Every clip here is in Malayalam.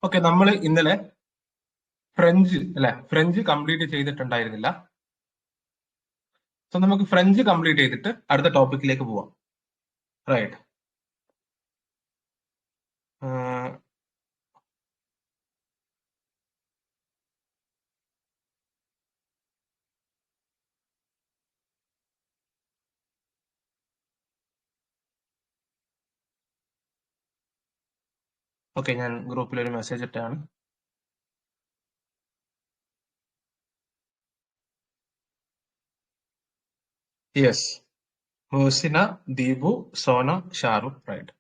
ഓക്കെ, നമ്മൾ ഇന്നലെ ഫ്രഞ്ച് കംപ്ലീറ്റ് ചെയ്തിട്ടുണ്ടായിരുന്നില്ല. സോ നമുക്ക് ഫ്രഞ്ച് കംപ്ലീറ്റ് ചെയ്തിട്ട് അടുത്ത ടോപ്പിക്കിലേക്ക് പോവാം. റൈറ്റ്. ഓക്കെ, ഞാൻ ഗ്രൂപ്പിൽ ഒരു മെസ്സേജ് ഇട്ടാണ്. Yes, Hosina, Deepu, Sona, Shahrukh. Right.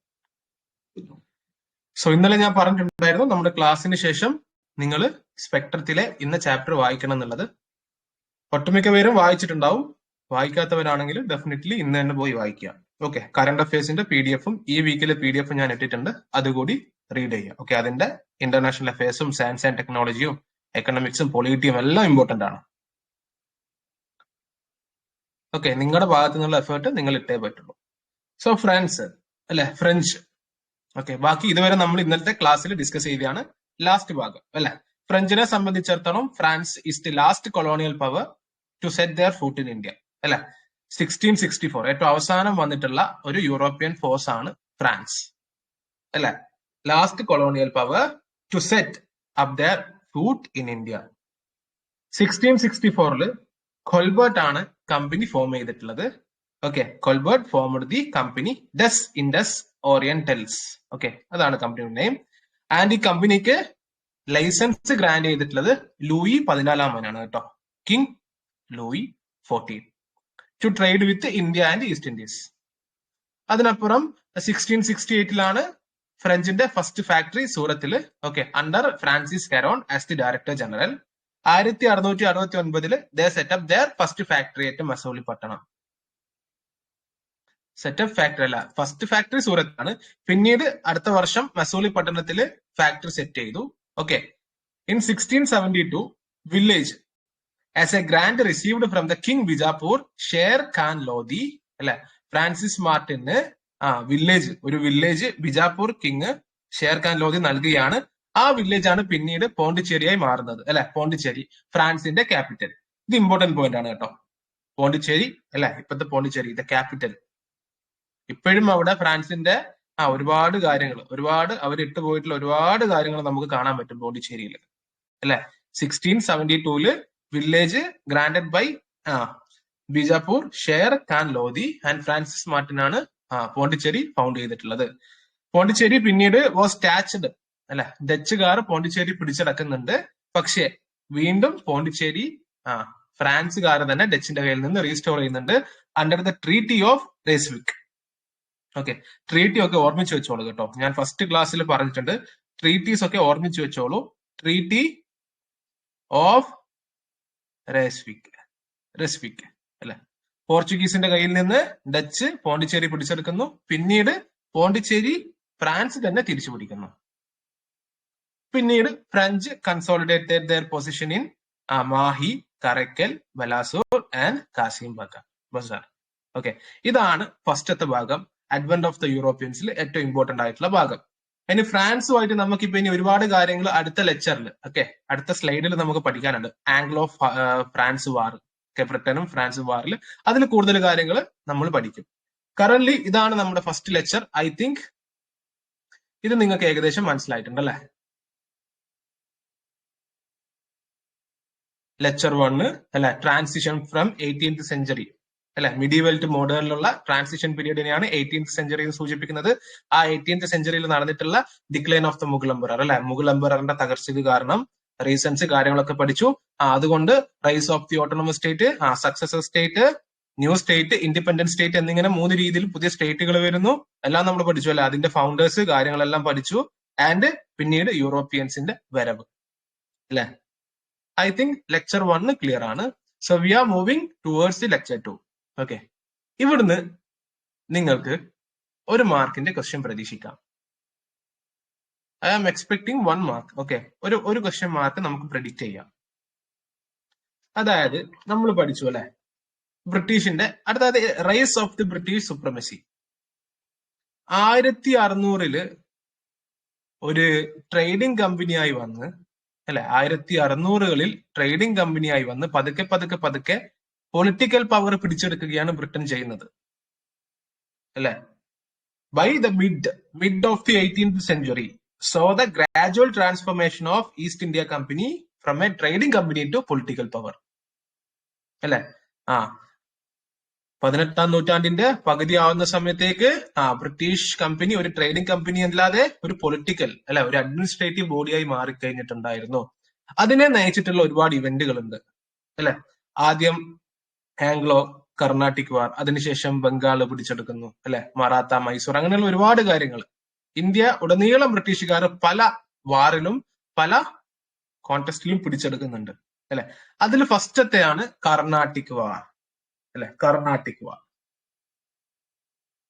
So ഇന്നലെ ഞാൻ പറഞ്ഞിട്ടുണ്ടായിരുന്നു നമ്മുടെ ക്ലാസ്സിന് ശേഷം നിങ്ങൾ സ്പെക്ട്രത്തിലെ ഇന്ന ചാപ്റ്റർ വായിക്കണം എന്നുള്ളത്. ഒട്ടുമിക്ക പേരും വായിച്ചിട്ടുണ്ടാവും. വായിക്കാത്തവരാണെങ്കിൽ ഡെഫിനറ്റ്ലി ഇന്ന് തന്നെ പോയി വായിക്കുക. ഓക്കെ, കറണ്ട് അഫയേഴ്സിന്റെ PDF ഈ വീക്കിലെ PDF ഞാൻ ഇട്ടിട്ടുണ്ട്, അതുകൂടി റീഡ് ചെയ്യുക. ഓക്കെ, അതിന്റെ ഇന്റർനാഷണൽ അഫയേഴ്സും സയൻസ് ആൻഡ് ടെക്നോളജിയും എക്കണോമിക്സും പൊളിറ്റിയും എല്ലാം ഇമ്പോർട്ടന്റ് ആണ്. ഓക്കെ, നിങ്ങളുടെ ഭാഗത്തു നിന്നുള്ള എഫേർട്ട് നിങ്ങൾ ഇട്ടേ പറ്റുള്ളൂ. So French. ഓക്കെ, ബാക്കി ഇതുവരെ നമ്മൾ ഇന്നലത്തെ ക്ലാസ്സിൽ ഡിസ്കസ് ചെയ്തതാണ് ലാസ്റ്റ് ഭാഗം അല്ലെ. ഫ്രഞ്ചിനെ സംബന്ധിച്ചിടത്തോളം France is the last colonial power to set their foot in India അല്ലെ. 1664 ഏറ്റവും അവസാനം വന്നിട്ടുള്ള ഒരു യൂറോപ്യൻ ഫോഴ്സ് ആണ് ഫ്രാൻസ് അല്ലെ. Last colonial power to set up their foot in India. 1664 Colbert ആണ് കമ്പനി ഫോം ചെയ്തിട്ടുള്ളത്. Okay, Colbert formed the company des Indes Orientales. Okay, അതാണ് കമ്പനിയുടെ നെയിം. ആൻഡ് ഈ കമ്പനിക്ക് ലൈസൻസ് ഗ്രാൻഡ് ചെയ്തിട്ടുള്ളത് ലൂയി 14 കേട്ടോ, king Louis 14, to trade with India and East Indies. അതിനപ്പുറം 1668 ഫ്രഞ്ചിന്റെ ഫസ്റ്റ് ഫാക്ടറി സൂറത്തില്, okay, under Francis Heron as the director general. 1669 they set up their first factory at Masulipatnam. Set up factory അല്ല, ഫസ്റ്റ് ഫാക്ടറി സൂറത്താണ്. പിന്നീട് അടുത്ത വർഷം മസൂലിപട്ടണത്തില് ഫാക്ടറി സെറ്റ് ചെയ്തു. Okay, in 1672 village as a grand received from the king Bijapur Sher Khan Lodi അല്ലെ. ഫ്രാൻസിസ് മാർട്ടിന് ഒരു വില്ലേജ് ബിജാപൂർ കിങ് ഷേർ ഖാൻ ലോധി നൽകുകയാണ്. ആ വില്ലേജ് ആണ് പിന്നീട് പോണ്ടിച്ചേരിയായി മാറുന്നത് അല്ലെ. പോണ്ടിച്ചേരി ഫ്രാൻസിന്റെ ക്യാപിറ്റൽ. ഇത് ഇമ്പോർട്ടന്റ് പോയിന്റ് ആണ് കേട്ടോ. പോണ്ടിച്ചേരി അല്ലെ, ഇപ്പോഴത്തെ പോണ്ടിച്ചേരി ദ ക്യാപിറ്റൽ. ഇപ്പോഴും അവിടെ ഫ്രാൻസിന്റെ ഒരുപാട് കാര്യങ്ങൾ, അവർ പോയിട്ടുള്ള ഒരുപാട് കാര്യങ്ങൾ നമുക്ക് കാണാൻ പറ്റും പോണ്ടിച്ചേരിയിൽ അല്ലെ. 1672 village granted by Bijapur Sher Khan Lodhi and Francis Martin ആണ് പോണ്ടിച്ചേരി ഫൗണ്ട് ചെയ്തിട്ടുള്ളത്. പോണ്ടിച്ചേരി പിന്നീട് വാസ് ടാച്ച്ഡ് അല്ലെ. ഡച്ചുകാർ പോണ്ടിച്ചേരി പിടിച്ചടക്കുന്നുണ്ട്. പക്ഷേ വീണ്ടും പോണ്ടിച്ചേരി ഫ്രാൻസുകാർ തന്നെ ഡച്ചിന്റെ കയ്യിൽ നിന്ന് റീസ്റ്റോർ ചെയ്യുന്നുണ്ട് under the treaty of Ryswick. Okay, treaty ഒക്കെ ഓർമ്മിച്ച് വെച്ചോളൂ കേട്ടോ. ഞാൻ ഫസ്റ്റ് ക്ലാസ്സിൽ പറഞ്ഞിട്ടുണ്ട്, ട്രീറ്റീസ് ഒക്കെ ഓർമ്മിച്ച് വെച്ചോളൂ. ട്രീറ്റി ഓഫ് റെസ്വിക് അല്ലെ. പോർച്ചുഗീസിന്റെ കയ്യിൽ നിന്ന് ഡച്ച് പോണ്ടിച്ചേരി പിടിച്ചെടുക്കുന്നു. പിന്നീട് പോണ്ടിച്ചേരി ഫ്രാൻസ് തന്നെ തിരിച്ചു പിടിക്കുന്നു. പിന്നീട് French consolidated their position in Mahe, Karaikal, Balasore and Kasim Bazar. Okay, ഇതാണ് ഫസ്റ്റത്തെ ഭാഗം, അഡ്വന്റ് ഓഫ് ദ യൂറോപ്യൻസിൽ ഏറ്റവും ഇമ്പോർട്ടന്റ് ആയിട്ടുള്ള ഭാഗം. ഇനി ഫ്രാൻസുമായിട്ട് നമുക്കിപ്പോ ഇനി ഒരുപാട് കാര്യങ്ങൾ അടുത്ത ലെക്ചറിൽ, ഓക്കെ, അടുത്ത സ്ലൈഡിൽ നമുക്ക് പഠിക്കാനുണ്ട്. ആംഗ്ലോ ഫ്രാൻസ് വാർ, ബ്രിട്ടനും ഫ്രാൻസും വാറിൽ അതിൽ കൂടുതൽ കാര്യങ്ങൾ നമ്മൾ പഠിക്കും. കറന്റ്ലി ഇതാണ് നമ്മുടെ ഫസ്റ്റ് ലെക്ചർ. ഐ തിങ്ക് ഇത് നിങ്ങൾക്ക് ഏകദേശം മനസ്സിലായിട്ടുണ്ട് അല്ലെ. ലെക്ചർ 1 അല്ലെ, ട്രാൻസിഷൻ ഫ്രം 18th സെഞ്ചുറി അല്ലെ, മിഡീവൽ ടു മോഡേണിലുള്ള ട്രാൻസിഷൻ പീരീഡിനെയാണ് 18th സെഞ്ചുറി എന്ന് സൂചിപ്പിക്കുന്നത്. ആ 18th സെഞ്ചുറിയിൽ നടന്നിട്ടുള്ള decline of the Mughal emperor അല്ലെ, മുഗൾ എംപററിന്റെ തകർച്ചയ്ക്ക് കാരണം റീസൺസ് കാര്യങ്ങളൊക്കെ പഠിച്ചു. അതുകൊണ്ട് rise of the autonomous state, successor state, new state, independent state എന്നിങ്ങനെ 3 രീതിയിൽ പുതിയ സ്റ്റേറ്റുകൾ വരുന്നു. എല്ലാം നമ്മൾ പഠിച്ചു അല്ലെ. അതിന്റെ ഫൗണ്ടേഴ്സ് കാര്യങ്ങളെല്ലാം പഠിച്ചു. ആൻഡ് പിന്നീട് യൂറോപ്യൻസിന്റെ വരവ് അല്ലെ. ഐ തിങ്ക് ലെക്ചർ 1 ക്ലിയർ ആണ്. So we are moving towards the lecture 2. Okay, ഇവിടുന്ന് നിങ്ങൾക്ക് 1 മാർക്കിന്റെ ക്വസ്റ്റ്യൻ പ്രതീക്ഷിക്കാം. I am expecting 1 mark. Okay, ഒരു ക്വസ്റ്റ്യൻ മാർക്ക് നമുക്ക് പ്രെഡിക്റ്റ് ചെയ്യാം. അതായത് നമ്മൾ പഠിച്ചു അല്ലെ, ബ്രിട്ടീഷിന്റെ അതായത് rise of the British supremacy. 1600 ഒരു ട്രേഡിംഗ് കമ്പനിയായി വന്ന് അല്ലെ 1600-കളിൽ ട്രേഡിംഗ് കമ്പനിയായി വന്ന് പതുക്കെ പതുക്കെ പതുക്കെ പൊളിറ്റിക്കൽ പവർ പിടിച്ചെടുക്കുകയാണ് ബ്രിട്ടൻ ചെയ്യുന്നത് അല്ലെ. By the mid of the 18th century saw the gradual transformation of East India Company from a trading company to political power അല്ലെ. 18ാം നൂറ്റാണ്ടിന്റെ പകുതി ആവുന്ന സമയത്തേക്ക് ബ്രിട്ടീഷ് കമ്പനി ഒരു ട്രേഡിംഗ് കമ്പനി അല്ലാതെ ഒരു പൊളിറ്റിക്കൽ അല്ലെ ഒരു അഡ്മിനിസ്ട്രേറ്റീവ് ബോഡിയായി മാറിക്കഴിഞ്ഞിട്ടുണ്ടായിരുന്നു. അതിനെ നയിച്ചിട്ടുള്ള ഒരുപാട് ഇവന്റുകൾ ഉണ്ട് അല്ലെ. ആദ്യം ആംഗ്ലോ കർണാട്ടിക് വാർ, അതിനുശേഷം ബംഗാൾ പിടിച്ചെടുക്കുന്നു അല്ലെ, മറാത്ത, മൈസൂർ, അങ്ങനെയുള്ള ഒരുപാട് കാര്യങ്ങൾ. ഇന്ത്യ ഉടനീളം ബ്രിട്ടീഷുകാർ പല വാറിലും പല കോൺടെസ്റ്റിലും പിടിച്ചെടുക്കുന്നുണ്ട് അല്ലെ. അതിൽ ഫസ്റ്റത്തെയാണ് കർണാട്ടിക് വാർ അല്ലെ. കർണാട്ടിക് വാർ,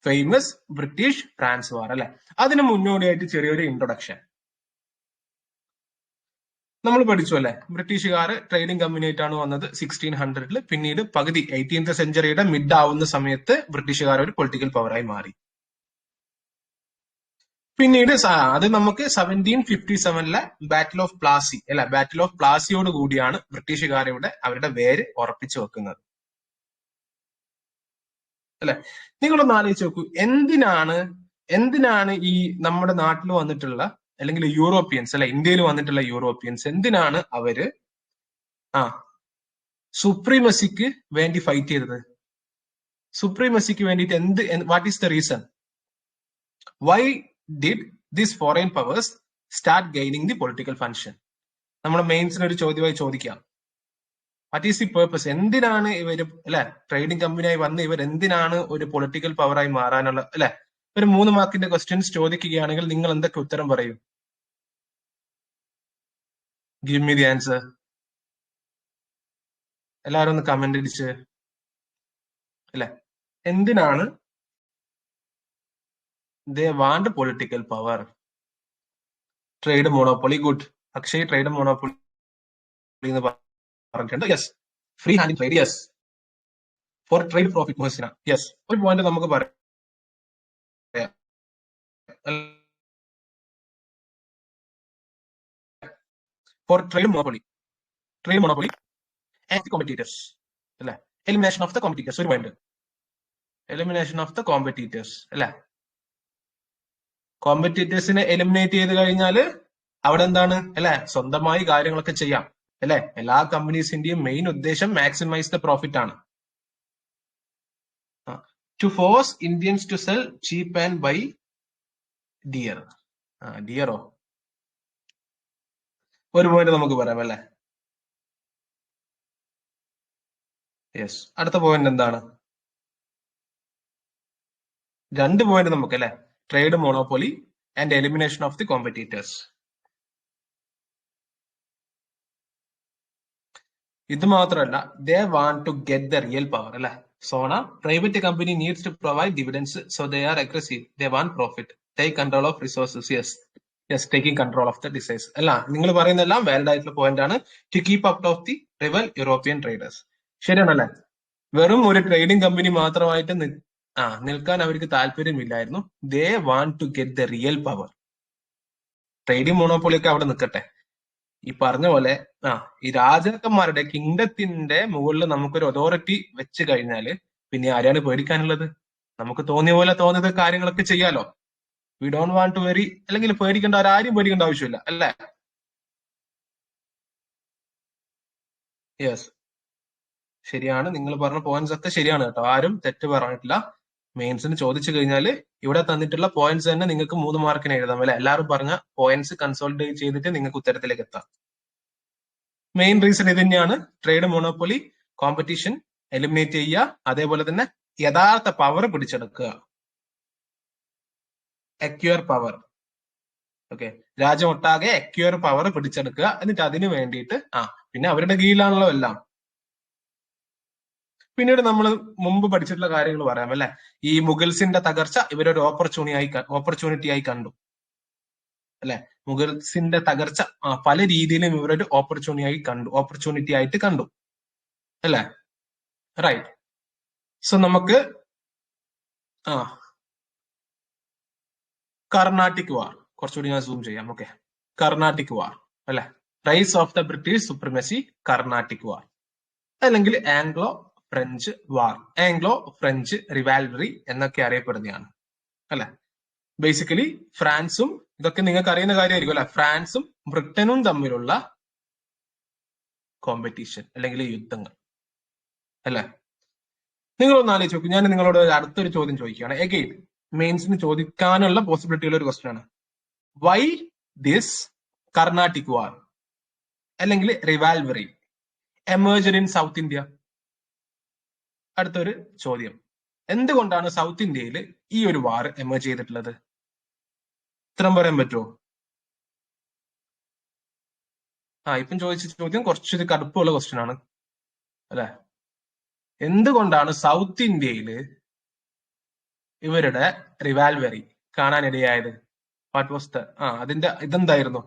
ഫേമസ് ബ്രിട്ടീഷ് ഫ്രാൻസ് വാർ അല്ലെ. അതിന് മുന്നോടിയായിട്ട് ചെറിയൊരു ഇൻട്രൊഡക്ഷൻ നമ്മൾ പഠിച്ചു അല്ലെ. ബ്രിട്ടീഷുകാർ ട്രേഡിംഗ് കമ്പനി ആയിട്ടാണ് വന്നത് 1600-ൽ. പിന്നീട് പകുതി 18th century-യുടെ മിഡ് ആവുന്ന സമയത്ത് ബ്രിട്ടീഷുകാർ ഒരു പൊളിറ്റിക്കൽ പവറായി മാറി. പിന്നീട് അത് നമുക്ക് 1757-ലെ ബാറ്റിൽ ഓഫ് പ്ലാസി അല്ലെ, ബാറ്റിൽ ഓഫ് പ്ലാസിയോട് കൂടിയാണ് ബ്രിട്ടീഷുകാരുടെ അവരുടെ വേര് ഉറപ്പിച്ചു വെക്കുന്നത് അല്ലെ. നിങ്ങളൊന്ന് ആലോചിച്ച് നോക്കൂ, എന്തിനാണ് ഈ നമ്മുടെ നാട്ടിൽ വന്നിട്ടുള്ള അല്ലെങ്കിൽ യൂറോപ്യൻസ് അല്ലെ, ഇന്ത്യയിൽ വന്നിട്ടുള്ള യൂറോപ്യൻസ് എന്തിനാണ് അവര് സുപ്രീമസിക്ക് വേണ്ടി ഫൈറ്റ് ചെയ്തത്? സുപ്രീമസിക്ക് വേണ്ടിയിട്ട് what is the reason? Why did this foreign powers start gaining the political function? നമ്മുടെ മെയിൻസിന് ഒരു ചോദ്യമായി ചോദിക്കാം. What is the purpose? എന്തിനാണ് ഇവർ അല്ലെ ട്രേഡിംഗ് കമ്പനിയായി വന്ന് ഇവർ എന്തിനാണ് ഒരു പൊളിറ്റിക്കൽ പവറായി മാറാനുള്ള അല്ലെ? ഒരു 3 മാർക്കിന്റെ ക്വസ്റ്റ്യൻസ് ചോദിക്കുകയാണെങ്കിൽ നിങ്ങൾ എന്തൊക്കെ ഉത്തരം പറയും? Give me the answer. എല്ലാവരും ഒന്ന് കമന്റ് അടിച്ച് അല്ലെ. എന്തിനാണ് they want political power? Trade monopoly. Good. Akshay trade monopoly എന്ന് പറഞ്ഞിട്ടുണ്ട്. Yes. Free hand trade. Yes. For trade profit Mohasina. Yes. ഒരു പോയിന്റ് നമുക്ക് പറയാം. For trade monopoly and competitors അല്ലെ. Elimination of the competitors. ഒരു point, elimination of the competitors അല്ലെ. കോമ്പറ്റീറ്റേഴ്സിനെ എലിമിനേറ്റ് ചെയ്ത് കഴിഞ്ഞാൽ അവിടെ എന്താണ് അല്ലെ, സ്വന്തമായി കാര്യങ്ങളൊക്കെ ചെയ്യാം അല്ലെ. എല്ലാ കമ്പനീസിന്റെയും മെയിൻ ഉദ്ദേശം മാക്സിമൈസ് ദ പ്രോഫിറ്റ് ആണ്. To force Indians to sell cheap and buy dear. ഡിയറോ ഒരു പോയിന്റ് നമുക്ക് പറയാം അല്ലെ. യെസ്. അടുത്ത പോയിന്റ് എന്താണ്? 2 പോയിന്റ് നമുക്ക് അല്ലെ. Trade monopoly and elimination of the competitors. ഇത് മാത്രമല്ല, they want to get the real power അല്ലെ. സോണ private company needs to provide dividends, so they are aggressive. They want profit. Take control of resources. Yes, taking control of the seas. അല്ല, നിങ്ങൾ പറയുന്നതെല്ലാം വാലിഡ് ആയിട്ടുള്ള പോയിന്റ് ആണ്. To keep out of the rival European traders. ശരിയാണല്ലേ. വെറും ഒരു ട്രേഡിംഗ് കമ്പനി മാത്രമായിട്ട് നിൽക്കാൻ അവർക്ക് താല്പര്യമില്ലായിരുന്നു. ദേ want to get the real power. Trading monopoly ഒക്കെ അവിടെ നിൽക്കട്ടെ. ഈ പറഞ്ഞ പോലെ ഈ രാജാക്കന്മാരുടെ കിങ്ഡത്തിന്റെ മുകളിൽ നമുക്കൊരു അതോറിറ്റി വെച്ച് കഴിഞ്ഞാല് പിന്നെ ആരെയാണ് പേടിക്കാനുള്ളത്? നമുക്ക് തോന്നിയ പോലെ തോന്നിയത് കാര്യങ്ങളൊക്കെ ചെയ്യാലോ. We don't want to worry, അല്ലെങ്കിൽ പേടിക്കേണ്ട, ആരും പേടിക്കേണ്ട ആവശ്യമില്ല അല്ലേ. യെസ്, ശരിയാണ്. നിങ്ങൾ പറഞ്ഞ പോയിന്റ്സ് ഒക്കെ ശരിയാണ് കേട്ടോ. ആരും തെറ്റ് പറഞ്ഞിട്ടില്ല. മെയിൻസിന് ചോദിച്ചു കഴിഞ്ഞാൽ ഇവിടെ തന്നിട്ടുള്ള പോയിന്റ്സ് തന്നെ നിങ്ങൾക്ക് 3 മാർക്കിന് എഴുതാം അല്ലെ. എല്ലാവരും പറഞ്ഞ പോയിന്റ്സ് കൺസോൾട്ടേറ്റ് ചെയ്തിട്ട് നിങ്ങൾക്ക് ഉത്തരത്തിലേക്ക് എത്താം. മെയിൻ റീസൺ ഇത് തന്നെയാണ്. ട്രേഡ് മോണോപ്പൊളി, കോമ്പറ്റീഷൻ എലിമിനേറ്റ് ചെയ്യുക, അതേപോലെ തന്നെ യഥാർത്ഥ പവർ പിടിച്ചെടുക്കുക, അക്വയർ പവർ. ഓക്കെ, രാജ്യമൊട്ടാകെ അക്വയർ പവർ പിടിച്ചെടുക്കുക. എന്നിട്ട് അതിന് വേണ്ടിയിട്ട് പിന്നെ അവരുടെ കീഴിലാണല്ലോ എല്ലാം. പിന്നീട് നമ്മൾ മുമ്പ് പഠിച്ചിട്ടുള്ള കാര്യങ്ങൾ പറയാം അല്ലെ. ഈ മുഗൾസിന്റെ തകർച്ച ഇവരൊരു ഓപ്പർച്യൂണിറ്റി ആയി കണ്ടു അല്ലെ. മുഗൾസിന്റെ തകർച്ച പല രീതിയിലും ഇവരൊരു ഓപ്പർച്യൂണിറ്റി ആയിട്ട് കണ്ടു അല്ലെ. റൈറ്റ്. സോ നമുക്ക് കർണാട്ടിക് വാർ കുറച്ചുകൂടി ഞാൻ സൂം ചെയ്യാം. ഓക്കെ, കർണാട്ടിക് വാർ അല്ലെ, rise of the British supremacy, Carnatic war, അല്ലെങ്കിൽ Anglo French war, Anglo French rivalry എന്നൊക്കെ അറിയപ്പെടുന്നതാണ് അല്ലെ. ബേസിക്കലി ഫ്രാൻസും, ഇതൊക്കെ നിങ്ങൾക്ക് അറിയുന്ന കാര്യമായിരിക്കും അല്ലെ, ഫ്രാൻസും ബ്രിട്ടനും തമ്മിലുള്ള കോമ്പറ്റീഷൻ അല്ലെങ്കിൽ യുദ്ധങ്ങൾ അല്ലെ. നിങ്ങളൊന്ന് ആലോചിച്ച് നോക്കും, ഞാൻ നിങ്ങളോട് അടുത്തൊരു ചോദ്യം ചോദിക്കുകയാണ്. എഗെയിൻ മെയിൻസിന് ചോദിക്കാനുള്ള പോസിബിലിറ്റി ഉള്ള ഒരു ക്വസ്റ്റ്യൻ ആണ്. വൈ ദിസ് കർണാട്ടിക് വാർ അല്ലെങ്കിൽ റിവാൽവറി എമേർജ്ഡ് ഇൻ സൗത്ത് ഇന്ത്യ? അടുത്തൊരു ചോദ്യം, എന്തുകൊണ്ടാണ് സൗത്ത് ഇന്ത്യയിൽ ഈ ഒരു വാർ എമേർജ് ചെയ്തിട്ടുള്ളത്? ഉത്തരം പറയാൻ പറ്റുമോ? ഇപ്പം ചോദിച്ച ചോദ്യം കുറച്ചൊരു കടുപ്പമുള്ള ക്വസ്റ്റ്യൻ ആണ് അല്ലെ. എന്തുകൊണ്ടാണ് സൗത്ത് ഇന്ത്യയിൽ ഇവരുടെ റിവാൽവറി കാണാനിടയായത്? വാട്ട് വാസ് ദ അതിന്റെ ഇതെന്തായിരുന്നു?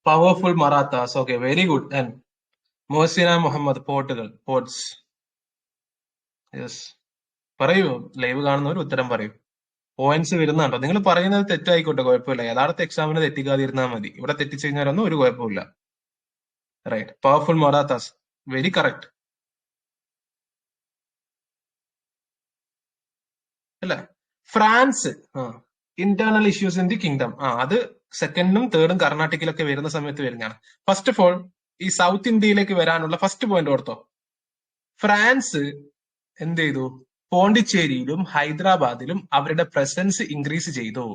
Powerful Marathas. Okay, very good. And Mohasina Muhammad, ports. Yes, പറയൂ, ലൈവ് കാണുന്നവർ ഉത്തരം പറയൂ. പോയിന്റ്സ് വരുന്നുണ്ടോ? നിങ്ങൾ പറയുന്നത് തെറ്റായിക്കോട്ടെ, കുഴപ്പമില്ല. യഥാർത്ഥ എക്സാമിന് തെറ്റിക്കാതിരുന്നാൽ മതി. ഇവിടെ തെറ്റിച്ചു കഴിഞ്ഞാലൊന്നും ഒരു കുഴപ്പമില്ല. Right, powerful Marathas, very correct അല്ലെ. France, internal issues in the kingdom, അത് സെക്കൻഡും തേർഡും കർണാടകയിലൊക്കെ വരുന്ന സമയത്ത് വരുന്നതാണ്. ഫസ്റ്റ് ഓഫ് ഓൾ ഈ സൗത്ത് ഇന്ത്യയിലേക്ക് വരാനുള്ള ഫസ്റ്റ് പോയിന്റ് ഓർത്തോ. ഫ്രാൻസ് എന്ത് ചെയ്തു? പോണ്ടിച്ചേരിയിലും ഹൈദരാബാദിലും അവരുടെ പ്രസൻസ് ഇൻക്രീസ് ചെയ്തു.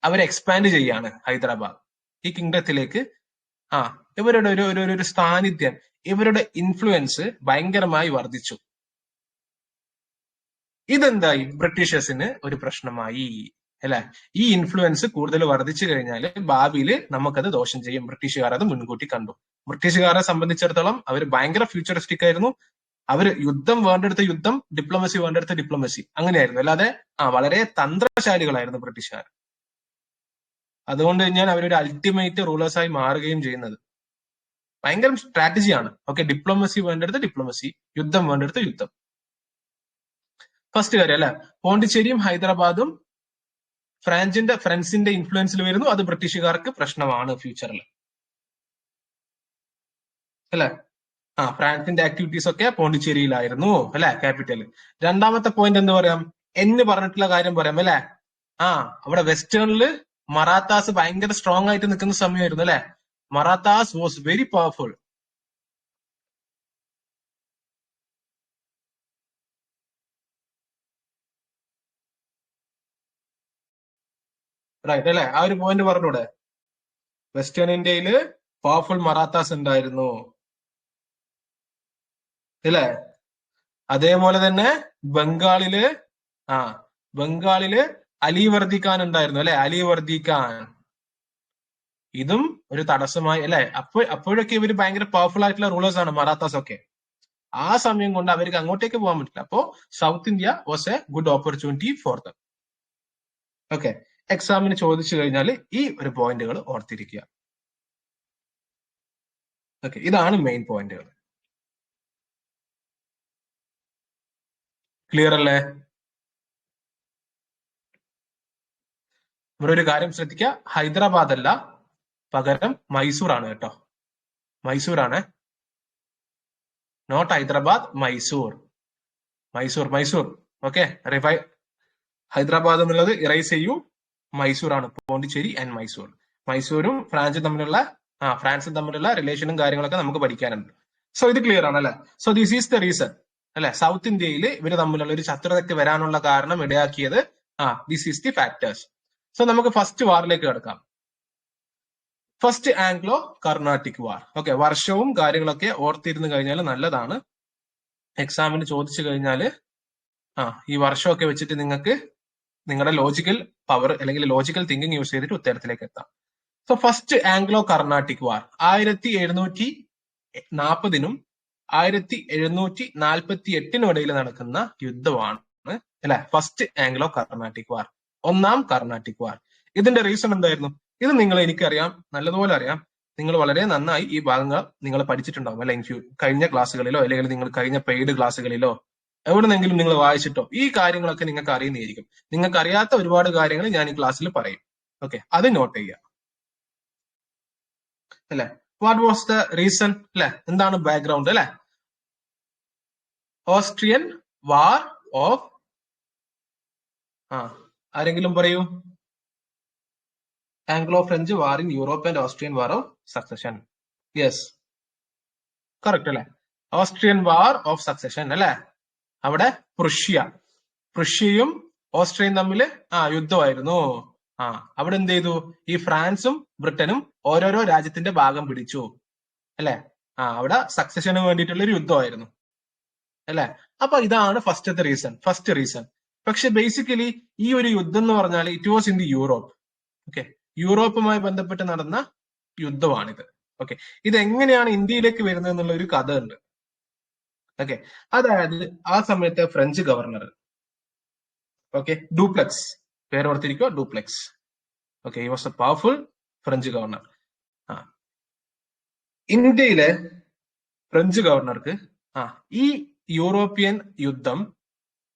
അവർ എക്സ്പാൻഡ് ചെയ്യാണ് ഹൈദരാബാദ് ഈ കിങ്ഡത്തിലേക്ക്. ഇവരുടെ ഒരു സാന്നിധ്യം, ഇവരുടെ ഇൻഫ്ലുവൻസ് ഭയങ്കരമായി വർദ്ധിച്ചു. ഇതെന്തായി? ബ്രിട്ടീഷേഴ്സിന് ഒരു പ്രശ്നമായി അല്ലെ. ഈ ഇൻഫ്ലുവൻസ് കൂടുതൽ വർദ്ധിച്ചു കഴിഞ്ഞാൽ ഭാവിയിൽ നമുക്കത് ദോഷം ചെയ്യും. ബ്രിട്ടീഷുകാർ അത് മുൻകൂട്ടി കണ്ടു. ബ്രിട്ടീഷുകാരെ സംബന്ധിച്ചിടത്തോളം അവർ ഭയങ്കര ഫ്യൂച്ചറിസ്റ്റിക് ആയിരുന്നു. അവര് യുദ്ധം വേണ്ടെടുത്ത യുദ്ധം, ഡിപ്ലോമസി വേണ്ടെടുത്ത ഡിപ്ലോമസി, അങ്ങനെയായിരുന്നു. അല്ലാതെ വളരെ തന്ത്രശാലികളായിരുന്നു ബ്രിട്ടീഷുകാർ. അതുകൊണ്ട് കഴിഞ്ഞാൽ അവരൊരു അൾട്ടിമേറ്റ് റൂളേഴ്സായി മാറുകയും ചെയ്യുന്നത്. ഭയങ്കര സ്ട്രാറ്റജിയാണ്. ഓക്കെ, ഡിപ്ലോമസി വേണ്ടെടുത്ത ഡിപ്ലോമസി, യുദ്ധം വേണ്ടെടുത്ത യുദ്ധം. ഫസ്റ്റ് കാര്യം അല്ലെ, പോണ്ടിച്ചേരിയും ഹൈദരാബാദും ഫ്രാൻസിന്റെ ഇൻഫ്ലുവൻസിൽ വരുന്നു. അത് ബ്രിട്ടീഷുകാർക്ക് പ്രശ്നമാണ് ഫ്യൂച്ചറിൽ അല്ലെ. ഫ്രാൻസിന്റെ ആക്ടിവിറ്റീസ് ഒക്കെ പോണ്ടിച്ചേരിയിലായിരുന്നു അല്ലെ, ക്യാപിറ്റൽ. രണ്ടാമത്തെ പോയിന്റ് എന്ത് പറയാം? എന്ന് പറഞ്ഞിട്ടുള്ള കാര്യം പറയാം അല്ലെ. അവിടെ വെസ്റ്റേണില് മറാത്താസ് ഭയങ്കര സ്ട്രോങ് ആയിട്ട് നിൽക്കുന്ന സമയമായിരുന്നു അല്ലെ. Marathas was very powerful. Right അല്ലെ, ഒരു പോയിന്റ് പറഞ്ഞൂടെ? വെസ്റ്റേൺ ഇന്ത്യയില് പവർഫുൾ മറാത്താസ് ഉണ്ടായിരുന്നു അല്ലെ. അതേപോലെ തന്നെ ബംഗാളില് അലിവർദി ഖാൻ ഉണ്ടായിരുന്നു അല്ലെ, അലിവർദി ഖാൻ. ഇതും ഒരു തടസ്സമായി അല്ലെ. അപ്പോഴൊക്കെ ഇവര് ഭയങ്കര പവർഫുൾ ആയിട്ടുള്ള റൂളേഴ്സ് ആണ് മറാത്താസ് ഒക്കെ. ആ സമയം കൊണ്ട് അവർക്ക് അങ്ങോട്ടേക്ക് പോകാൻ പറ്റില്ല. അപ്പോ south India was A good opportunity for them. Okay, എക്സാമിന് ചോദിച്ചു കഴിഞ്ഞാൽ ഈ ഒരു പോയിന്റുകൾ ഓർത്തിരിക്കുക. ഓക്കെ, ഇതാണ് മെയിൻ പോയിന്റുകൾ. ക്ലിയർ അല്ലേ? ഇവിടെ ഒരു കാര്യം ശ്രദ്ധിക്കുക, ഹൈദരാബാദ് അല്ല, പകരം മൈസൂർ ആണ് കേട്ടോ. മൈസൂർ ആണ്, നോട്ട് ഹൈദരാബാദ്, മൈസൂർ. ഓക്കെ, ഹൈദരാബാദ് എന്നുള്ളത് ഇറൈസ് ചെയ്യൂ. മൈസൂർ ആണ്, പോണ്ടിച്ചേരി ആൻഡ് മൈസൂർ. മൈസൂരും ഫ്രാൻസും തമ്മിലുള്ള റിലേഷനും കാര്യങ്ങളൊക്കെ നമുക്ക് പഠിക്കാനുണ്ട്. സോ ഇത് ക്ലിയർ ആണ് അല്ലെ. So this is the reason അല്ലെ, സൗത്ത് ഇന്ത്യയിൽ ഇവര് തമ്മിലുള്ള ഒരു ശത്രുതയ്ക്ക് വരാനുള്ള കാരണം ഇടയാക്കിയത്. This is the factors. So നമുക്ക് ഫസ്റ്റ് വാറിലേക്ക് കിടക്കാം. First Anglo Carnatic war. Okay, വർഷവും കാര്യങ്ങളൊക്കെ ഓർത്തിരുന്ന് കഴിഞ്ഞാൽ നല്ലതാണ്. എക്സാമിന് ചോദിച്ചു കഴിഞ്ഞാൽ ഈ വർഷമൊക്കെ വെച്ചിട്ട് നിങ്ങൾക്ക് നിങ്ങളുടെ ലോജിക്കൽ പവർ അല്ലെങ്കിൽ ലോജിക്കൽ തിങ്കിങ് യൂസ് ചെയ്തിട്ട് ഉത്തരത്തിലേക്ക് എത്താം. സോ ഫസ്റ്റ് ആംഗ്ലോ കർണാട്ടിക് വാർ 1740 1748 ഇടയിൽ നടക്കുന്ന യുദ്ധമാണ് അല്ലെ, ഫസ്റ്റ് ആംഗ്ലോ കർണാട്ടിക് വാർ, ഒന്നാം കർണാട്ടിക് വാർ. ഇതിന്റെ റീസൺ എന്തായിരുന്നു? ഇത് എനിക്കറിയാം, നല്ലതുപോലെ അറിയാം. നിങ്ങൾ വളരെ നന്നായി ഈ ഭാഗങ്ങൾ നിങ്ങൾ പഠിച്ചിട്ടുണ്ടാവും അല്ലെ, കഴിഞ്ഞ ക്ലാസ്സുകളിലോ അല്ലെങ്കിൽ നിങ്ങൾ കഴിഞ്ഞ പെയ്ഡ് ക്ലാസ്സുകളിലോ എവിടുന്നെങ്കിലും നിങ്ങൾ വായിച്ചിട്ടോ? ഈ കാര്യങ്ങളൊക്കെ നിങ്ങൾക്ക് അറിയുന്നതായിരിക്കും. നിങ്ങൾക്ക് അറിയാത്ത ഒരുപാട് കാര്യങ്ങൾ ഞാൻ ഈ ക്ലാസ്സിൽ പറയും. ഓക്കെ, അത് നോട്ട് ചെയ്യുക അല്ലെ. വാട്ട് വാസ് ദ റീസൺ അല്ലെ? എന്താണ് ബാക്ക്ഗ്രൗണ്ട് അല്ലെ? ഓസ്ട്രിയൻ വാർ ഓഫ് ആരെങ്കിലും പറയൂ. Anglo French war in Europe and Austrian war of succession. Yes, correct അല്ലെ? ഓസ്ട്രിയൻ വാർ ഓഫ് സക്സഷൻ അല്ലെ? അവിടെ പ്രഷ്യയും ഓസ്ട്രിയയും തമ്മിൽ യുദ്ധമായിരുന്നു. അവിടെ എന്ത് ചെയ്തു? ഈ ഫ്രാൻസും ബ്രിട്ടനും ഓരോരോ രാജ്യത്തിന്റെ ഭാഗം പിടിച്ചു അല്ലെ? അവിടെ സക്സഷന് വേണ്ടിയിട്ടുള്ള ഒരു യുദ്ധമായിരുന്നു അല്ലെ? അപ്പൊ ഇതാണ് ഫസ്റ്റ് റീസൺ. പക്ഷെ ബേസിക്കലി ഈ ഒരു യുദ്ധം എന്ന് പറഞ്ഞാൽ it was in the Europe. Okay, യൂറോപ്പുമായി ബന്ധപ്പെട്ട് നടന്ന യുദ്ധമാണിത്. ഓക്കെ, ഇത് എങ്ങനെയാണ് ഇന്ത്യയിലേക്ക് വരുന്നത് എന്നുള്ള ഒരു കഥ ഉണ്ട്. ഓക്കെ, അതായത് ആ സമയത്തെ ഫ്രഞ്ച് ഗവർണർ, ഓക്കെ, ഡൂപ്ലെക്സ്, പേര് ഓർത്തിരിക്കോ, Dupleix. Okay, he was a powerful French governor. ഇന്ത്യയിലെ ഫ്രഞ്ച് ഗവർണർക്ക് ഈ യൂറോപ്യൻ യുദ്ധം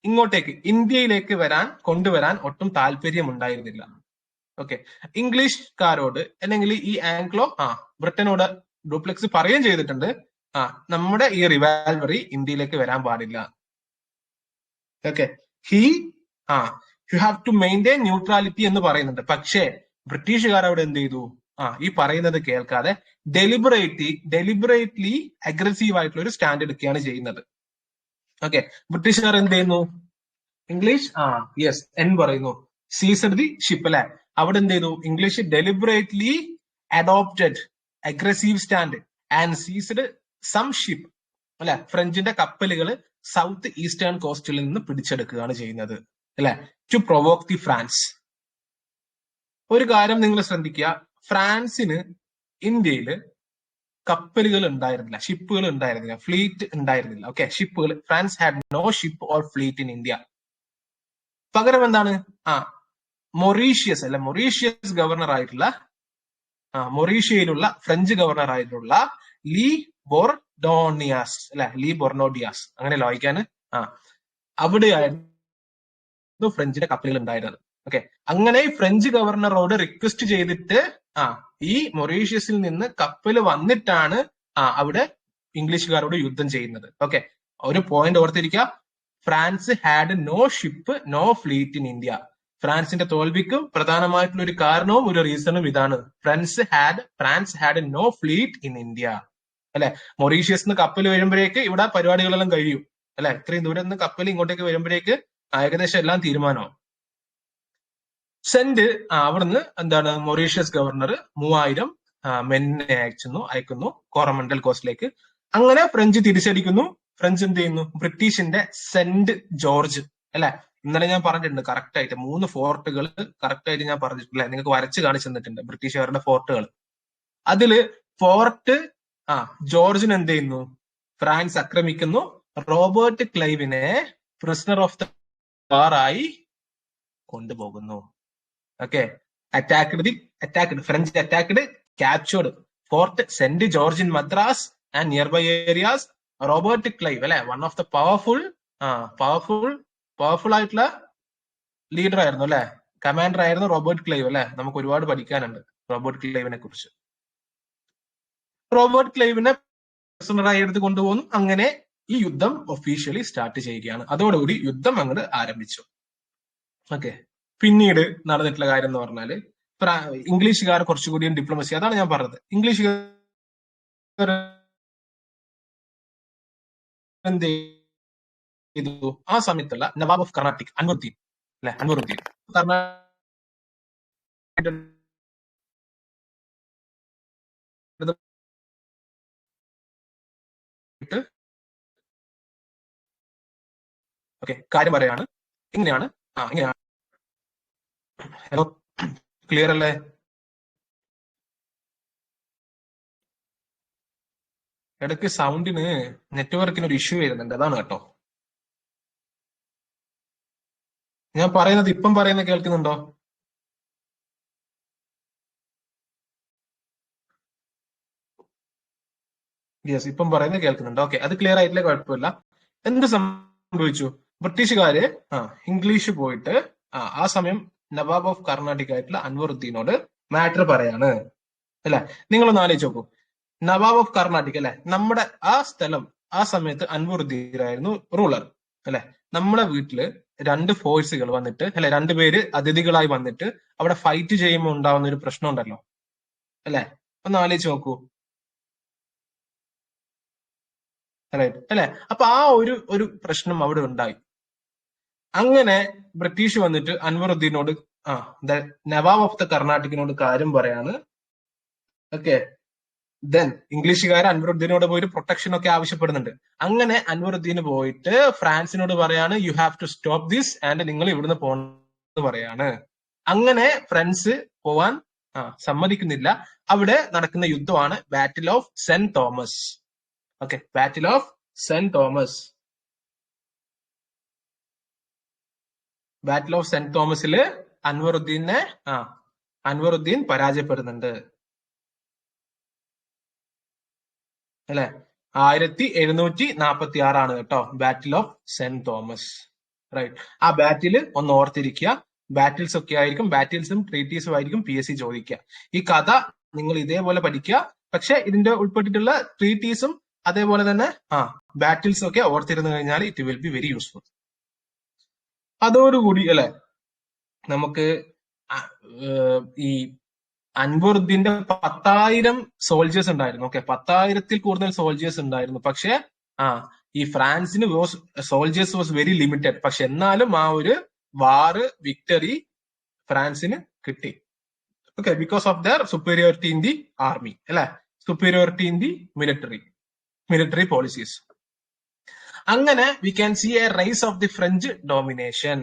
ഇങ്ങോട്ടേക്ക് ഇന്ത്യയിലേക്ക് കൊണ്ടുവരാൻ ഒട്ടും താല്പര്യം ഉണ്ടായിരുന്നില്ല. ഓക്കെ, ഇംഗ്ലീഷ്കാരോട് അല്ലെങ്കിൽ ഈ ആംഗ്ലോ ബ്രിട്ടനോട് ഡ്യൂപ്ലെക്സ് പറയുകയും ചെയ്തിട്ടുണ്ട്, നമ്മുടെ ഈ റിവാൽവറി ഇന്ത്യയിലേക്ക് വരാൻ പാടില്ല. Okay, you have to maintain neutrality എന്ന് പറയുന്നുണ്ട്. പക്ഷേ ബ്രിട്ടീഷുകാർ അവിടെ എന്ത് ചെയ്തു? ഈ പറയുന്നത് കേൾക്കാതെ ഡെലിബറേറ്റ്ലി അഗ്രസീവ് ആയിട്ടുള്ള ഒരു സ്റ്റാൻഡ് എടുക്കുകയാണ് ചെയ്യുന്നത്. ഓക്കെ, ബ്രിട്ടീഷുകാർ എന്ത് ചെയ്യുന്നു? ഇംഗ്ലീഷ് യെസ് എൻ പറയുന്നു, സീസഡ് ദി ഷിപ്പ് അല്ലെ? അവിടെ എന്ത് ചെയ്തു? English deliberately adopted aggressive stand and seized some ship അല്ലെ? ഫ്രഞ്ചിന്റെ കപ്പലുകൾ സൗത്ത് ഈസ്റ്റേൺ കോസ്റ്റിൽ നിന്ന് പിടിച്ചെടുക്കുകയാണ് ചെയ്യുന്നത് അല്ലെ? To provoke the France. ഒരു കാര്യം നിങ്ങൾ ശ്രദ്ധിക്കുക, ഫ്രാൻസിന് ഇന്ത്യയില് കപ്പലുകൾ ഉണ്ടായിരുന്നില്ല, ഷിപ്പുകൾ ഉണ്ടായിരുന്നില്ല, ഫ്ലീറ്റ് ഉണ്ടായിരുന്നില്ല. Okay, France had no ship or fleet in India. പകരം എന്താണ്? മൊറീഷ്യസ് അല്ലെ, മൊറീഷ്യസ് ഗവർണർ ആയിട്ടുള്ള മൊറീഷ്യയിലുള്ള ഫ്രഞ്ച് ഗവർണർ ആയിട്ടുള്ള ലീ ബൊർഡോണിയാസ് അല്ലെ, ലീ ബൊർണോഡിയാസ്, അങ്ങനെ വായിക്കാന്. അവിടെയായിരുന്നു ഫ്രഞ്ചിന്റെ കപ്പലുകൾ ഉണ്ടായിരുന്നത്. ഓക്കെ, അങ്ങനെ ഫ്രഞ്ച് ഗവർണറോട് റിക്വസ്റ്റ് ചെയ്തിട്ട് ഈ മൊറീഷ്യസിൽ നിന്ന് കപ്പൽ വന്നിട്ടാണ് അവിടെ ഇംഗ്ലീഷുകാരോട് യുദ്ധം ചെയ്യുന്നത്. ഓക്കെ, ഒരു പോയിന്റ് ഓർത്തിരിക്കുക, France had no ship no fleet in India. ഫ്രാൻസിന്റെ തോൽവിക്കും പ്രധാനമായിട്ടുള്ള ഒരു കാരണവും ഒരു റീസണും ഇതാണ്. France had no fleet in India അല്ലെ? മൊറീഷ്യസ് നിന്ന് കപ്പൽ വരുമ്പോഴേക്ക് ഇവിടെ പരിപാടികളെല്ലാം കഴിയും അല്ലെ? ഇത്രയും ദൂരം നിന്ന് കപ്പൽ ഇങ്ങോട്ടേക്ക് വരുമ്പോഴേക്ക് ഏകദേശം എല്ലാം തീരുമാനമാവും. സെന്റ് അവിടുന്ന് എന്താണ്, മൊറീഷ്യസ് ഗവർണർ 3000 മെന്നെ അയക്കുന്നു കോറമണ്ടൽ കോസ്റ്റിലേക്ക്. അങ്ങനെ ഫ്രഞ്ച് തിരിച്ചടിക്കുന്നു. ഫ്രഞ്ച് എന്ത് ചെയ്യുന്നു? ബ്രിട്ടീഷിന്റെ സെന്റ് ജോർജ് അല്ലെ? ഇന്നലെ ഞാൻ പറഞ്ഞിട്ടുണ്ട് കറക്റ്റ് ആയിട്ട് 3 ഫോർട്ടുകൾ കറക്റ്റ് ആയിട്ട് ഞാൻ പറഞ്ഞിട്ടില്ല, നിങ്ങൾക്ക് വരച്ച് കാണിച്ചു തന്നിട്ടുണ്ട് ബ്രിട്ടീഷുകാരുടെ ഫോർട്ടുകൾ. അതില് ഫോർട്ട് ജോർജിന് എന്ത് ചെയ്യുന്നു? ഫ്രാൻസ് ആക്രമിക്കുന്നു. റോബർട്ട് ക്ലൈവിനെ പ്രിസണർ ഓഫ് ദ വാർ ആയി കൊണ്ടുപോകുന്നു. Okay, French attacked captured Fort Saint George in Madras and nearby areas. Robert Clive അല്ലെ, വൺ ഓഫ് ദ പവർഫുൾ ആയിട്ടുള്ള ലീഡർ ആയിരുന്നു അല്ലെ, കമാൻഡർ ആയിരുന്നു റോബർട്ട് ക്ലൈവ് അല്ലെ? നമുക്ക് ഒരുപാട് പഠിക്കാനുണ്ട് റോബർട്ട് ക്ലൈവിനെ കുറിച്ച്. റോബർട്ട് ക്ലൈവിനെ പ്രിസണറായി എടുത്ത് കൊണ്ടുപോകുന്നു. അങ്ങനെ ഈ യുദ്ധം ഒഫീഷ്യലി സ്റ്റാർട്ട് ചെയ്യുകയാണ്. അതോടുകൂടി യുദ്ധം അങ്ങോട്ട് ആരംഭിച്ചു. ഓക്കെ, പിന്നീട് നടന്നിട്ടുള്ള കാര്യം എന്ന് പറഞ്ഞാല് ഇംഗ്ലീഷുകാർ കുറച്ചുകൂടി ഡിപ്ലോമസി, അതാണ് ഞാൻ പറഞ്ഞത്. ഇംഗ്ലീഷുകാർ എന്ത് ചെയ്തു? ആ സമയത്തുള്ള നവാബ് ഓഫ് കർണാട്ടിക് അൻവറുദ്ദീൻ അല്ലെ, അൻവറുദ്ദീൻ ഓക്കെ, കാര്യം പറയാണ്. ഇങ്ങനെയാണ്. ഹലോ, ക്ലിയർ അല്ലേ? ഇടയ്ക്ക് സൗണ്ടിന് നെറ്റ്വർക്കിന് ഒരു ഇഷ്യൂ വരുന്നുണ്ട്, അതാണ് കേട്ടോ. ഞാൻ പറയുന്നത് ഇപ്പം പറയുന്നത് കേൾക്കുന്നുണ്ടോ? യെസ്, ഇപ്പം പറയുന്നത് കേൾക്കുന്നുണ്ട്. ഓക്കെ, അത് ക്ലിയർ ആയിട്ടില്ല, കുഴപ്പമില്ല. എന്ത് സംഭവിച്ചു? ബ്രിട്ടീഷുകാര് ഇംഗ്ലീഷ് പോയിട്ട് ആ സമയം നവാബ് ഓഫ് കർണാട്ടിക് ആയിട്ടുള്ള അൻവറുദ്ദീനോട് മാറ്റർ പറയാണ് അല്ലെ. നിങ്ങളൊന്ന് ആലോചിച്ച് നോക്കൂ, നവാബ് ഓഫ് കർണാട്ടിക് അല്ലെ, നമ്മുടെ ആ സ്ഥലം ആ സമയത്ത് അൻവറുദ്ദീനായിരുന്നു റൂളർ അല്ലെ. നമ്മുടെ വീട്ടില് രണ്ട് ഫോഴ്സുകൾ വന്നിട്ട് അല്ലെ, രണ്ടുപേര് അതിഥികളായി വന്നിട്ട് അവിടെ ഫൈറ്റ് ചെയ്യുമ്പോൾ ഉണ്ടാവുന്ന ഒരു പ്രശ്നം ഉണ്ടല്ലോ അല്ലെ, ഒന്ന് ആലോചിച്ച് നോക്കൂ അല്ലെ. അപ്പൊ ആ ഒരു പ്രശ്നം അവിടെ ഉണ്ടായി. അങ്ങനെ ബ്രിട്ടീഷ് വന്നിട്ട് അൻവറുദ്ദീനോട് നവാബ് ഓഫ് ദ കർണാട്ടിക്കിനോട് കാര്യം പറയാണ്. ഓക്കെ, ദെൻ ഇംഗ്ലീഷുകാർ അൻവറുദ്ദീനോട് പോയിട്ട് പ്രൊട്ടക്ഷൻ ഒക്കെ ആവശ്യപ്പെടുന്നുണ്ട്. അങ്ങനെ അൻവറുദ്ദീന് പോയിട്ട് ഫ്രാൻസിനോട് പറയാണ്, you have to stop this and നിങ്ങൾ ഇവിടുന്ന് പോകണമെന്ന് പറയാണ്. അങ്ങനെ ഫ്രാൻസ് പോവാൻ സമ്മതിക്കുന്നില്ല. അവിടെ നടക്കുന്ന യുദ്ധമാണ് battle of Saint Thomas. Okay, battle of Saint Thomas. Battle of Saint തോമസിൽ അൻവറുദ്ദീൻ പരാജയപ്പെടുന്നുണ്ട് അല്ലെ. 1746 കേട്ടോ battle of Saint Thomas. Right, ആ ബാറ്റിൽ ഒന്ന് ഓർത്തിരിക്കുക. ബാറ്റിൽസ് ഒക്കെ ആയിരിക്കും, ബാറ്റിൽസും ട്രീറ്റീസും ആയിരിക്കും PSC ചോദിക്കുക. ഈ കഥ നിങ്ങൾ ഇതേപോലെ പഠിക്കുക. പക്ഷെ ഇതിന്റെ ഉൾപ്പെട്ടിട്ടുള്ള ട്രീറ്റീസും അതേപോലെ തന്നെ ബാറ്റിൽസും ഒക്കെ ഓർത്തിരുന്നു കഴിഞ്ഞാൽ it will be very useful. അതോടുകൂടി അല്ലെ നമുക്ക് ഈ അൻവറുദ്ദീന്റെ 10,000 സോൾജേഴ്സ് ഉണ്ടായിരുന്നു. ഓക്കെ, 10,000-ൽ കൂടുതൽ സോൾജേഴ്സ് ഉണ്ടായിരുന്നു. പക്ഷെ ഈ ഫ്രാൻസിന് സോൾജേഴ്സ് വാസ് വെരി ലിമിറ്റഡ്. പക്ഷെ എന്നാലും ആ ഒരു വാറ് വിക്ടറി ഫ്രാൻസിന് കിട്ടി. Okay, because of their superiority in the army അല്ലെ, superiority in the military policies. അങ്ങനെ we can see a rise of the French domination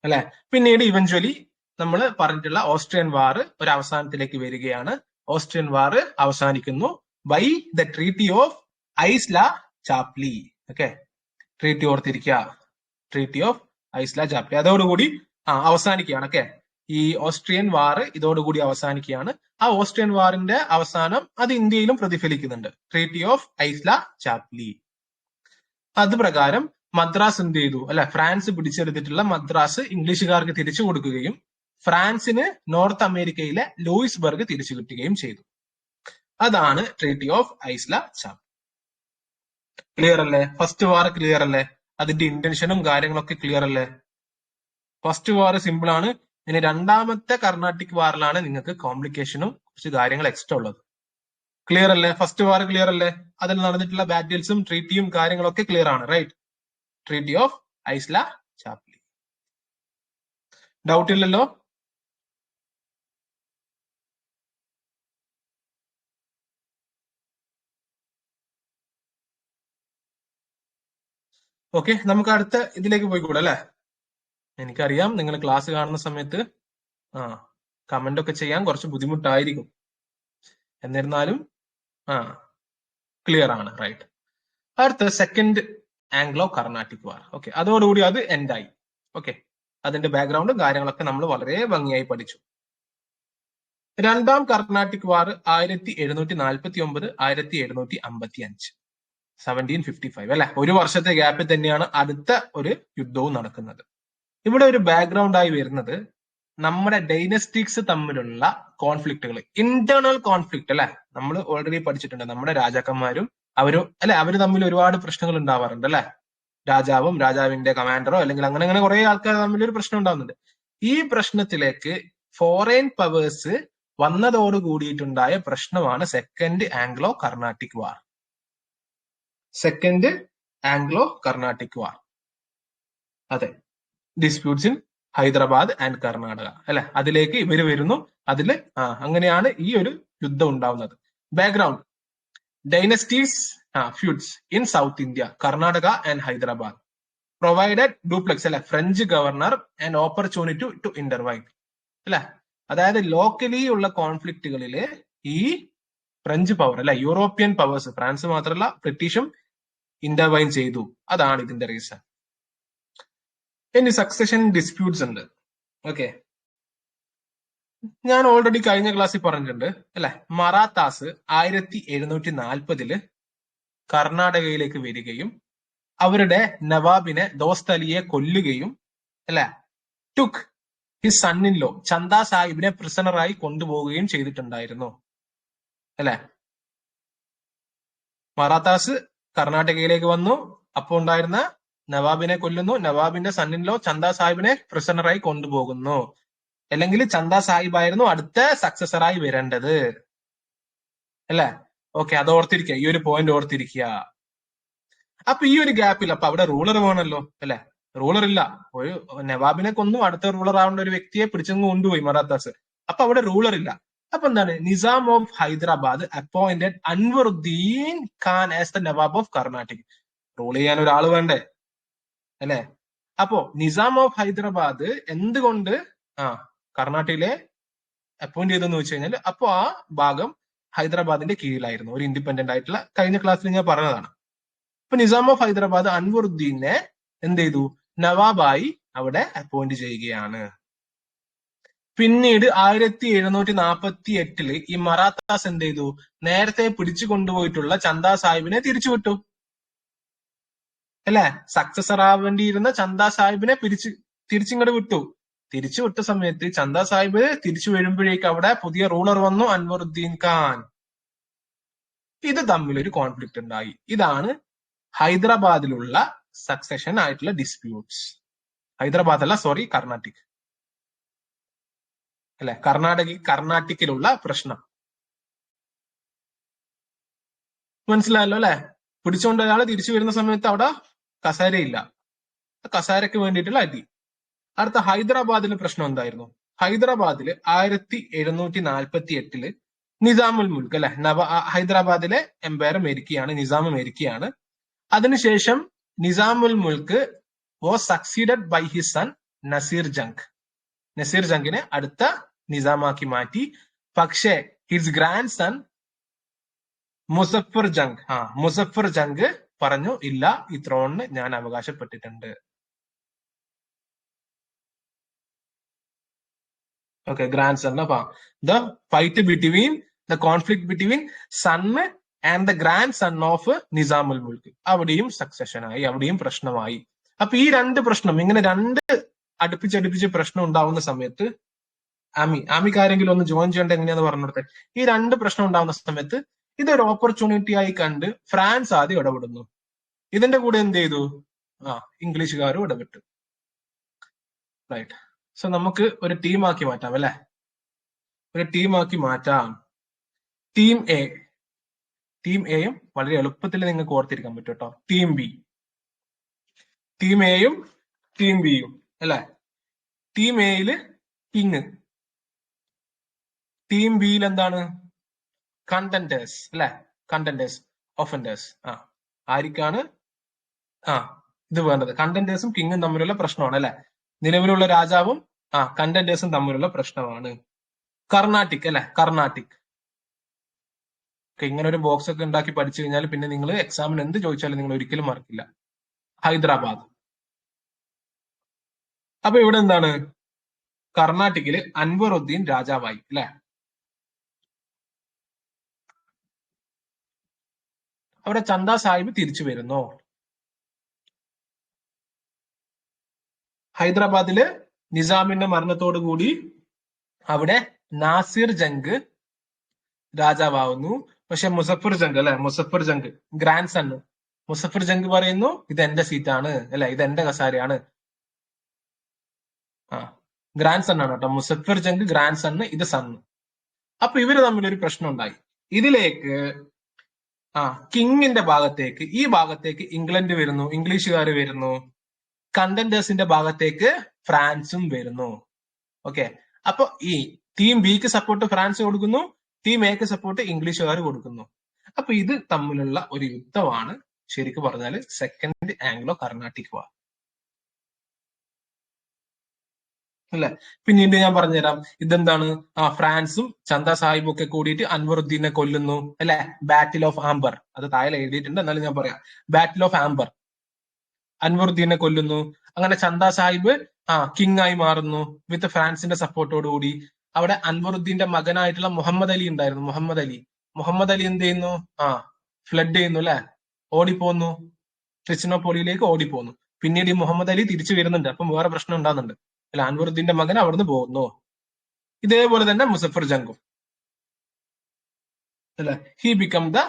അല്ലെ. പിന്നീട് ഇവഞ്ച്വലി നമ്മൾ പറഞ്ഞിട്ടുള്ള ഓസ്ട്രിയൻ വാർ ഒരു അവസാനത്തിലേക്ക് വരികയാണ്. ഓസ്ട്രിയൻ വാർ അവസാനിക്കുന്നു by the treaty of Aix-la-Chapelle. Okay, treaty ഓർത്തിരിക്കുക, ട്രീറ്റി ഓഫ് ഐസ്ല ചാപ്ലി. അതോടുകൂടി അവസാനിക്കുകയാണ്. ഓക്കെ, ഈ ഓസ്ട്രിയൻ വാർ ഇതോടുകൂടി അവസാനിക്കുകയാണ്. ആ ഓസ്ട്രിയൻ വാറിന്റെ അവസാനം അത് ഇന്ത്യയിലും പ്രതിഫലിക്കുന്നുണ്ട്. Treaty of ഐസ്ല ചാപ്ലി. അത് പ്രകാരം മദ്രാസ് എന്ത് ചെയ്തു അല്ലെ, ഫ്രാൻസ് പിടിച്ചെടുത്തിട്ടുള്ള മദ്രാസ് ഇംഗ്ലീഷുകാർക്ക് തിരിച്ചു കൊടുക്കുകയും ഫ്രാൻസിന് നോർത്ത് അമേരിക്കയിലെ ലൂയിസ്ബർഗ് തിരിച്ചു കിട്ടുകയും ചെയ്തു. അതാണ് ട്രീറ്റി ഓഫ് ഐസ്ല ചാപ്ലി. ക്ലിയർ അല്ലേ? ഫസ്റ്റ് വാർ ക്ലിയർ അല്ലേ? അതിന്റെ ഇന്റൻഷനും കാര്യങ്ങളൊക്കെ ക്ലിയർ അല്ലേ? ഫസ്റ്റ് വാർ സിമ്പിൾ ആണ്. ഇനി രണ്ടാമത്തെ കർണാട്ടിക് വാറിലാണ് നിങ്ങൾക്ക് കോംപ്ലിക്കേഷനും കുറച്ച് കാര്യങ്ങൾ എക്സ്ട്രാ ഉള്ളത്. ക്ലിയർ അല്ലേ? ഫസ്റ്റ് വാർ ക്ലിയർ അല്ലേ? അതിൽ നടന്നിട്ടുള്ള ബാറ്റിൽസും ട്രീറ്റിയും കാര്യങ്ങളൊക്കെ ക്ലിയർ ആണ്. Right, treaty of Aix-la-Chapelle. Doubt ഇല്ലല്ലോ? ഓക്കെ, നമുക്ക് അടുത്ത ഇതിലേക്ക് പോയിക്കൂടെ അല്ലെ. എനിക്കറിയാം നിങ്ങൾ ക്ലാസ് കാണുന്ന സമയത്ത് കമന്റ് ഒക്കെ ചെയ്യാൻ കുറച്ച് ബുദ്ധിമുട്ടായിരിക്കും. എന്നിരുന്നാലും ക്ലിയർ ആണ്. റൈറ്റ്, അടുത്ത second Anglo Carnatic war. Okay, അതോടുകൂടി അത് എൻഡായി. ഓക്കെ, അതിന്റെ ബാക്ക്ഗ്രൗണ്ടും കാര്യങ്ങളൊക്കെ നമ്മൾ വളരെ ഭംഗിയായി പഠിച്ചു. രണ്ടാം കർണാട്ടിക് വാർ 1749 1755 1755 അല്ലെ. ഒരു വർഷത്തെ ഗ്യാപ്പിൽ തന്നെയാണ് അടുത്ത ഒരു യുദ്ധവും നടക്കുന്നത്. ഇവിടെ ഒരു ബാക്ക്ഗ്രൗണ്ട് ആയി വരുന്നത് നമ്മുടെ ഡൈനസ്റ്റിക്സ് തമ്മിലുള്ള കോൺഫ്ലിക്റ്റുകൾ, ഇന്റേണൽ കോൺഫ്ലിക്റ്റ് അല്ലെ. നമ്മൾ ഓൾറെഡി പഠിച്ചിട്ടുണ്ട്, നമ്മുടെ രാജാക്കന്മാരും അവര് തമ്മിൽ ഒരുപാട് പ്രശ്നങ്ങൾ ഉണ്ടാവാറുണ്ട് അല്ലെ. രാജാവും രാജാവിന്റെ കമാൻഡറോ അല്ലെങ്കിൽ അങ്ങനെ കുറെ ആൾക്കാർ തമ്മിൽ ഒരു പ്രശ്നം ഉണ്ടാവുന്നുണ്ട്. ഈ പ്രശ്നത്തിലേക്ക് ഫോറിൻ പവേഴ്സ് വന്നതോട് കൂടിയിട്ടുണ്ടായ പ്രശ്നമാണ് സെക്കൻഡ് ആംഗ്ലോ കർണാട്ടിക് വാർ. സെക്കൻഡ് ആംഗ്ലോ കർണാട്ടിക് വാർ, അതെ, disputes in Hyderabad and Karnataka അല്ലെ. അതിലേക്ക് ഇവര് വരുന്നു. അതില് അങ്ങനെയാണ് ഈ ഒരു യുദ്ധം ഉണ്ടാവുന്നത്. Background, dynasties feuds in south India, Karnataka and Hyderabad provided Dupleix അല്ലെ French governor and opportunity to intervene അല്ലെ. അതായത് ലോക്കലി ഉള്ള കോൺഫ്ലിക്റ്റുകളില് ഈ ഫ്രഞ്ച് പവർ അല്ലെ, യൂറോപ്യൻ പവേഴ്സ്, ഫ്രാൻസ് മാത്രമല്ല ബ്രിട്ടീഷും ഇന്റർവൈൻ ചെയ്തു. അതാണ് ഇതിന്റെ റീസൺ. ഇനി സക്സഷൻ ഡിസ്പ്യൂട്ട്സ് ഉണ്ട്. ഓക്കെ, ഞാൻ ഓൾറെഡി കഴിഞ്ഞ ക്ലാസ്സിൽ പറഞ്ഞിട്ടുണ്ട് അല്ലെ. മറാത്താസ് 1740 കർണാടകയിലേക്ക് വരികയും അവരുടെ നവാബിനെ ദോസ്ത് അലിയെ കൊല്ലുകയും അല്ലെ ടുക്ക് ഹിസ് സണ്ണിൻ ലോ ചന്ദ സാഹിബിനെ പ്രിസണറായി കൊണ്ടുപോവുകയും ചെയ്തിട്ടുണ്ടായിരുന്നു. അല്ലെ, മറാത്താസ് കർണാടകയിലേക്ക് വന്നു, അപ്പോൾ ഉണ്ടായിരുന്ന നവാബിനെ കൊല്ലുന്നു, നവാബിന്റെ സണ്ണിൻ ലോ ചന്ദ സാഹിബിനെ പ്രിസണറായി കൊണ്ടുപോകുന്നു. അല്ലെങ്കിൽ ചന്ദ സാഹിബായിരുന്നു അടുത്ത സക്സസറായി വരേണ്ടത്. അല്ലെ, ഓക്കെ, അത് ഓർത്തിരിക്കുക, ഈ ഒരു പോയിന്റ് ഓർത്തിരിക്കുക. അപ്പൊ ഈ ഒരു ഗ്യാപ്പിൽ അപ്പൊ അവിടെ റൂളർ വേണമല്ലോ, അല്ലെ, റൂളർ ഇല്ല. ഒരു നവാബിനെ കൊന്നു അടുത്ത റൂളർ ആവേണ്ട ഒരു വ്യക്തിയെ പിടിച്ചങ്ങ് കൊണ്ടുപോയി മറാത്താസ്. അപ്പൊ അവിടെ റൂളർ ഇല്ല. അപ്പൊ എന്താണ്, Nizam of Hyderabad appointed Anwaruddin Khan as the Nawab of Karnataka. Rule ചെയ്യാൻ ഒരാൾ വേണ്ടേ, അല്ലെ? അപ്പോ നിസാം ഓഫ് ഹൈദരാബാദ് എന്തുകൊണ്ട് കർണാടകയിലെ അപ്പോയിന്റ് ചെയ്തെന്ന് വെച്ച് കഴിഞ്ഞാൽ അപ്പൊ ആ ഭാഗം ഹൈദരാബാദിന്റെ കീഴിലായിരുന്നു, ഒരു ഇൻഡിപെൻഡന്റ് ആയിട്ടുള്ള, കഴിഞ്ഞ ക്ലാസ്സിൽ ഞാൻ പറഞ്ഞതാണ്. അപ്പൊ നിസാം ഓഫ് ഹൈദരാബാദ് അൻവറുദ്ദീനെ എന്ത് ചെയ്തു, നവാബായി അവിടെ അപ്പോയിന്റ് ചെയ്യുകയാണ്. പിന്നീട് 1748 ഈ മറാത്താസ് എന്ത് ചെയ്തു, നേരത്തെ പിടിച്ചു കൊണ്ടുപോയിട്ടുള്ള ചന്ദ സാഹിബിനെ തിരിച്ചുവിട്ടു. അല്ലെ, സക്സസർ ആവേണ്ടിയിരുന്ന ചന്ദ സാഹിബിനെ തിരിച്ചിങ്ങോട്ട് വിട്ടു. തിരിച്ചു വിട്ട സമയത്ത് ചന്ദ സാഹിബ് തിരിച്ചു വരുമ്പോഴേക്ക് അവിടെ പുതിയ റൂളർ വന്നു, അൻവറുദ്ദീൻ ഖാൻ. ഇത് തമ്മിലൊരു കോൺഫ്ലിക്ട് ഉണ്ടായി. ഇതാണ് ഹൈദരാബാദിലുള്ള സക്സഷൻ ആയിട്ടുള്ള ഡിസ്പ്യൂട്ട്സ്. ഹൈദരാബാദ് അല്ല, സോറി, കർണാട്ടിക്. അല്ലെ, കർണാട്ടിക്കിലുള്ള പ്രശ്നം മനസ്സിലായല്ലോ അല്ലെ? പിടിച്ചുകൊണ്ട് അയാൾ തിരിച്ചു വരുന്ന സമയത്ത് അവിടെ കസേരയില്ല, കസേരക്ക് വേണ്ടിയിട്ടുള്ള അടി. അടുത്ത ഹൈദരാബാദിലെ പ്രശ്നം എന്തായിരുന്നു? ഹൈദരാബാദില് 1748 നിസാമുൽ മുൽക്ക് അല്ലെ, ഹൈദരാബാദിലെ എംപയർ മേരിക്കയാണ്, നിസാം മേരിക്കയാണ്. അതിനുശേഷം Nizamul Mulk was succeeded by his son Nasir Jung. Nasir ജംഗിനെ അടുത്ത നിസാമാക്കി മാറ്റി. പക്ഷേ his grand sun Muzaffar Jung പറഞ്ഞു, ഇല്ല, ഈ ത്രോണിന് ഞാൻ അവകാശപ്പെട്ടിട്ടുണ്ട്. Okay, grand son. The fight between the conflict between son and the grand son of Nizamul Mulk, അവിടെയും സക്സഷനായി, അവിടെയും പ്രശ്നമായി. അപ്പൊ ഈ രണ്ട് പ്രശ്നം, ഇങ്ങനെ രണ്ട് അടുപ്പിച്ചടുപ്പിച്ച് പ്രശ്നം ഉണ്ടാവുന്ന സമയത്ത് ആമിക്ക് ആരെങ്കിലും ഒന്ന് ജോയിൻ ചെയ്യേണ്ട എങ്ങനെയാന്ന് പറഞ്ഞു കൊടുത്തേ. ഈ രണ്ട് പ്രശ്നം ഉണ്ടാവുന്ന സമയത്ത് ഇതൊരു ഓപ്പർച്യൂണിറ്റി ആയി കണ്ട് ഫ്രാൻസ് ആദ്യം ഇടപെടുന്നു. ഇതിന്റെ കൂടെ എന്ത് ചെയ്തു, ഇംഗ്ലീഷുകാരും ഇടപെട്ടു. റൈറ്റ്. സോ നമുക്ക് ഒരു ടീമാക്കി മാറ്റാം അല്ലെ, ഒരു ടീമാക്കി മാറ്റാം. ടീം എയും വളരെ എളുപ്പത്തിൽ നിങ്ങൾക്ക് ഓർത്തിരിക്കാൻ പറ്റും കേട്ടോ. ടീം ബി, ടീം എയും ടീം ബിയും അല്ലെ. ടീം എയില് കിങ്, ടീം ബിയിൽ എന്താണ്, കണ്ടന്റേഴ്സ് അല്ലെ, കണ്ടന്റേഴ്സ്, ഒഫൻഡേഴ്സ്. ആർക്കാണ് ഇത് വേണ്ടത്? കണ്ടന്റേഴ്സും കിങ്ങും തമ്മിലുള്ള പ്രശ്നമാണ് അല്ലെ. നിലവിലുള്ള രാജാവും കണ്ടന്റേഴ്സും തമ്മിലുള്ള പ്രശ്നമാണ്. കർണാട്ടിക് അല്ലെ, കർണാട്ടിക്. ഇങ്ങനെ ഒരു ബോക്സ് ഒക്കെ ഉണ്ടാക്കി പഠിച്ചു കഴിഞ്ഞാൽ പിന്നെ നിങ്ങൾ എക്സാമിന് എന്ത് ചോദിച്ചാലും നിങ്ങൾ ഒരിക്കലും മറക്കില്ല. ഹൈദരാബാദ്. അപ്പൊ ഇവിടെ എന്താണ്, കർണാട്ടിക്കില് അൻവറുദ്ദീൻ രാജാവായി അല്ലെ. അവിടെ ചന്ദ സാഹിബ് തിരിച്ചു വരുന്നു. ഹൈദരാബാദില് നിസാമിന്റെ മരണത്തോടു കൂടി അവിടെ നാസിർ ജംഗ് രാജാവാകുന്നു. പക്ഷെ മുസഫർ ജംഗ് അല്ലെ, മുസഫർ ജംഗ് ഗ്രാൻഡ് സൺ, മുസഫർ ജംഗ് പറയുന്നു ഇത് എന്റെ സീറ്റാണ് അല്ലെ, ഇത് എന്റെ കസാരയാണ്. ഗ്രാൻഡ് സൺ ആണ് കേട്ടോ, മുസഫർ ജംഗ് ഗ്രാൻഡ് സൺ, ഇത് സൺ. അപ്പൊ ഇവര് തമ്മിലൊരു പ്രശ്നം ഉണ്ടായി. ഇതിലേക്ക് കിങ്ങിന്റെ ഭാഗത്തേക്ക്, ഈ ഭാഗത്തേക്ക് ഇംഗ്ലണ്ട് വരുന്നു, ഇംഗ്ലീഷുകാർ വരുന്നു. കണ്ടന്റേഴ്സിന്റെ ഭാഗത്തേക്ക് ഫ്രാൻസും വരുന്നു. ഓക്കെ, അപ്പൊ ഈ ടീം ബിക്ക് സപ്പോർട്ട് ഫ്രാൻസ് കൊടുക്കുന്നു, ടീം എക്ക് സപ്പോർട്ട് ഇംഗ്ലീഷുകാർ കൊടുക്കുന്നു. അപ്പൊ ഇത് തമ്മിലുള്ള ഒരു യുദ്ധമാണ് ശരിക്കും പറഞ്ഞാൽ സെക്കൻഡ് ആംഗ്ലോ കർണാട്ടിക് വാർ അല്ലെ. പിന്നീട് ഞാൻ പറഞ്ഞുതരാം ഇതെന്താണ്. ഫ്രാൻസും ചന്ദ സാഹിബും ഒക്കെ കൂടിയിട്ട് അൻവറുദ്ദീനെ കൊല്ലുന്നു അല്ലെ. ബാറ്റിൽ ഓഫ് ആംബർ, അത് താഴെ എഴുതിയിട്ടുണ്ട്, എന്നാലും ഞാൻ പറയാം. ബാറ്റിൽ ഓഫ് ആംബർ, അൻവറുദ്ദീനെ കൊല്ലുന്നു. അങ്ങനെ ചന്ദ സാഹിബ് കിങ് ആയി മാറുന്നു വിത്ത് ഫ്രാൻസിന്റെ സപ്പോർട്ടോടുകൂടി. അവിടെ അൻവറുദ്ദീന്റെ മകനായിട്ടുള്ള മുഹമ്മദ് അലി ഉണ്ടായിരുന്നു. മുഹമ്മദ് അലി എന്ത് ചെയ്യുന്നു, ഫ്ലഡ് ചെയ്യുന്നു അല്ലെ, ഓടിപ്പോന്നു. ട്രിച്ചിനോപോളിയിലേക്ക് ഓടിപ്പോന്നു. പിന്നീട് ഈ മുഹമ്മദ് അലി തിരിച്ചു വരുന്നുണ്ട്. അപ്പം വേറെ പ്രശ്നം ഉണ്ടാകുന്നുണ്ട്. അല്ല, അൻവറുദ്ദീന്റെ മകൻ അവിടുന്ന് പോകുന്നു. ഇതേപോലെ തന്നെ മുസഫർ ജംഗും അല്ലെ, he become the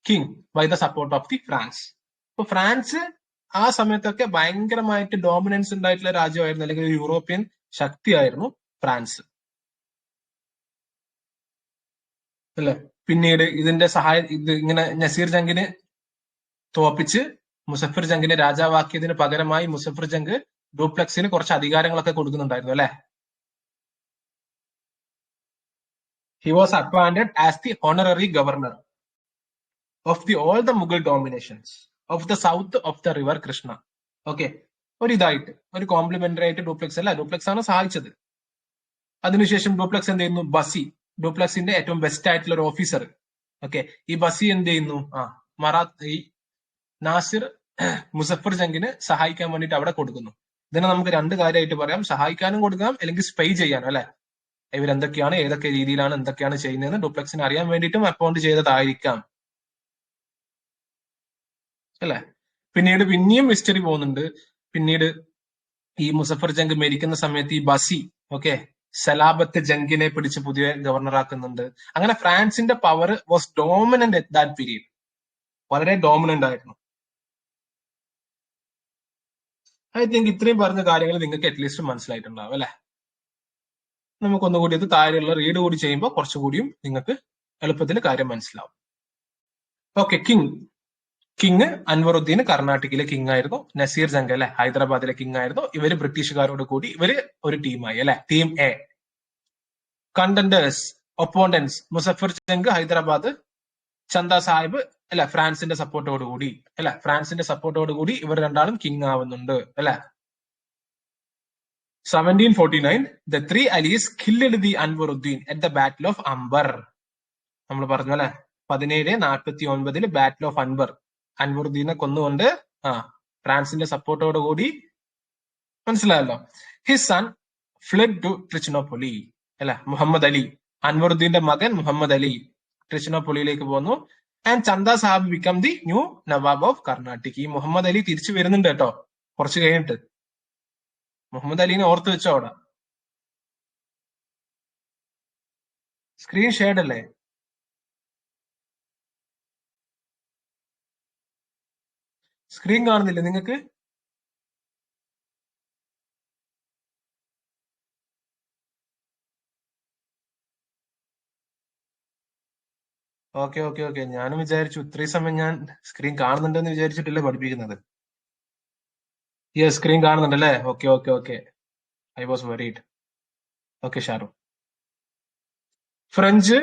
king by the support of the France. അപ്പൊ ഫ്രാൻസ് ആ സമയത്തൊക്കെ ഭയങ്കരമായിട്ട് ഡോമിനൻസ് ഉണ്ടായിട്ടുള്ള രാജ്യമായിരുന്നു, അല്ലെങ്കിൽ ഒരു യൂറോപ്യൻ ശക്തിയായിരുന്നു ഫ്രാൻസ് അല്ലെ. പിന്നീട് ഇതിന്റെ ഇത് ഇങ്ങനെ നസീർ ജംഗിന് തോപ്പിച്ച് മുസഫർ ജംഗിനെ രാജാവാക്കിയതിന് പകരമായി മുസഫർ ജംഗ് ഡ്യൂപ്ലക്സിന് കുറച്ച് അധികാരങ്ങളൊക്കെ കൊടുക്കുന്നുണ്ടായിരുന്നു അല്ലെ. He was appointed as the honorary governor of all the Mughal dominations of the south of the river Krishna. Okay, ഒരു കോംപ്ലിമെന്ററി ആയിട്ട് ഡ്യൂപ്ലക്സ് അല്ല, ഡ്യൂപ്ലക്സ് ആണ് സഹായിച്ചത്. അതിനുശേഷം ഡ്യൂപ്ലക്സ് എന്ത് ചെയ്യുന്നു, ബസി, ഡ്യൂപ്ലക്സിന്റെ ഏറ്റവും ബെസ്റ്റ് ആയിട്ടുള്ള ഒരു ഓഫീസർ. ഓക്കെ, ഈ ബസി എന്ത് ചെയ്യുന്നു, ഈ നാസിർ മുസഫർ ജംഗിന് സഹായിക്കാൻ വേണ്ടിയിട്ട് അവിടെ കൊടുക്കുന്നു. ഇതിനെ നമുക്ക് രണ്ട് കാര്യമായിട്ട് പറയാം, സഹായിക്കാനും കൊടുക്കാം, അല്ലെങ്കിൽ സ്പൈ ചെയ്യാനും അല്ലെ. ഇവരെന്തൊക്കെയാണ്, ഏതൊക്കെ രീതിയിലാണ്, എന്തൊക്കെയാണ് ചെയ്യുന്നതെന്ന് ഡ്യൂപ്ലക്സിന് അറിയാൻ വേണ്ടിയിട്ടും അപ്പോയിന്റ് ചെയ്തതായിരിക്കാം അല്ലെ. പിന്നീട് പിന്നെയും ഹിസ്റ്ററി പോകുന്നുണ്ട്. പിന്നീട് ഈ മുസഫർ ജംഗ് മരിക്കുന്ന സമയത്ത് ഈ ബസി സലാബത്ത് ജംഗിനെ പിടിച്ച് പുതിയ ഗവർണറാക്കുന്നുണ്ട്. അങ്ങനെ ഫ്രാൻസിന്റെ power was dominant at that period, വളരെ ഡോമിനന്റ് ആയിരുന്നു. ഐ തിങ്ക് ഇത്രയും പറഞ്ഞ കാര്യങ്ങൾ നിങ്ങൾക്ക് അറ്റ്ലീസ്റ്റ് മനസ്സിലായിട്ടുണ്ടാവും അല്ലെ. നമുക്കൊന്നുകൂടി അത് താഴെയുള്ള റീഡ് കൂടി ചെയ്യുമ്പോൾ കുറച്ചുകൂടിയും നിങ്ങൾക്ക് എളുപ്പത്തിൽ കാര്യം മനസ്സിലാവും. ഓക്കെ, കിങ് അൻവറുദ്ദീൻ കർണാടകയിലെ കിങ് ആയിരുന്നു. നസീർ ജംഗ് അല്ലെ ഹൈദരാബാദിലെ കിങ് ആയിരുന്നു. ഇവര് ബ്രിട്ടീഷുകാരോട് കൂടി ഇവര് ഒരു ടീമായി അല്ലെ, team A. Contenders, opponents, Muzaffar Jung Hyderabad, Chanda Sahib അല്ലെ ഫ്രാൻസിന്റെ സപ്പോർട്ടോട് കൂടി അല്ലെ, ഫ്രാൻസിന്റെ സപ്പോർട്ടോട് കൂടി ഇവർ രണ്ടാളും കിങ് ആവുന്നുണ്ട് അല്ലെ. 1749 the three allies killed the Anwaruddin at the battle of Amber. നമ്മൾ പറഞ്ഞു അല്ലെ, 1749 ബാറ്റിൽ ഓഫ് അൻബർ, അൻവറുദ്ദീനെ കൊന്നുകൊണ്ട് ഫ്രാൻസിന്റെ സപ്പോർട്ടോട് കൂടി, മനസ്സിലായല്ലോ. ഹിസ് സൺ ഫ്ലഡ് ടു ട്രിച്ചിനോപ്പൊളി അല്ലെ, മുഹമ്മദ് അലി, അൻവറുദ്ദീന്റെ മകൻ മുഹമ്മദ് അലി ട്രിച്ചിനോപ്പൊളിയിലേക്ക് പോന്നു. And Chanda Sahib become the new Nawab of Karnataka. ഈ മുഹമ്മദ് അലി തിരിച്ചു വരുന്നുണ്ട് കേട്ടോ, കുറച്ച് കഴിഞ്ഞിട്ട്. മുഹമ്മദ് അലീനെ ഓർത്ത് വെച്ചോ അവിടെ. സ്ക്രീൻ ഷെയർഡ് അല്ലേ? സ്ക്രീൻ കാണുന്നില്ലേ നിങ്ങൾക്ക്? ഓക്കെ ഓക്കെ ഓക്കെ, ഞാനും വിചാരിച്ചു ഇത്രയും സമയം ഞാൻ സ്ക്രീൻ കാണുന്നുണ്ടെന്ന് വിചാരിച്ചിട്ടില്ലേ പഠിപ്പിക്കുന്നത്. യെസ്, സ്ക്രീൻ കാണുന്നുണ്ടല്ലേ? Okay okay okay, I was worried. Okay Sharu. French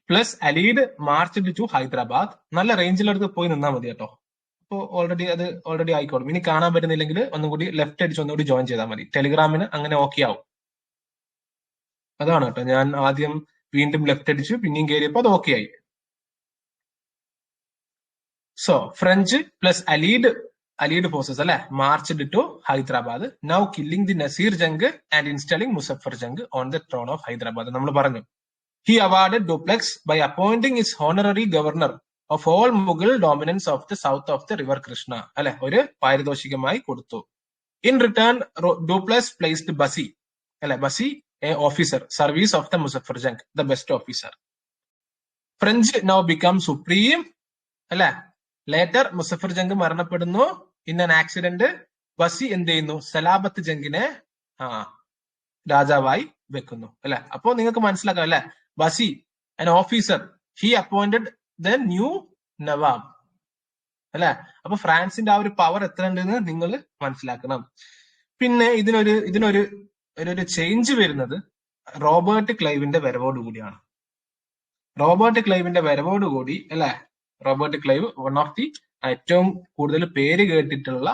plus allied march to Hyderabad. നല്ല റേഞ്ചിലെടുത്ത് പോയി നിന്നാൽ മതി കേട്ടോ. അപ്പോൾ ഓൾറെഡി ആയിക്കോളും. ഇനി കാണാൻ പറ്റുന്നില്ലെങ്കിൽ ഒന്നും കൂടി ലെഫ്റ്റ് അടിച്ച് ഒന്നുകൂടി ജോയിൻ ചെയ്താൽ മതി. ടെലിഗ്രാമിന് അങ്ങനെ ഓക്കെ ആവും. അതാണ് കേട്ടോ, ഞാൻ ആദ്യം വീണ്ടും ലെഫ്റ്റ് അടിച്ചു, പിന്നെയും കയറിയപ്പോൾ അത് ഓക്കെ ആയി. So French plus allied forces അല്ലെ marched to Hyderabad, now killing the Nasir Jung and installing Muzaffar Jung on the throne of Hyderabad. നമ്മൾ പറഞ്ഞു. He awarded Dupleix by appointing his honorary governor of all Mughal dominance of the south of the river Krishna അല്ലെ, ഒരു പാരിതോഷികമായി കൊടുത്തു. In return Dupleix placed Bussy അല്ലെ, Bussy a officer service of the Muzaffar Jung, the best officer. French now become supreme അല്ലെ. ലേറ്റർ മുസഫർ ജംഗ് മരണപ്പെടുന്നു ഇൻ ആൻ ആക്സിഡന്റ്. ബസി എന്ത് ചെയ്യുന്നു, സലാബത്ത് ജംഗിനെ രാജാവായി വെക്കുന്നു അല്ലെ. അപ്പോ നിങ്ങൾക്ക് മനസ്സിലാക്കാം അല്ലെ, ബസി an officer, he appointed the new Nawab അല്ലെ. അപ്പൊ ഫ്രാൻസിന്റെ ആ ഒരു പവർ എത്ര ഉണ്ടെന്ന് നിങ്ങൾ മനസ്സിലാക്കണം. പിന്നെ ഇതിനൊരു ചേഞ്ച് വരുന്നത് റോബർട്ട് ക്ലൈവിന്റെ വരവോടുകൂടിയാണ്. റോബർട്ട് ക്ലൈവിന്റെ വരവോടുകൂടി അല്ലെ, Robert Clive one of the ഏറ്റവും കൂടുതൽ പേര് കേട്ടിട്ടുള്ള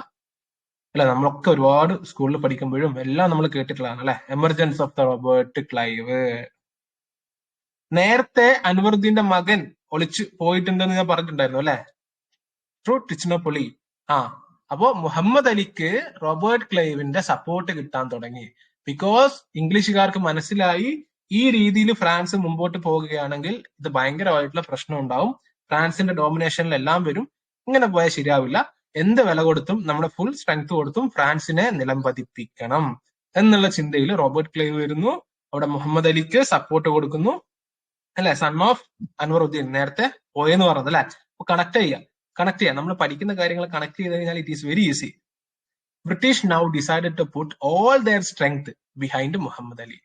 അല്ലെ, നമ്മളൊക്കെ ഒരുപാട് സ്കൂളിൽ പഠിക്കുമ്പോഴും എല്ലാം നമ്മൾ കേട്ടിട്ടുള്ളതാണ് അല്ലെ, emergence of the Robert Clive. നേരത്തെ അൻവറുദ്ദീന്റെ മകൻ ഒളിച്ചു പോയിട്ടുണ്ടെന്ന് ഞാൻ പറഞ്ഞിട്ടുണ്ടായിരുന്നു അല്ലെ, ത്രൂ ട്രിച്ചിനോപ്പൊളി. അപ്പോ മുഹമ്മദ് അലിക്ക് റോബർട്ട് ക്ലൈവിന്റെ സപ്പോർട്ട് കിട്ടാൻ തുടങ്ങി. ബിക്കോസ് ഇംഗ്ലീഷുകാർക്ക് മനസ്സിലായി ഈ രീതിയിൽ ഫ്രാൻസ് മുമ്പോട്ട് പോകുകയാണെങ്കിൽ ഇത് ഭയങ്കരമായിട്ടുള്ള പ്രശ്നം ഉണ്ടാവും, ഫ്രാൻസിന്റെ ഡോമിനേഷനിൽ എല്ലാം വരും, ഇങ്ങനെ പോയാൽ ശരിയാവില്ല എന്ത് വില കൊടുത്തും നമ്മുടെ ഫുൾ സ്ട്രെങ്ത് കൊടുത്തും ഫ്രാൻസിനെ നിലംപതിപ്പിക്കണം എന്നുള്ള ചിന്തയിൽ റോബർട്ട് ക്ലൈവ് വരുന്നു. അവിടെ മുഹമ്മദ് അലിക്ക് സപ്പോർട്ട് കൊടുക്കുന്നു, അല്ലെ? സൺ ഓഫ് അൻവറുദ്ദീൻ, നേരത്തെ പോയെന്ന് പറഞ്ഞത് അല്ലെ? അപ്പൊ കണക്ട് ചെയ്യാം. നമ്മൾ പഠിക്കുന്ന കാര്യങ്ങൾ കണക്ട് ചെയ്ത് കഴിഞ്ഞാൽ it is very easy. British now decided to put all their strength behind Muhammad Ali.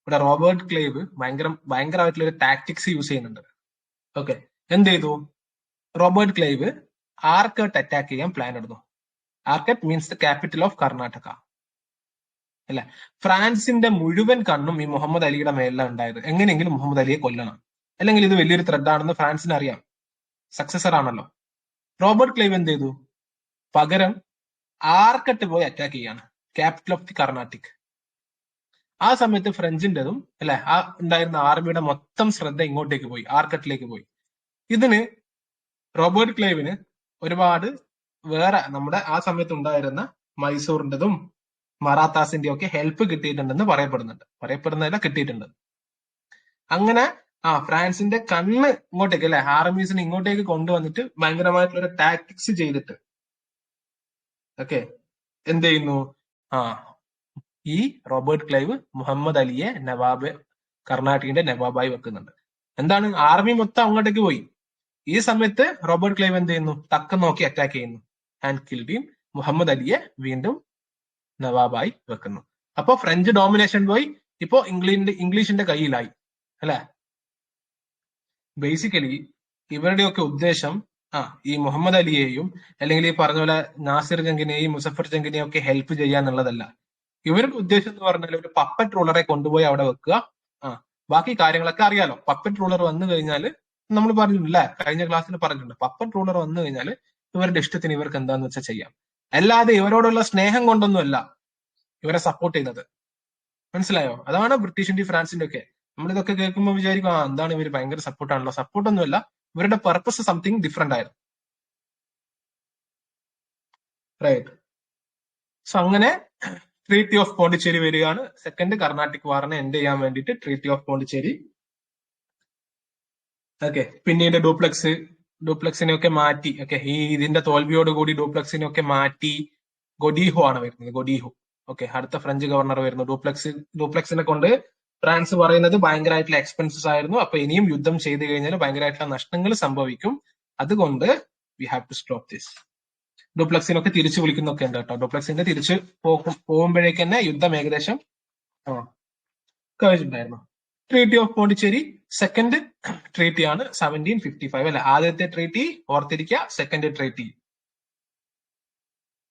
ഇവിടെ റോബർട്ട് ക്ലൈവ് ഭയങ്കരമായിട്ടുള്ള ഒരു ടാക്ടിക്സ് യൂസ് ചെയ്യുന്നുണ്ട്. ഓക്കെ, എന്ത് ചെയ്തു? റോബർട്ട് ക്ലൈവ് ആർക്കട്ട് അറ്റാക്ക് ചെയ്യാൻ പ്ലാൻ ഇടുന്നു. Arcot means the capital of Karnataka, അല്ലെ? ഫ്രാൻസിന്റെ മുഴുവൻ കണ്ണും ഈ മുഹമ്മദ് അലിയുടെ മേലിലാണ് ഉണ്ടായത്. എങ്ങനെയെങ്കിലും മുഹമ്മദ് അലിയെ കൊല്ലണം, അല്ലെങ്കിൽ ഇത് വലിയൊരു ത്രെഡ് ആണെന്ന് ഫ്രാൻസിന് അറിയാം. സക്സസർ ആണല്ലോ. റോബർട്ട് ക്ലൈവ് എന്ത് ചെയ്തു? പകരം ആർക്കട്ട് പോയി അറ്റാക്ക് ചെയ്യാണ്, ക്യാപിറ്റൽ ഓഫ് ദി കർണാട്ടിക്. ആ സമയത്ത് ഫ്രഞ്ചിന്റെതും, അല്ലെ, ആ ഉണ്ടായിരുന്ന ആർമിയുടെ മൊത്തം ശ്രദ്ധ ഇങ്ങോട്ടേക്ക് പോയി, ആർക്കട്ടിലേക്ക് പോയി. ഇതിന് റോബർട്ട് ക്ലൈവിന് ഒരുപാട് വേറെ നമ്മുടെ ആ സമയത്ത് ഉണ്ടായിരുന്ന മൈസൂറിന്റെതും മറാത്താസിന്റെ ഒക്കെ ഹെൽപ്പ് കിട്ടിയിട്ടുണ്ടെന്ന് പറയപ്പെടുന്നതല്ല, കിട്ടിയിട്ടുണ്ട്. അങ്ങനെ ഫ്രാൻസിന്റെ കണ്ണ് ഇങ്ങോട്ടേക്ക്, അല്ലെ, ആർമീസിനെ ഇങ്ങോട്ടേക്ക് കൊണ്ടുവന്നിട്ട് ഭയങ്കരമായിട്ടുള്ള ഒരു ടാക്ടിക്സ് ചെയ്തിട്ട് ഓക്കെ എന്ത് ചെയ്യുന്നു? ഈ റോബർട്ട് ക്ലൈവ് മുഹമ്മദ് അലിയെ കർണാടകയുടെ നവാബായി വെക്കുന്നുണ്ട്. എന്താണ്? ആർമി മൊത്തം അങ്ങോട്ടേക്ക് പോയി. ഈ സമയത്ത് റോബർട്ട് ക്ലൈവ് എന്ത് ചെയ്യുന്നു? തക്കം നോക്കി അറ്റാക്ക് ചെയ്യുന്നു ആൻഡ് കിൽഡ് ഹിം. മുഹമ്മദ് അലിയെ വീണ്ടും നവാബായി വെക്കുന്നു. അപ്പൊ ഫ്രഞ്ച് ഡോമിനേഷൻ പോയി, ഇപ്പോ ഇംഗ്ലീഷിന്റെ കയ്യിലായി, അല്ലെ? ബേസിക്കലി ഇവരുടെയൊക്കെ ഉദ്ദേശം ഈ മുഹമ്മദ് അലിയെയും അല്ലെങ്കിൽ ഈ പറഞ്ഞ പോലെ നാസിർ ജംഗിനെയും മുസഫർ ജംഗിനെയും ഒക്കെ ഹെൽപ്പ് ചെയ്യാന്നുള്ളതല്ല. ഇവരുടെ ഉദ്ദേശം എന്ന് പറഞ്ഞാൽ ഒരു പപ്പറ്റ് റൂളറെ കൊണ്ടുപോയി അവിടെ വെക്കുക. ബാക്കി കാര്യങ്ങളൊക്കെ അറിയാലോ. പപ്പറ്റ് റൂളർ വന്നു കഴിഞ്ഞാൽ നമ്മൾ പറഞ്ഞിട്ടില്ല, കഴിഞ്ഞ ക്ലാസ്സിൽ പറഞ്ഞിട്ടുണ്ട്, പപ്പറ്റ് റൂളർ വന്നു കഴിഞ്ഞാൽ ഇവരുടെ ഇഷ്ടത്തിന് ഇവർക്ക് എന്താന്ന് വെച്ചാൽ ചെയ്യാം. അല്ലാതെ ഇവരോടുള്ള സ്നേഹം കൊണ്ടൊന്നുമല്ല ഇവരെ സപ്പോർട്ട് ചെയ്യുന്നത്. മനസ്സിലായോ? അതാണ് ബ്രിട്ടീഷിന്റെ ഫ്രാൻസിന്റെ ഒക്കെ. നമ്മളിതൊക്കെ കേൾക്കുമ്പോൾ വിചാരിക്കും എന്താണ് ഇവര് ഭയങ്കര സപ്പോർട്ടാണല്ലോ. സപ്പോർട്ടൊന്നുമല്ല, ഇവരുടെ പർപ്പസ് സംതിങ് ഡിഫറെന്റ് ആയിരുന്നു. റൈറ്റ്. സോ അങ്ങനെ ട്രീറ്റി ഓഫ് പോണ്ടിച്ചേരി വരികയാണ്. സെക്കൻഡ് കർണാട്ടിക് വാറിനെ എൻഡ് ചെയ്യാൻ വേണ്ടിയിട്ട് ട്രീറ്റി ഓഫ് പോണ്ടിച്ചേരി. ഓക്കെ, പിന്നീട് ഡ്യൂപ്ലക്സിനെ ഒക്കെ മാറ്റി. ഓക്കെ, ഈ ഇതിന്റെ തോൽവിയോടുകൂടി ഡ്യൂപ്ലക്സിനെ ഒക്കെ മാറ്റി ഗൊഡീഹോ ആണ് വരുന്നത്. ഗൊഡീഹോ. ഓക്കെ, അടുത്ത ഫ്രഞ്ച് ഗവർണർ വരുന്നു. ഡ്യൂപ്ലക്സിനെ കൊണ്ട് ഫ്രാൻസ് പറയുന്നത് ഭയങ്കരമായിട്ടുള്ള എക്സ്പെൻസസ് ആയിരുന്നു. അപ്പൊ ഇനിയും യുദ്ധം ചെയ്തു കഴിഞ്ഞാൽ ഭയങ്കരമായിട്ടുള്ള നഷ്ടങ്ങൾ സംഭവിക്കും. അതുകൊണ്ട് we have to stop this. ഡ്യൂപ്ലക്സിനൊക്കെ തിരിച്ചു വിളിക്കുന്നൊക്കെ ഉണ്ട് കേട്ടോ. ഡ്യൂപ്ലക്സിന്റെ തിരിച്ച് പോകുമ്പോഴേക്ക് തന്നെ യുദ്ധം ഏകദേശം കഴിഞ്ഞിട്ടുണ്ടായിരുന്നു. Treaty of Pondicherry second treaty ആണ്, 1755, അല്ലെ? ആദ്യത്തെ ട്രീറ്റി ഓർത്തിരിക്കുക, സെക്കൻഡ് ട്രീറ്റി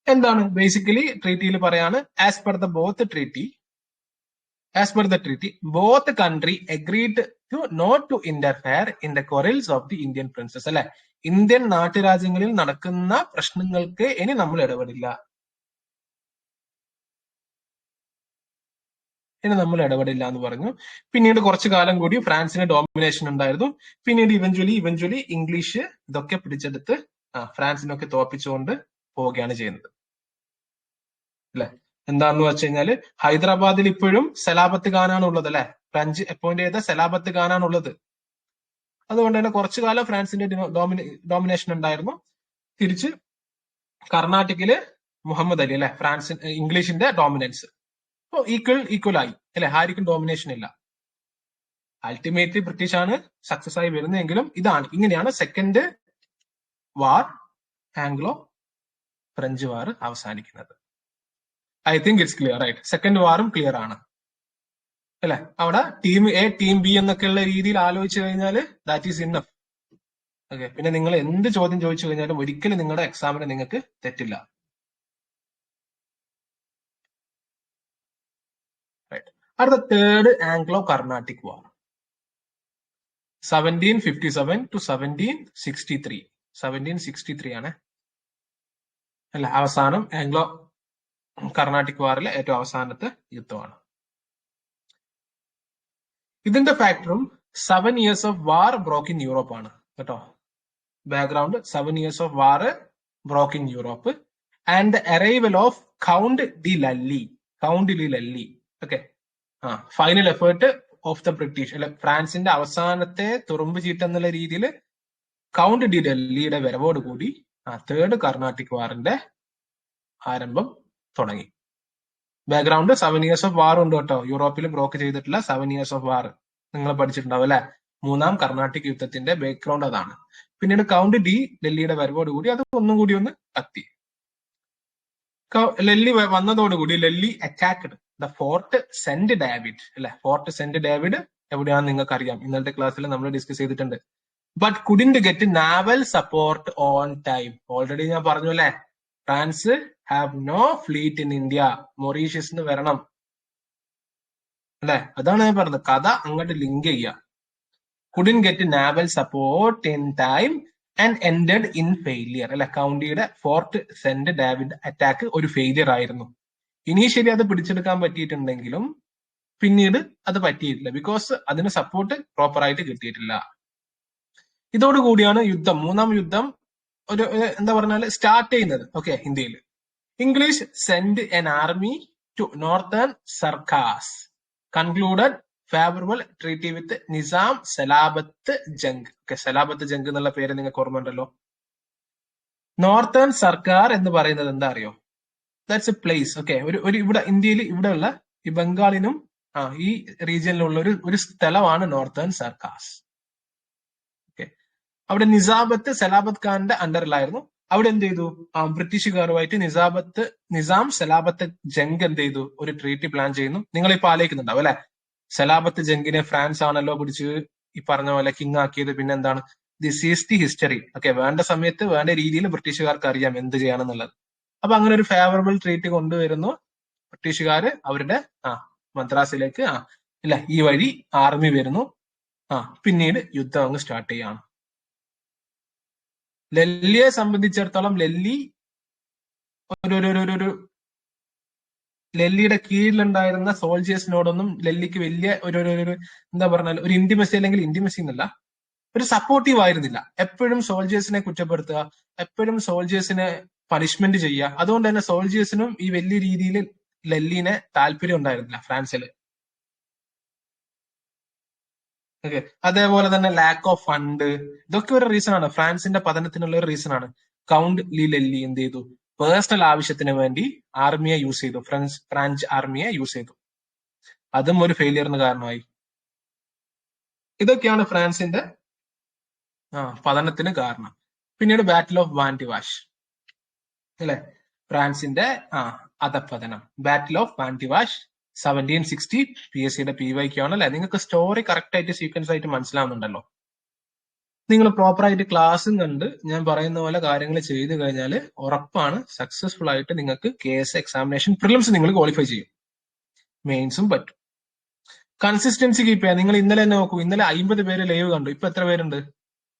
എന്താണ്? ബേസിക്കലി ട്രീറ്റിയിൽ പറയാണ്, as per the treaty, both country agreed to not to interfere in the quarrels of the Indian princes, അല്ലെ? ഇന്ത്യൻ നാട്ടുരാജ്യങ്ങളിൽ നടക്കുന്ന പ്രശ്നങ്ങൾക്ക് ഇനി നമ്മൾ ഇടപെടില്ല എന്ന് പറഞ്ഞു. പിന്നീട് കുറച്ചു കാലം കൂടി ഫ്രാൻസിന് ഡോമിനേഷൻ ഉണ്ടായിരുന്നു. പിന്നീട് ഇവഞ്ച്വലി ഇംഗ്ലീഷ് ഇതൊക്കെ പിടിച്ചെടുത്ത് ഫ്രാൻസിനൊക്കെ തോപ്പിച്ചുകൊണ്ട് പോവുകയാണ് ചെയ്യുന്നത്, അല്ലെ? എന്താന്ന് വെച്ച് കഴിഞ്ഞാല് ഹൈദരാബാദിൽ ഇപ്പോഴും സലാബത്ത് ഖാനാണ് ഉള്ളത്, അല്ലെ? ഫ്രഞ്ച് അപ്പോയിന്റ് ചെയ്ത സലാബത്ത് ഖാനാണ് ഉള്ളത്. അതുകൊണ്ട് തന്നെ കുറച്ചു കാലം ഫ്രാൻസിന്റെ ഡോമിനേഷൻ ഉണ്ടായിരുന്നു. തിരിച്ച് കർണാടകയില് മുഹമ്മദ് അലി, അല്ലെ? ഇംഗ്ലീഷിന്റെ ഡോമിനൻസ്. അപ്പൊ ഈക്വൽ ആയി, അല്ലെ? ആർക്കും ഡോമിനേഷൻ ഇല്ല. അൾട്ടിമേറ്റ്ലി ബ്രിട്ടീഷ് ആണ് സക്സസ് ആയി വരുന്നതെങ്കിലും ഇങ്ങനെയാണ് second war, Anglo French war അവസാനിക്കുന്നത്. I think it's clear, right? Second വാറും ക്ലിയർ ആണ്, അല്ലെ? അവിടെ ടീം എ ടീം ബി എന്നൊക്കെയുള്ള രീതിയിൽ ആലോചിച്ചു കഴിഞ്ഞാൽ ദാറ്റ് ഈസ് ഇന്നഫ്. ഓക്കെ, പിന്നെ നിങ്ങൾ എന്ത് ചോദ്യം ചോദിച്ചു കഴിഞ്ഞാലും ഒരിക്കലും നിങ്ങളുടെ എക്സാമിന് നിങ്ങൾക്ക് തെറ്റില്ല. അടുത്ത third Anglo Carnatic war, 1757 to 1763. 1763 ആണ്, അല്ല, അവസാനം ആംഗ്ലോ കർണാട്ടിക് വാറിലെ ഏറ്റവും അവസാനത്തെ യുദ്ധമാണ്. ഇതിന്റെ ഫാക്ടറും 7 years of war broke in Europe ആണ് കേട്ടോ. Background 7 years of war broke in Europe and the arrival of Count de Lally. Okay, final effort of the British, അല്ലെ? ഫ്രാൻസിന്റെ അവസാനത്തെ തുറുമ്പ് ചീട്ട് എന്നുള്ള രീതിയിൽ കൗണ്ട് ഡി ലല്ലിയുടെ വരവോടുകൂടി തേർഡ് കർണാട്ടിക് വാറിന്റെ ആരംഭം തുടങ്ങി. ബാക്ക്ഗ്രൗണ്ട് 7 years ഓഫ് വാർ ഉണ്ട് കേട്ടോ. യൂറോപ്പിൽ ബ്രോക്ക് ചെയ്തിട്ടുള്ള 7 years ഓഫ് വാർ നിങ്ങൾ പഠിച്ചിട്ടുണ്ടാവും അല്ലെ. മൂന്നാം കർണാട്ടിക് യുദ്ധത്തിന്റെ ബാക്ക്ഗ്രൗണ്ട് അതാണ്. പിന്നീട് കൗണ്ട് ഡി ഡൽഹിയുടെ വരവോടുകൂടി അത് ഒന്നും കൂടി ഒന്ന് കത്തി. ഡൽഹി വന്നതോടുകൂടി Delhi attacked the Fort Saint David അല്ലെ. ഫോർട്ട് സെന്റ് ഡേവിഡ് എവിടെയാണെന്ന് നിങ്ങൾക്ക് അറിയാം, ഇന്നത്തെ ക്ലാസ്സിൽ നമ്മൾ ഡിസ്കസ് ചെയ്തിട്ടുണ്ട്. But couldn't get naval support on time. Already ഞാൻ പറഞ്ഞു അല്ലെ, France have no fleet in India, മൊറീഷ്യസിന് വരണം അല്ലെ. അതാണ് ഞാൻ പറഞ്ഞത്, കഥ അങ്ങോട്ട് ലിങ്ക് ചെയ്യുക. Couldn't get naval support in time and ended in failure അല്ലെ. കൗണ്ടിയുടെ ഫോർട്ട് സെന്റ് ഡേവിഡ് അറ്റാക്ക് ഒരു ഫെയിലിയർ ആയിരുന്നു. ഇനീഷ്യലി അത് പിടിച്ചെടുക്കാൻ പറ്റിയിട്ടുണ്ടെങ്കിലും പിന്നീട് അത് പറ്റിയിട്ടില്ല, ബിക്കോസ് അതിന് സപ്പോർട്ട് പ്രോപ്പർ ആയിട്ട് കിട്ടിയിട്ടില്ല. ഇതോടുകൂടിയാണ് യുദ്ധം, മൂന്നാം യുദ്ധം ഒരു എന്താ പറഞ്ഞാൽ സ്റ്റാർട്ട് ചെയ്യുന്നത്. ഓക്കെ, ഇന്ത്യയിൽ English send an army to northern Circars, concluded favourable treaty with Nizam Salabat Jung. Okay, Salabat Jung എന്നുള്ള പേര് നിങ്ങൾക്ക് ഓർമ്മ ഉണ്ടല്ലോ. നോർത്തേൺ സർക്കാർ എന്ന് പറയുന്നത് എന്താ അറിയോ? That's A place. ഓക്കെ, ഒരു ഇവിടെ ഇന്ത്യയിൽ ഇവിടെയുള്ള ഈ ബംഗാളിനും ഈ റീജിയനിലുള്ള ഒരു സ്ഥലമാണ് നോർത്തേൺ സർക്കാസ്. ഓക്കെ, അവിടെ നിസാബത്ത് സലാബത്ത് ഖാന്റെ അണ്ടറിലായിരുന്നു. അവിടെ എന്ത് ചെയ്തു? ബ്രിട്ടീഷുകാരുമായിട്ട് നിസാം സലാബത്ത് ജംഗ് എന്ത് ചെയ്തു? ഒരു ട്രീറ്റി പ്ലാൻ ചെയ്യുന്നു. നിങ്ങൾ ഇപ്പൊ ആലോചിക്കുന്നുണ്ടാവും അല്ലെ, സലാബത്ത് ജംഗിനെ ഫ്രാൻസ് ആണല്ലോ പിടിച്ച് ഈ പറഞ്ഞ പോലെ കിങ് ആക്കിയത്. പിന്നെ എന്താണ്? This is the history. Okay, വേണ്ട സമയത്ത് വേണ്ട രീതിയിൽ ബ്രിട്ടീഷുകാർക്ക് അറിയാം എന്ത് ചെയ്യണമെന്നുള്ളത്. അപ്പൊ അങ്ങനെ ഒരു ഫേവറബിൾ ട്രീറ്റ് കൊണ്ടുവരുന്നു ബ്രിട്ടീഷുകാര് അവരുടെ മദ്രാസിലേക്ക്. ഇല്ല, ഈ വഴി ആർമി വരുന്നു. പിന്നീട് യുദ്ധം അങ്ങ് സ്റ്റാർട്ട് ചെയ്യാണ്. ഡൽഹിയെ സംബന്ധിച്ചിടത്തോളം ഡൽഹിയുടെ കീഴിലുണ്ടായിരുന്ന സോൾജേഴ്സിനോടൊന്നും ഡൽഹിക്ക് വലിയ ഒരു എന്താ പറഞ്ഞാൽ ഒരു ഇന്റിമസി, അല്ലെങ്കിൽ ഇന്റിമസി എന്നല്ല, ഒരു സപ്പോർട്ടീവ് ആയിരുന്നില്ല. എപ്പോഴും സോൾജേഴ്സിനെ കുറ്റപ്പെടുത്തുക, എപ്പോഴും സോൾജേഴ്സിനെ പണിഷ്മെന്റ് ചെയ്യുക. അതുകൊണ്ട് തന്നെ സോൾജേഴ്സിനും ഈ വലിയ രീതിയിൽ ഡൽഹിനെ താല്പര്യം ഉണ്ടായിരുന്നില്ല ഫ്രാൻസിൽ. ഓക്കെ, അതേപോലെ തന്നെ ലാക്ക് ഓഫ് ഫണ്ട്, ഇതൊക്കെ ഒരു റീസൺ ആണ്, ഫ്രാൻസിന്റെ പതനത്തിനുള്ള ഒരു റീസൺ ആണ്. കൗണ്ട് ലീ ഡൽഹി എന്ത് ചെയ്തു? പേഴ്സണൽ ആവശ്യത്തിന് വേണ്ടി ആർമിയെ യൂസ് ചെയ്തു, ഫ്രഞ്ച് ആർമിയെ യൂസ് ചെയ്തു. അതും ഒരു ഫെയിലിയറിന് കാരണമായി. ഇതൊക്കെയാണ് ഫ്രാൻസിന്റെ പതനത്തിന് കാരണം. പിന്നീട് ബാറ്റിൽ ഓഫ് വാൻഡിവാഷ് അല്ലെ, ഫ്രാൻസിന്റെ അധപതനം. ബാറ്റിൽ ഓഫ് വാൻഡിവാഷ് 1760. PSCയുടെ PYQ ആണ് അല്ലെ. നിങ്ങൾക്ക് സ്റ്റോറി കറക്റ്റ് ആയിട്ട് സീക്വൻസ് ആയിട്ട് മനസ്സിലാവുന്നുണ്ടല്ലോ. നിങ്ങൾ പ്രോപ്പർ ആയിട്ട് ക്ലാസ്സും കണ്ട് ഞാൻ പറയുന്ന പോലെ കാര്യങ്ങൾ ചെയ്തു കഴിഞ്ഞാൽ ഉറപ്പാണ് സക്സസ്ഫുൾ ആയിട്ട് നിങ്ങൾക്ക് KS എക്സാമിനേഷൻ പ്രിലിംസ് നിങ്ങൾ ക്വാളിഫൈ ചെയ്യും, മെയിൻസും പറ്റും. കൺസിസ്റ്റൻസി കീപ്പ് ചെയ്യാം. നിങ്ങൾ ഇന്നലെ തന്നെ നോക്കൂ, ഇന്നലെ 50 പേര് ലൈവ് കണ്ടു. ഇപ്പൊ എത്ര പേരുണ്ട്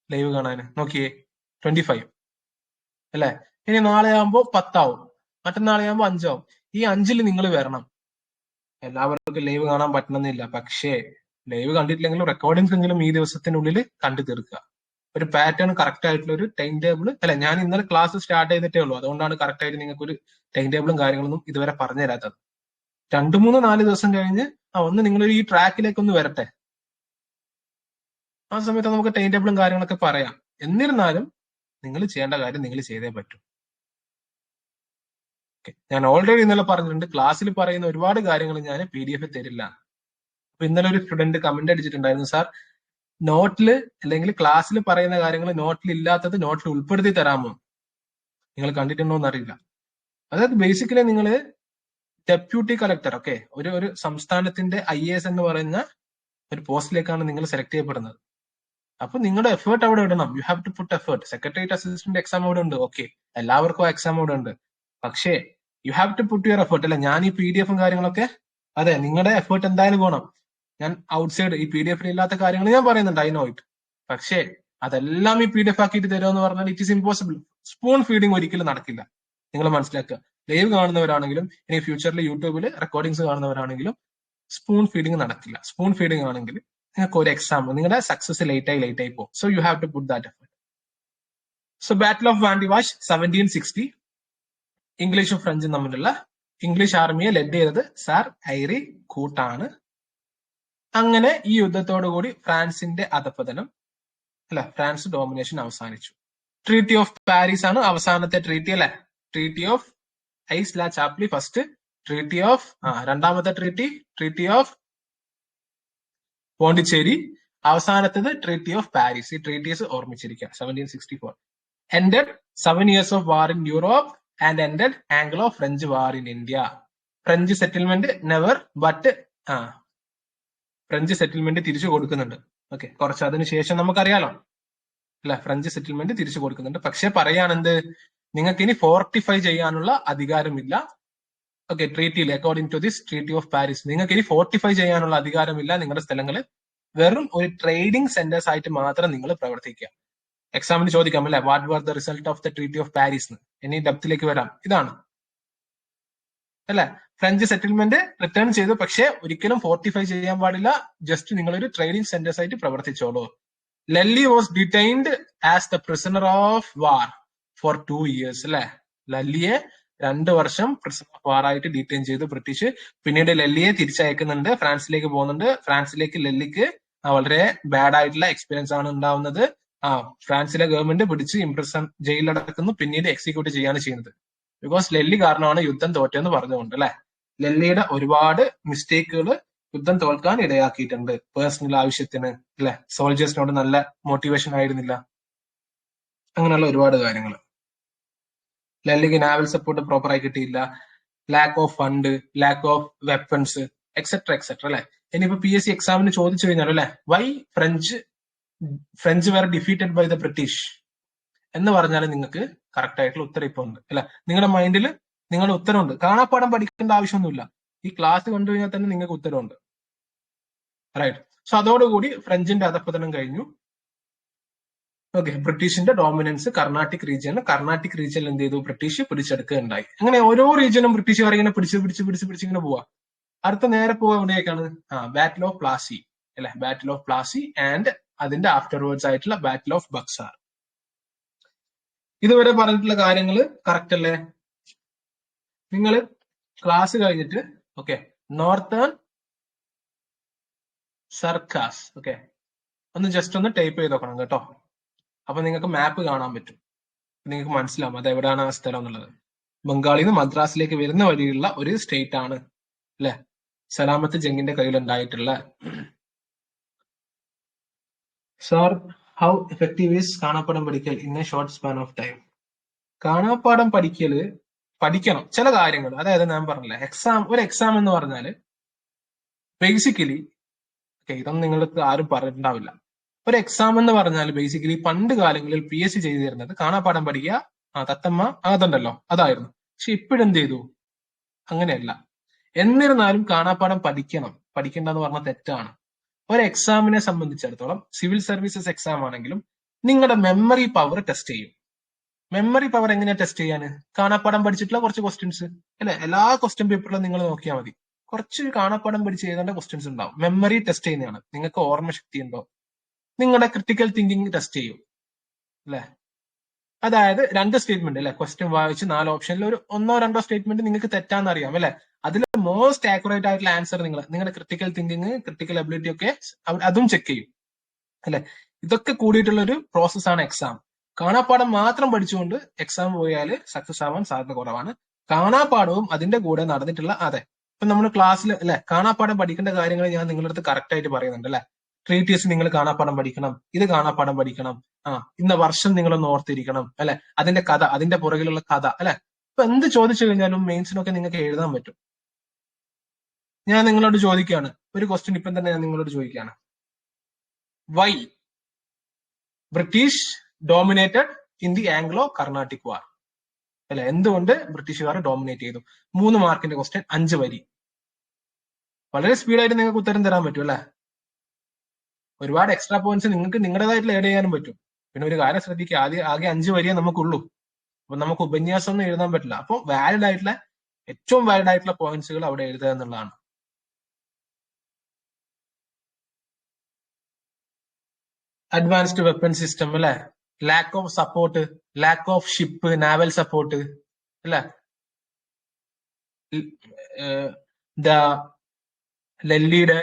ലൈവ് കാണാൻ? നോക്കിയേ, 25 അല്ലെ. ഇനി നാളെ ആകുമ്പോ 10 ആവും, മറ്റന്നാളെ ആകുമ്പോ 5 ആവും. ഈ 5ൽ നിങ്ങൾ വരണം. എല്ലാവർക്കും ലൈവ് കാണാൻ പറ്റണമെന്നില്ല, പക്ഷേ ലൈവ് കണ്ടിട്ടില്ലെങ്കിലും റെക്കോർഡിങ്സ് എങ്കിലും ഈ ദിവസത്തിനുള്ളിൽ കണ്ടു തീർക്കുക. ഒരു പാറ്റേൺ കറക്റ്റ് ആയിട്ടുള്ള ഒരു ടൈം ടേബിൾ അല്ലെ. ഞാൻ ഇന്നലെ ക്ലാസ് സ്റ്റാർട്ട് ചെയ്തിട്ടേ ഉള്ളൂ, അതുകൊണ്ടാണ് കറക്റ്റ് ആയിട്ട് നിങ്ങൾക്ക് ഒരു ടൈം ടേബിളും കാര്യങ്ങളൊന്നും ഇതുവരെ പറഞ്ഞു തരാത്തത്. 2, 3, 4 ദിവസം കഴിഞ്ഞ് ഒന്ന് നിങ്ങളൊരു ഈ ട്രാക്കിലേക്ക് ഒന്ന് വരട്ടെ. ആ സമയത്ത് നമുക്ക് ടൈം ടേബിളും കാര്യങ്ങളൊക്കെ പറയാം. എന്നിരുന്നാലും നിങ്ങൾ ചെയ്യേണ്ട കാര്യം നിങ്ങൾ ചെയ്തേ പറ്റൂ. ഞാൻ ഓൾറെഡി ഇന്നലെ പറഞ്ഞിട്ടുണ്ട്, ക്ലാസ്സിൽ പറയുന്ന ഒരുപാട് കാര്യങ്ങൾ ഞാൻ PDF തരില്ല. അപ്പൊ ഇന്നലെ ഒരു സ്റ്റുഡന്റ് കമന്റ് അടിച്ചിട്ടുണ്ടായിരുന്നു, സാർ നോട്ടില് അല്ലെങ്കിൽ ക്ലാസ്സിൽ പറയുന്ന കാര്യങ്ങൾ നോട്ടിൽ ഇല്ലാത്തത് നോട്ടിൽ ഉൾപ്പെടുത്തി തരാമോ? നിങ്ങൾ കണ്ടിട്ടുണ്ടോ എന്നറിയില്ല. അതായത് ബേസിക്കലി നിങ്ങൾ ഡെപ്യൂട്ടി കളക്ടർ, ഓക്കെ, ഒരു സംസ്ഥാനത്തിന്റെ IAS എന്ന് പറയുന്ന ഒരു പോസ്റ്റിലേക്കാണ് നിങ്ങൾ സെലക്ട് ചെയ്യപ്പെടുന്നത്. അപ്പൊ നിങ്ങളുടെ എഫേർട്ട് അവിടെ ഇടണം. You have to put effort. Secretariat assistant exam അവിടെ ഉണ്ട്, ഓക്കെ, എല്ലാവർക്കും എക്സാം അവിടെ ഉണ്ട്. പക്ഷേ you have to put your effort. അല്ലെ, ഞാൻ ഈ PDFും കാര്യങ്ങളൊക്കെ, അതെ, നിങ്ങളുടെ എഫേർട്ട് എന്തായാലും വേണം. ഞാൻ ഔട്ട്സൈഡ് ഈ PDFിൽ ഇല്ലാത്ത കാര്യങ്ങൾ ഞാൻ പറയുന്നുണ്ട്, ഐ നോ ഇറ്റ്. പക്ഷേ അതെല്ലാം ഈ PDF ആക്കിയിട്ട് തരുമെന്ന് പറഞ്ഞാൽ it is impossible. Spoon feeding ഒരിക്കലും നടക്കില്ല. നിങ്ങൾ മനസ്സിലാക്കുക. ലൈവ് കാണുന്നവരാണെങ്കിലും ഇനി ഫ്യൂച്ചറിൽ യൂട്യൂബിൽ റെക്കോർഡിങ്സ് കാണുന്നവരാണെങ്കിലും സ്പൂൺ ഫീഡിങ് നടക്കില്ല. സ്പൂൺ ഫീഡിങ് ആണെങ്കിൽ നിങ്ങൾക്ക് ഒരു എക്സാം നിങ്ങളുടെ സക്സസ് ലേറ്റ് ആയി പോകും. So you have to put that effort. So battle of Wandiwash 1760, ഇംഗ്ലീഷും ഫ്രഞ്ചും തമ്മിലുള്ള ഇംഗ്ലീഷ് ആർമിയെ ലെഡ് ചെയ്തത് സാർ ഐറി കൂട്ടാണ്. അങ്ങനെ ഈ യുദ്ധത്തോടുകൂടി ഫ്രാൻസിന്റെ അധപതനം ഫ്രാൻസ് ഡോമിനേഷൻ അവസാനിച്ചു. ട്രീറ്റി ഓഫ് പാരീസ് ആണ് അവസാനത്തെ ട്രീറ്റി അല്ലെ. Treaty of Aix la Chapelle first, treaty of രണ്ടാമത്തെ ട്രീറ്റി ഓഫ് പോണ്ടിച്ചേരി, അവസാനത്തത് ട്രീറ്റി ഓഫ് പാരീസ്. ഈ ട്രീറ്റീസ് ഓർമ്മിച്ചിരിക്കുക. 1764 ended 7 years of war in Europe and ended Anglo-French war in India. French settlement never, but French settlement തിരിച്ചു കൊടുക്കുന്നുണ്ട്. ഓക്കെ, കുറച്ച് അതിന് ശേഷം നമുക്കറിയാലോ അല്ലെ, ഫ്രഞ്ച് സെറ്റിൽമെന്റ് തിരിച്ചു കൊടുക്കുന്നുണ്ട്. പക്ഷെ പറയാണെന്ത്, നിങ്ങൾക്ക് ഇനി ഫോർട്ടിഫൈ ചെയ്യാനുള്ള അധികാരമില്ല. ഓക്കെ, ട്രീറ്റിയിൽ according to this treaty of Paris നിങ്ങൾക്ക് ഇനി ഫോർട്ടിഫൈ ചെയ്യാനുള്ള അധികാരമില്ല. നിങ്ങളുടെ സ്ഥലങ്ങൾ വെറും ഒരു ട്രേഡിംഗ് സെന്റേഴ്സ് ആയിട്ട് മാത്രം നിങ്ങൾ പ്രവർത്തിക്കുക. എക്സാമിന് ചോദിക്കാം അല്ലെ, what war the result of the treaty of Paris. ഇനി ഡെപ്തിലേക്ക് വരാം. ഇതാണ് അല്ലെ, ഫ്രഞ്ച് സെറ്റിൽമെന്റ് റിട്ടേൺ ചെയ്തു, പക്ഷെ ഒരിക്കലും ഫോർട്ടിഫൈ ചെയ്യാൻ പാടില്ല. ജസ്റ്റ് നിങ്ങളൊരു ട്രേഡിംഗ് സെന്റേഴ്സ് ആയിട്ട് പ്രവർത്തിച്ചോളൂ. Lally was detained as the prisoner of war for 2 years അല്ലെ. ലല്ലിയെ 2 വർഷം പ്രിസണർ ഓഫ് വാർ ആയിട്ട് ഡീറ്റെയിൻ ചെയ്തു ബ്രിട്ടീഷ്. പിന്നീട് ലല്ലിയെ തിരിച്ചയക്കുന്നുണ്ട്, ഫ്രാൻസിലേക്ക് പോകുന്നുണ്ട്. ഫ്രാൻസിലേക്ക് ലല്ലിക്ക് വളരെ ബാഡ് ആയിട്ടുള്ള എക്സ്പീരിയൻസ് ആണ് ഉണ്ടാവുന്നത്. ഫ്രാൻസിലെ ഗവൺമെന്റ് പിടിച്ച് ഇംപ്രിസൺ ജയിലിലടക്കുന്നു, പിന്നീട് എക്സിക്യൂട്ട് ചെയ്യാണ് ചെയ്യുന്നത്. ബിക്കോസ് ലല്ലി കാരണമാണ് യുദ്ധം തോറ്റെന്ന് പറഞ്ഞുകൊണ്ട് അല്ലെ. ലല്ലിയുടെ ഒരുപാട് മിസ്റ്റേക്കുകൾ യുദ്ധം തോൽക്കാൻ ഇടയാക്കിയിട്ടുണ്ട്. പേഴ്സണൽ ആവശ്യത്തിന് അല്ലെ, സോൾജേഴ്സിനോട് നല്ല മോട്ടിവേഷൻ ആയിരുന്നില്ല, അങ്ങനെയുള്ള ഒരുപാട് കാര്യങ്ങൾ. ലല്ലിക്ക് നാവൽ സപ്പോർട്ട് പ്രോപ്പറായി കിട്ടിയില്ല, lack of fund, lack of weapons, etcetera etcetera അല്ലെ. ഇനിയിപ്പോ PSC എക്സാമിന് ചോദിച്ചു കഴിഞ്ഞാൽ അല്ലെ, why French were defeated by the British എന്ന് പറഞ്ഞാൽ നിങ്ങൾക്ക് കറക്റ്റ് ആയിട്ടുള്ള ഉത്തരം ഇപ്പൊ ഉണ്ട് അല്ലെ. നിങ്ങളുടെ മൈൻഡിൽ നിങ്ങളുടെ ഉത്തരമുണ്ട്. കാണാപ്പാടം പഠിക്കേണ്ട ആവശ്യമൊന്നുമില്ല. ഈ ക്ലാസ് കണ്ടു കഴിഞ്ഞാൽ തന്നെ നിങ്ങൾക്ക് ഉത്തരമുണ്ട്. റൈറ്റ്. സോ അതോടുകൂടി ഫ്രഞ്ചിന്റെ അധപ്പതനം കഴിഞ്ഞു. ഓക്കെ, ബ്രിട്ടീഷിന്റെ ഡോമിനൻസ് കർണാട്ടിക് റീജിയനിൽ എന്ത് ചെയ്തു, ബ്രിട്ടീഷ് പിടിച്ചെടുക്കുകയുണ്ടായി. അങ്ങനെ ഓരോ റീജിയനും ബ്രിട്ടീഷുകാർ ഇങ്ങനെ പിടിച്ച് ഇങ്ങനെ പോവാ. അടുത്ത നേരെ പോവാ എവിടേക്കാണ്? ബാറ്റിൽ ഓഫ് പ്ലാസി അല്ലെ, ബാറ്റിൽ ഓഫ് പ്ലാസി ആൻഡ് അതിന്റെ ആഫ്റ്റർവേർഡ്സ് ആയിട്ടുള്ള ബാറ്റിൽ ഓഫ് ബക്സാർ. ഇതുവരെ പറഞ്ഞിട്ടുള്ള കാര്യങ്ങൾ കറക്റ്റ് അല്ലേ? നിങ്ങൾ ക്ലാസ് കഴിഞ്ഞിട്ട് ഓക്കെ നോർത്തേൺ സർക്കാസ് ഓക്കെ ഒന്ന് ജസ്റ്റ് ഒന്ന് ടൈപ്പ് ചെയ്ത് നോക്കണം കേട്ടോ. അപ്പൊ നിങ്ങൾക്ക് മാപ്പ് കാണാൻ പറ്റും, നിങ്ങൾക്ക് മനസ്സിലാവും അത് എവിടെയാണ് ആ സ്ഥലം എന്നുള്ളത്. ബംഗാളിൽ നിന്ന് മദ്രാസിലേക്ക് വരുന്ന വഴിയുള്ള ഒരു സ്റ്റേറ്റ് ആണ് അല്ലെ സലാമത്ത് ജംഗിന്റെ കയ്യിലുണ്ടായിട്ടുള്ള. സർ, ഹൗ എഫക്റ്റീവ് ഈസ് കാണാപ്പാടം പഠിക്കൽ in a short span of time? കാണാപ്പാടം പഠിക്കണം ചില കാര്യങ്ങൾ. അതായത് ഞാൻ പറഞ്ഞില്ല, ഒരു എക്സാം എന്ന് പറഞ്ഞാല് ബേസിക്കലി ഇതൊന്നും നിങ്ങൾക്ക് ആരും പറഞ്ഞിട്ടുണ്ടാവില്ല. ഒരു എക്സാം എന്ന് പറഞ്ഞാൽ ബേസിക്കലി പണ്ട് കാലങ്ങളിൽ PSC ചെയ്തു തരുന്നത് കാണാപ്പാടം പഠിക്കുക, തത്തമ്മ അതുണ്ടല്ലോ അതായിരുന്നു. പക്ഷെ ഇപ്പോഴെന്ത് ചെയ്തു, അങ്ങനെയല്ല. എന്നിരുന്നാലും കാണാപ്പാടം പഠിക്കേണ്ടെന്ന് പറഞ്ഞാൽ തെറ്റാണ്. ഒരു എക്സാമിനെ സംബന്ധിച്ചിടത്തോളം സിവിൽ സർവീസസ് എക്സാം ആണെങ്കിലും നിങ്ങളുടെ മെമ്മറി പവർ ടെസ്റ്റ് ചെയ്യും. മെമ്മറി പവർ എങ്ങനെയാ ടെസ്റ്റ് ചെയ്യാന്? കാണാപ്പാടം പഠിച്ചിട്ടുള്ള കുറച്ച് ക്വസ്റ്റ്യൻസ് അല്ലെ, എല്ലാ ക്വസ്റ്റ്യൻ പേപ്പറിലും നിങ്ങൾ നോക്കിയാൽ മതി, കുറച്ച് കാണാപ്പാടം പഠിച്ച് എഴുതേണ്ട ക്വസ്റ്റ്യൻസ് ഉണ്ടാവും. മെമ്മറി ടെസ്റ്റ് ചെയ്യുന്നതാണ്. നിങ്ങൾക്ക് ഓർമ്മശക്തി ഉണ്ടോ, നിങ്ങളുടെ ക്രിട്ടിക്കൽ തിങ്കിങ് ടെസ്റ്റ് ചെയ്യും അല്ലെ. അതായത് 2 സ്റ്റേറ്റ്മെന്റ് അല്ലെ, ക്വസ്റ്റ്യൻ വായിച്ച് 4 ഓപ്ഷനിൽ ഒരു 1-2 സ്റ്റേറ്റ്മെന്റ് നിങ്ങൾക്ക് തെറ്റാന്ന് അറിയാം അല്ലെ. അതിൽ മോസ്റ്റ് ആക്യുറേറ്റ് ആയിട്ടുള്ള ആൻസർ നിങ്ങളുടെ ക്രിട്ടിക്കൽ തിങ്കിങ്, ക്രിട്ടിക്കൽ എബിലിറ്റി ഒക്കെ അതും ചെക്ക് ചെയ്യും അല്ലെ. ഇതൊക്കെ കൂടിയിട്ടുള്ള ഒരു പ്രോസസ്സാണ് എക്സാം. കാണാപ്പാടം മാത്രം പഠിച്ചുകൊണ്ട് എക്സാം പോയാൽ സക്സസ് ആവാൻ സാധ്യത കുറവാണ്. കാണാപ്പാടവും അതിന്റെ കൂടെ നടന്നിട്ടുള്ള ഇപ്പൊ നമ്മൾ ക്ലാസ്സിൽ അല്ലെ കാണാപ്പാടം പഠിക്കേണ്ട കാര്യങ്ങൾ ഞാൻ നിങ്ങളുടെ അടുത്ത് കറക്റ്റ് ആയിട്ട് പറയുന്നുണ്ട് അല്ലെ. ട്രീറ്റീസ് നിങ്ങൾ കാണാപ്പാടം പഠിക്കണം, ഇത് കാണാപ്പാടം പഠിക്കണം, ഇന്ന വർഷം നിങ്ങളൊന്ന് ഓർത്തിരിക്കണം അല്ലെ, അതിന്റെ കഥ, അതിന്റെ പുറകിലുള്ള കഥ അല്ലെ. ഇപ്പൊ എന്ത് ചോദിച്ചു കഴിഞ്ഞാലും മെയിൻസിനൊക്കെ നിങ്ങൾക്ക് എഴുതാൻ പറ്റും. ഞാൻ നിങ്ങളോട് ചോദിക്കുകയാണ് ഒരു ക്വസ്റ്റ്യൻ, ഇപ്പം തന്നെ ഞാൻ നിങ്ങളോട് ചോദിക്കുകയാണ്, why British dominated in the Anglo Carnatic war അല്ലെ. എന്തുകൊണ്ട് ബ്രിട്ടീഷുകാർ ഡോമിനേറ്റ് ചെയ്തു? 3 മാർക്കിന്റെ ക്വസ്റ്റ്യൻ, 5 വരി. വളരെ സ്പീഡായിട്ട് നിങ്ങൾക്ക് ഉത്തരം തരാൻ പറ്റും അല്ലെ. ഒരുപാട് എക്സ്ട്രാ പോയിന്റ്സ് നിങ്ങൾക്ക് നിങ്ങളുടേതായിട്ടുള്ള ആഡ് ചെയ്യാനും പറ്റും. പിന്നെ ഒരു കാര്യം ശ്രദ്ധിക്കുക, ആകെ 5 വരിയേ നമുക്കുള്ളൂ. അപ്പൊ നമുക്ക് ഉപന്യാസം ഒന്നും എഴുതാൻ പറ്റില്ല. അപ്പോൾ ഏറ്റവും വാലിഡ് ആയിട്ടുള്ള പോയിന്റ്സുകൾ അവിടെ എഴുതുക എന്നുള്ളതാണ്. അഡ്വാൻസ്ഡ് വെപ്പൺ സിസ്റ്റം അല്ലെ, lack of support, lack of ship, naval support അല്ലെ, ലല്ലിയുടെ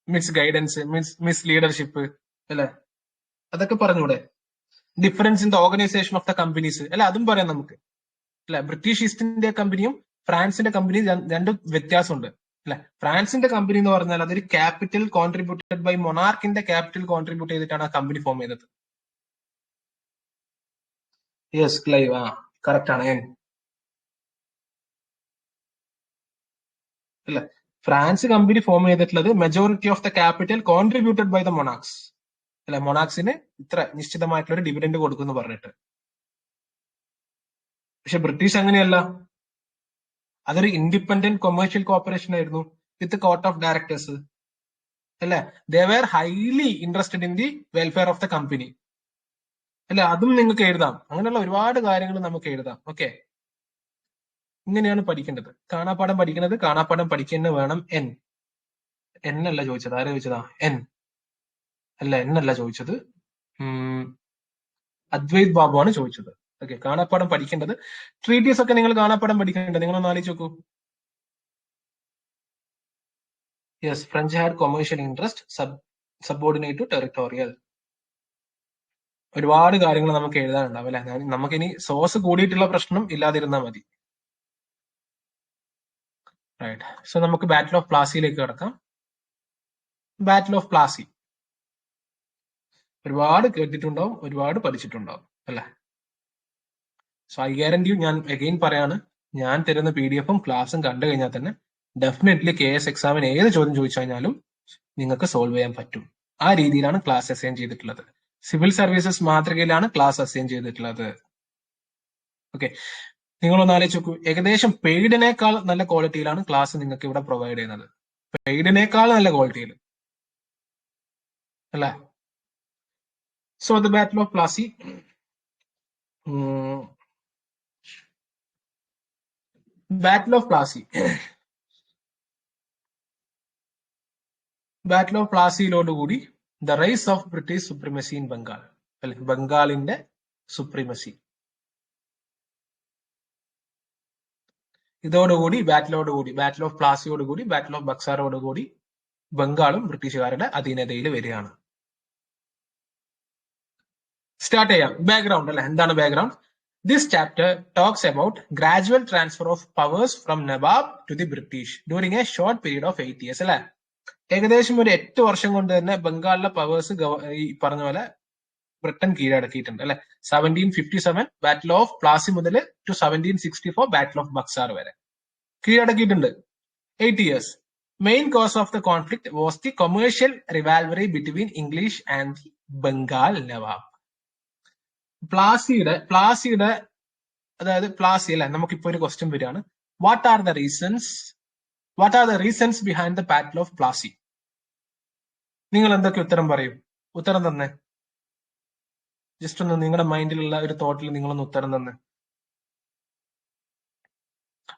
മിസ് ഗൈഡൻസ്, മിസ് ലീഡർഷിപ്പ് അല്ലെ, അതൊക്കെ പറഞ്ഞൂടെ? Difference in the organisation of the companies അല്ലെ, അതും പറയാം നമുക്ക് അല്ലെ. ബ്രിട്ടീഷ് ഈസ്റ്റ് ഇന്ത്യ കമ്പനിയും ഫ്രാൻസിന്റെ കമ്പനിയും രണ്ടും വ്യത്യാസമുണ്ട് അല്ലെ. ഫ്രാൻസിന്റെ കമ്പനി എന്ന് പറഞ്ഞാൽ അതൊരു ക്യാപിറ്റൽ കോൺട്രിബ്യൂട്ടഡ് ബൈ മൊണാർക്കിന്റെ ക്യാപിറ്റൽ കോൺട്രിബ്യൂട്ട് ചെയ്തിട്ടാണ് ആ കമ്പനി ഫോം ചെയ്തത്. യെസ് ക്ലൈവ്, ആ കറക്റ്റ് ആണ്. അല്ലെ, ഫ്രാൻസ് കമ്പനി ഫോം ചെയ്തിട്ടുള്ളത് majority of the capital contributed by the monarchs അല്ലെ. മൊണാക്സിന് ഇത്ര നിശ്ചിതമായിട്ടുള്ള ഒരു ഡിവിഡൻഡ് കൊടുക്കുന്നു പറഞ്ഞിട്ട്. പക്ഷെ ബ്രിട്ടീഷ് അങ്ങനെയല്ല, അതൊരു ഇൻഡിപെൻഡന്റ് കൊമേഴ്ഷ്യൽ കോർപ്പറേഷൻ ആയിരുന്നു വിത്ത് കോർട്ട് ഓഫ് ഡയറക്ടേഴ്സ് അല്ലെ. They were highly interested in the welfare of the company അല്ലെ. അതും നിങ്ങൾക്ക് എഴുതാം, അങ്ങനെയുള്ള ഒരുപാട് കാര്യങ്ങൾ നമുക്ക് എഴുതാം. ഓക്കെ, ഇങ്ങനെയാണ് പഠിക്കേണ്ടത്. കാണാപ്പാഠം പഠിക്കുന്നത് കാണാപ്പാഠം പഠിക്കുന്നത് വേണം. എന്നല്ല ചോദിച്ചത്, ആരാ ചോദിച്ചതാ? എന്നല്ല ചോദിച്ചത്, അദ്വൈത് ബാബു ആണ് ചോദിച്ചത്. ഓക്കെ, കാണാപ്പാഠം പഠിക്കേണ്ടത് ട്രീറ്റീസ് ഒക്കെ നിങ്ങൾ കാണാപ്പാഠം പഠിക്കേണ്ടത്. നിങ്ങളൊന്ന് ആലോചിച്ച് നോക്കൂ. Yes, French had commercial interest subordinate to territorial. ഒരുപാട് കാര്യങ്ങൾ നമുക്ക് എഴുതാനുണ്ടാവും അല്ലെ. നമുക്കിനി സോഴ്സ് കൂടിയിട്ടുള്ള പ്രശ്നം ഇല്ലാതിരുന്നാൽ മതി. റൈറ്റ്, സോ നമുക്ക് ബാറ്റിൽ ഓഫ് പ്ലാസിയിലേക്ക് കിടക്കാം. ബാറ്റിൽ ഓഫ് പ്ലാസി ഒരുപാട് കേട്ടിട്ടുണ്ടാവും, ഒരുപാട് പഠിച്ചിട്ടുണ്ടാവും അല്ലെ. സോ ഐ ഗ്യാരണ്ടി, ഞാൻ അഗെയിൻ പറയാണ്, ഞാൻ തരുന്ന PDF-ഉം ക്ലാസ്സും കണ്ടു കഴിഞ്ഞാൽ തന്നെ ഡെഫിനറ്റ്ലി KS എക്സാമിന് ഏത് ചോദ്യം ചോദിച്ചു കഴിഞ്ഞാലും നിങ്ങൾക്ക് സോൾവ് ചെയ്യാൻ പറ്റും. ആ രീതിയിലാണ് ക്ലാസ് അസൈൻ ചെയ്തിട്ടുള്ളത്. സിവിൽ സർവീസസ് മാതൃകയിലാണ് ക്ലാസ് അസൈൻ ചെയ്തിട്ടുള്ളത്. ഓക്കെ, നിങ്ങളൊന്ന് ആലോചിച്ച് നോക്കൂ, ഏകദേശം പെയ്ഡിനേക്കാൾ നല്ല ക്വാളിറ്റിയിലാണ് ക്ലാസ് നിങ്ങൾക്ക് ഇവിടെ പ്രൊവൈഡ് ചെയ്യുന്നത്. പെയ്ഡിനേക്കാൾ നല്ല ക്വാളിറ്റിയിൽ അല്ലേ. So the battle of Plassey, battle of Plassey, battle of പ്ലാസിയിലോടുകൂടി the rise of British supremacy in Bengal അല്ലെ, ബംഗാളിന്റെ സുപ്രീമസി, ഇതോടുകൂടി ബാറ്റിൽ ഓഫ് പ്ലാസിയോടുകൂടി ബാറ്റിൽ ഓഫ് ബക്സാറോടുകൂടി ബംഗാളും ബ്രിട്ടീഷുകാരുടെ അധീനതയിൽ വരികയാണ്. സ്റ്റാർട്ട് ചെയ്യാം. ബാക്ക്ഗ്രൗണ്ട് അല്ലെ, എന്താണ് background? This chapter talks about gradual transfer of powers from Nawab to the British during a short period of 8 years അല്ലെ. ഏകദേശം ഒരു 8 വർഷം കൊണ്ട് തന്നെ ബംഗാളിലെ പവേഴ്സ് ഈ പറഞ്ഞ പോലെ ബ്രിട്ടൻ കീഴടക്കിയിട്ടുണ്ട് അല്ലെ. 1757 ബാറ്റിൽ ഓഫ് പ്ലാസി മുതൽ ടു 1764 ബാറ്റിൽ ഓഫ് ബക്സാർ വരെ കീഴടക്കിയിട്ടുണ്ട്. 8 years. Main cause of the conflict was the commercial rivalry between English and the Bengal nawab. പ്ലാസിയുടെ അതായത് പ്ലാസി അല്ലെ, നമുക്കിപ്പോ ഒരു ക്വസ്റ്റ്യൻ വരികയാണ്. What are the reasons behind the battle of Plassey? നിങ്ങൾ എന്തൊക്കെ ഉത്തരം പറയും? ഉത്തരം തന്നെ, ജസ്റ്റ് ഒന്ന് നിങ്ങളുടെ മൈൻഡിലുള്ള ഒരു തോട്ടിൽ നിങ്ങളൊന്ന് ഉത്തരം തന്നെ.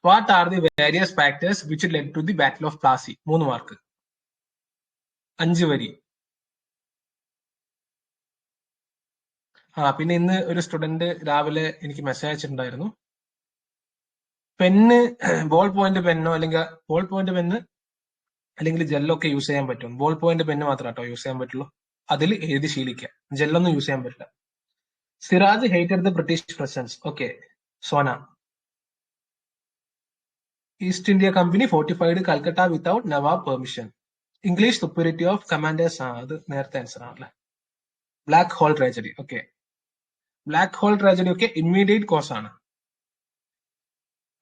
What are the various factors which led to the battle of Plassey? 3 mark, 5 വരി. പിന്നെ ഇന്ന് ഒരു സ്റ്റുഡന്റ് രാവിലെ എനിക്ക് മെസ്സേജ് അയച്ചിട്ടുണ്ടായിരുന്നു, പെന്ന് ബോൾ പോയിന്റ് പെന്നോ അല്ലെങ്കിൽ ജെല്ലൊക്കെ യൂസ് ചെയ്യാൻ പറ്റും. ബോൾ പോയിന്റ് പെന്ന് മാത്രം കേട്ടോ യൂസ് ചെയ്യാൻ പറ്റുള്ളൂ, അതിൽ എഴുതി ശീലിക്കുക, ജെല്ലൊന്നും യൂസ് ചെയ്യാൻ പറ്റില്ല. Siraj hated the British presence. Okay, Sona. East India company fortified Calcutta without nawab permission. English superiority of commanders, അത് നേരത്തെ ആൻസർ ആണല്ലേ. Black hole tragedy. Okay, black hole tragedy ഒക്കെ ഇമ്മീഡിയറ്റ് കോസ് ആണ്.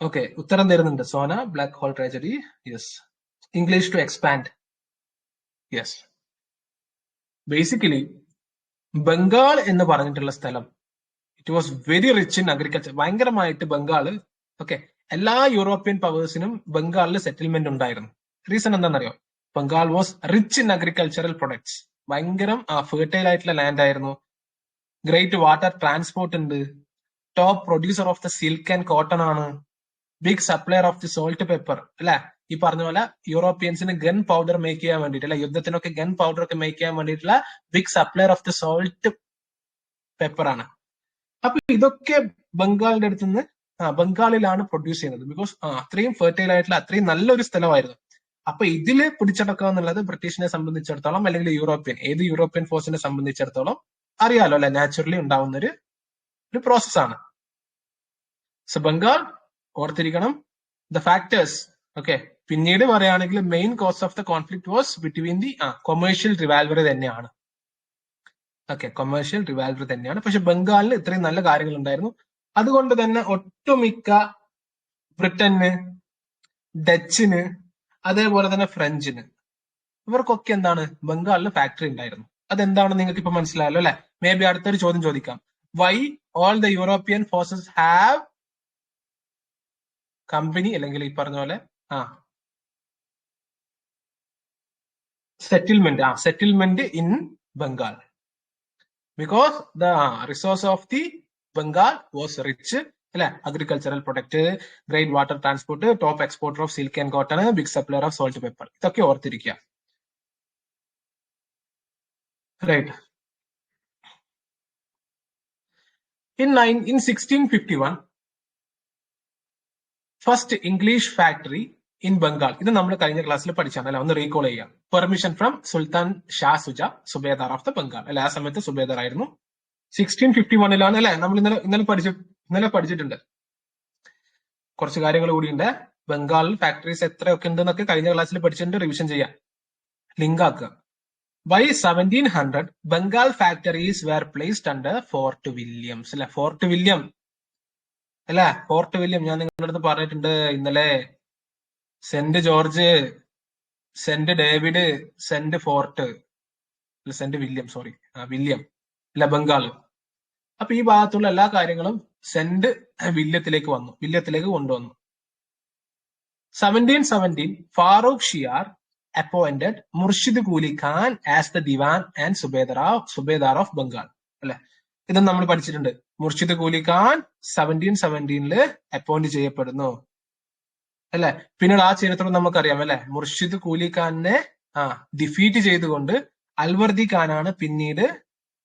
ഓക്കെ, ഉത്തരം തരുന്നുണ്ട് Sona. Black hole tragedy, yes. English to expand, yes. Basically Bengal എന്ന് പറഞ്ഞിട്ടുള്ള സ്ഥലം, it was very rich in agriculture. ഭയങ്കരമായിട്ട് ബംഗാള്, ഓക്കെ, എല്ലാ യൂറോപ്യൻ പവേഴ്സിനും ബംഗാളിൽ സെറ്റിൽമെന്റ് ഉണ്ടായിരുന്നു. റീസൺ എന്താണെന്നറിയോ? Bengal was rich in agricultural products. ഭയങ്കരം ഫെർട്ടൈൽ ആയിട്ടുള്ള ലാൻഡ് ആയിരുന്നു. ഗ്രേറ്റ് വാട്ടർ ട്രാൻസ്പോർട്ട് ഉണ്ട്. Top producer of the silk and cotton ആണ്. Big supplier of the salt pepper അല്ലെ. ഈ പറഞ്ഞ പോലെ യൂറോപ്യൻസിന് ഗൺ പൗഡർ മേക്ക് ചെയ്യാൻ വേണ്ടിയിട്ട് അല്ലെ, യുദ്ധത്തിനൊക്കെ ഗൺ പൗഡർ ഒക്കെ മേക്ക് ചെയ്യാൻ വേണ്ടിയിട്ടുള്ള big supplier of the salt pepper ആണ്. അപ്പൊ ഇതൊക്കെ ബംഗാളിന്റെ അടുത്ത് നിന്ന് ബംഗാളിലാണ് പ്രൊഡ്യൂസ് ചെയ്യുന്നത്. ബിക്കോസ് അത്രയും ഫെർട്ടൈൽ ആയിട്ടുള്ള അത്രയും നല്ലൊരു സ്ഥലമായിരുന്നു. അപ്പൊ ഇതില് പിടിച്ചടക്കുക എന്നുള്ളത് ബ്രിട്ടീഷിനെ സംബന്ധിച്ചിടത്തോളം അല്ലെങ്കിൽ ഏത് യൂറോപ്യൻ ഫോഴ്സിനെ സംബന്ധിച്ചിടത്തോളം അറിയാലോ അല്ലെ, നാച്ചുറലി ഉണ്ടാവുന്ന ഒരു പ്രോസസ്സാണ്. സോ ബംഗാൾ ഓർത്തിരിക്കണം. The factors okay. പിന്നീട് പറയുകയാണെങ്കിൽ main cause of the conflict was between the commercial rivalry തന്നെയാണ്. ഓക്കെ, കൊമേഴ്ഷ്യൽ റിവാൽവറി തന്നെയാണ്. പക്ഷെ ബംഗാളിൽ ഇത്രയും നല്ല കാര്യങ്ങൾ ഉണ്ടായിരുന്നു. അതുകൊണ്ട് തന്നെ ഒട്ടുമിക്ക ബ്രിട്ടന്, ഡച്ചിന്, അതേപോലെ തന്നെ ഫ്രഞ്ചിന്, ഇവർക്കൊക്കെ എന്താണ് ബംഗാളിൽ ഫാക്ടറി ഉണ്ടായിരുന്നു. അതെന്താണെന്ന് നിങ്ങൾക്ക് ഇപ്പൊ മനസ്സിലായല്ലോ അല്ലെ. മേ ബി അടുത്തൊരു ചോദ്യം ചോദിക്കാം. Why all the European forces have company അല്ലെങ്കിൽ ഈ പറഞ്ഞ പോലെ settlement in Bengal? Because the resource of the Bengal was rich അല്ലെ. Agricultural product, great water transport, top exporter of silk and cotton, big supplier of salt pepper. ഇതൊക്കെ ഓർത്തിരിക്കുക. Right. In 1651, first English factory in Bengal. ഇത് നമ്മൾ കഴിഞ്ഞ ക്ലാസ്സിൽ പഠിച്ചാണ് അല്ലെ, ഒന്ന് റീകോൾ ചെയ്യാം. Permission from Sultan Shah Shuja, subedar of the Bengal അല്ലെ. ആ സമയത്ത് സുബേദാർ ആയിരുന്നു. 1651 അല്ലെ. നമ്മൾ ഇന്നലെ പഠിച്ചിട്ടുണ്ട്. കുറച്ച് കാര്യങ്ങൾ കൂടിയുണ്ട്. ബംഗാളിൽ ഫാക്ടറീസ് എത്രയൊക്കെ ഉണ്ടെന്നൊക്കെ കഴിഞ്ഞ ക്ലാസ്സിൽ പഠിച്ചിട്ടുണ്ട്. റിവിഷൻ ചെയ്യാം, ലിങ്ക് ആക്കുക. By 1700, Bengal factories were placed under Fort Williams. അല്ലെ, ഫോർട്ട് വില്യം അല്ലെ, ഫോർട്ട് വില്യം. ഞാൻ നിങ്ങളുടെ അടുത്ത് പറഞ്ഞിട്ടുണ്ട് ഇന്നലെ. Saint George, saint David, saint fort, saint William, sorry, William അല്ല, ബംഗാള്. അപ്പൊ ഈ ഭാഗത്തുള്ള എല്ലാ കാര്യങ്ങളും സെന്റ് വില്യത്തിലേക്ക് കൊണ്ടുവന്നു. 1717, Farooq ഷിയാർ appointed Murshid Quli Khan as the Diwan and Subedar of Bengal അല്ലെ. ഇതും നമ്മൾ പഠിച്ചിട്ടുണ്ട്. മുർഷിദ് കൂലി ഖാൻ 1717 അപ്പോയിന്റ് ചെയ്യപ്പെടുന്നു അല്ലെ. പിന്നീട് ആ ചരിത്രം നമുക്കറിയാം അല്ലെ. മുർഷിദ് കൂലി ഖാനെ ഡിഫീറ്റ് ചെയ്തുകൊണ്ട് അൽവർദി ഖാനാണ് പിന്നീട്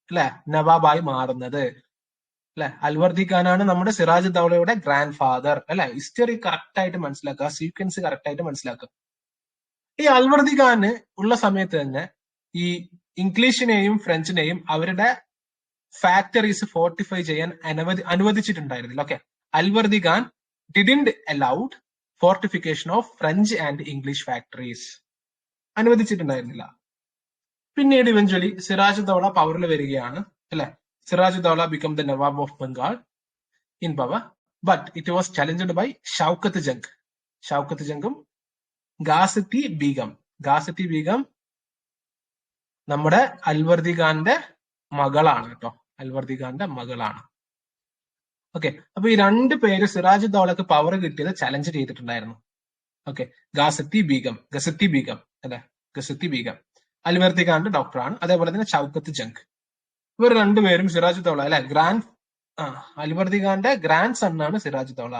അല്ലെ നവാബായി മാറുന്നത് അല്ലെ. അൽവർദി ഖാനാണ് നമ്മുടെ സിറാജ് ദൗളയുടെ ഗ്രാൻഡ് ഫാദർ അല്ലെ. ഹിസ്റ്ററി കറക്റ്റ് ആയിട്ട് മനസ്സിലാക്കുക, സീക്വൻസ് കറക്റ്റ് ആയിട്ട് മനസ്സിലാക്കുക. ഈ അൽവർദി ഖാന് ഉള്ള സമയത്ത് തന്നെ ഈ ഇംഗ്ലീഷിനെയും ഫ്രഞ്ചിനെയും അവരുടെ ഫാക്ടറീസ് ഫോർട്ടിഫൈ ചെയ്യാൻ അനുവദിച്ചിട്ടുണ്ടായിരുന്നില്ല. Okay, Alivardi Khan didn't allowed fortification of French and English factories, അനുവദിച്ചിട്ടുണ്ടായിരുന്നില്ല. പിന്നീട് ഇവഞ്ച്വലി സിറാജ് ദൗള പവറിൽ വരികയാണ് അല്ലെ. Siraj Daula become the Nawab of Bengal in power, but it was challenged by Shaukat ജംഗും ഗാസത്തി ബീഗം നമ്മുടെ അൽവർദി ഖാന്റെ മകളാണ് കേട്ടോ. അൽവർദി ഖാന്റെ മകളാണ്. ഓക്കെ, അപ്പൊ ഈ രണ്ട് പേര് സിറാജ് ദൗളക്ക് പവർ കിട്ടിയത് ചലഞ്ച് ചെയ്തിട്ടുണ്ടായിരുന്നു. ഓക്കെ, ഗസത്തി ബീഗം അൽവർദി ഖാന്റെ ഡോക്ടറാണ്. അതേപോലെ തന്നെ ഷൗക്കത്ത് ജംഗ്. ഇവർ രണ്ടുപേരും സിറാജ് ദൗള അല്ലെ അൽവർദി ഖാന്റെ ഗ്രാൻഡ് സൺ ആണ് സിറാജ് ദൗള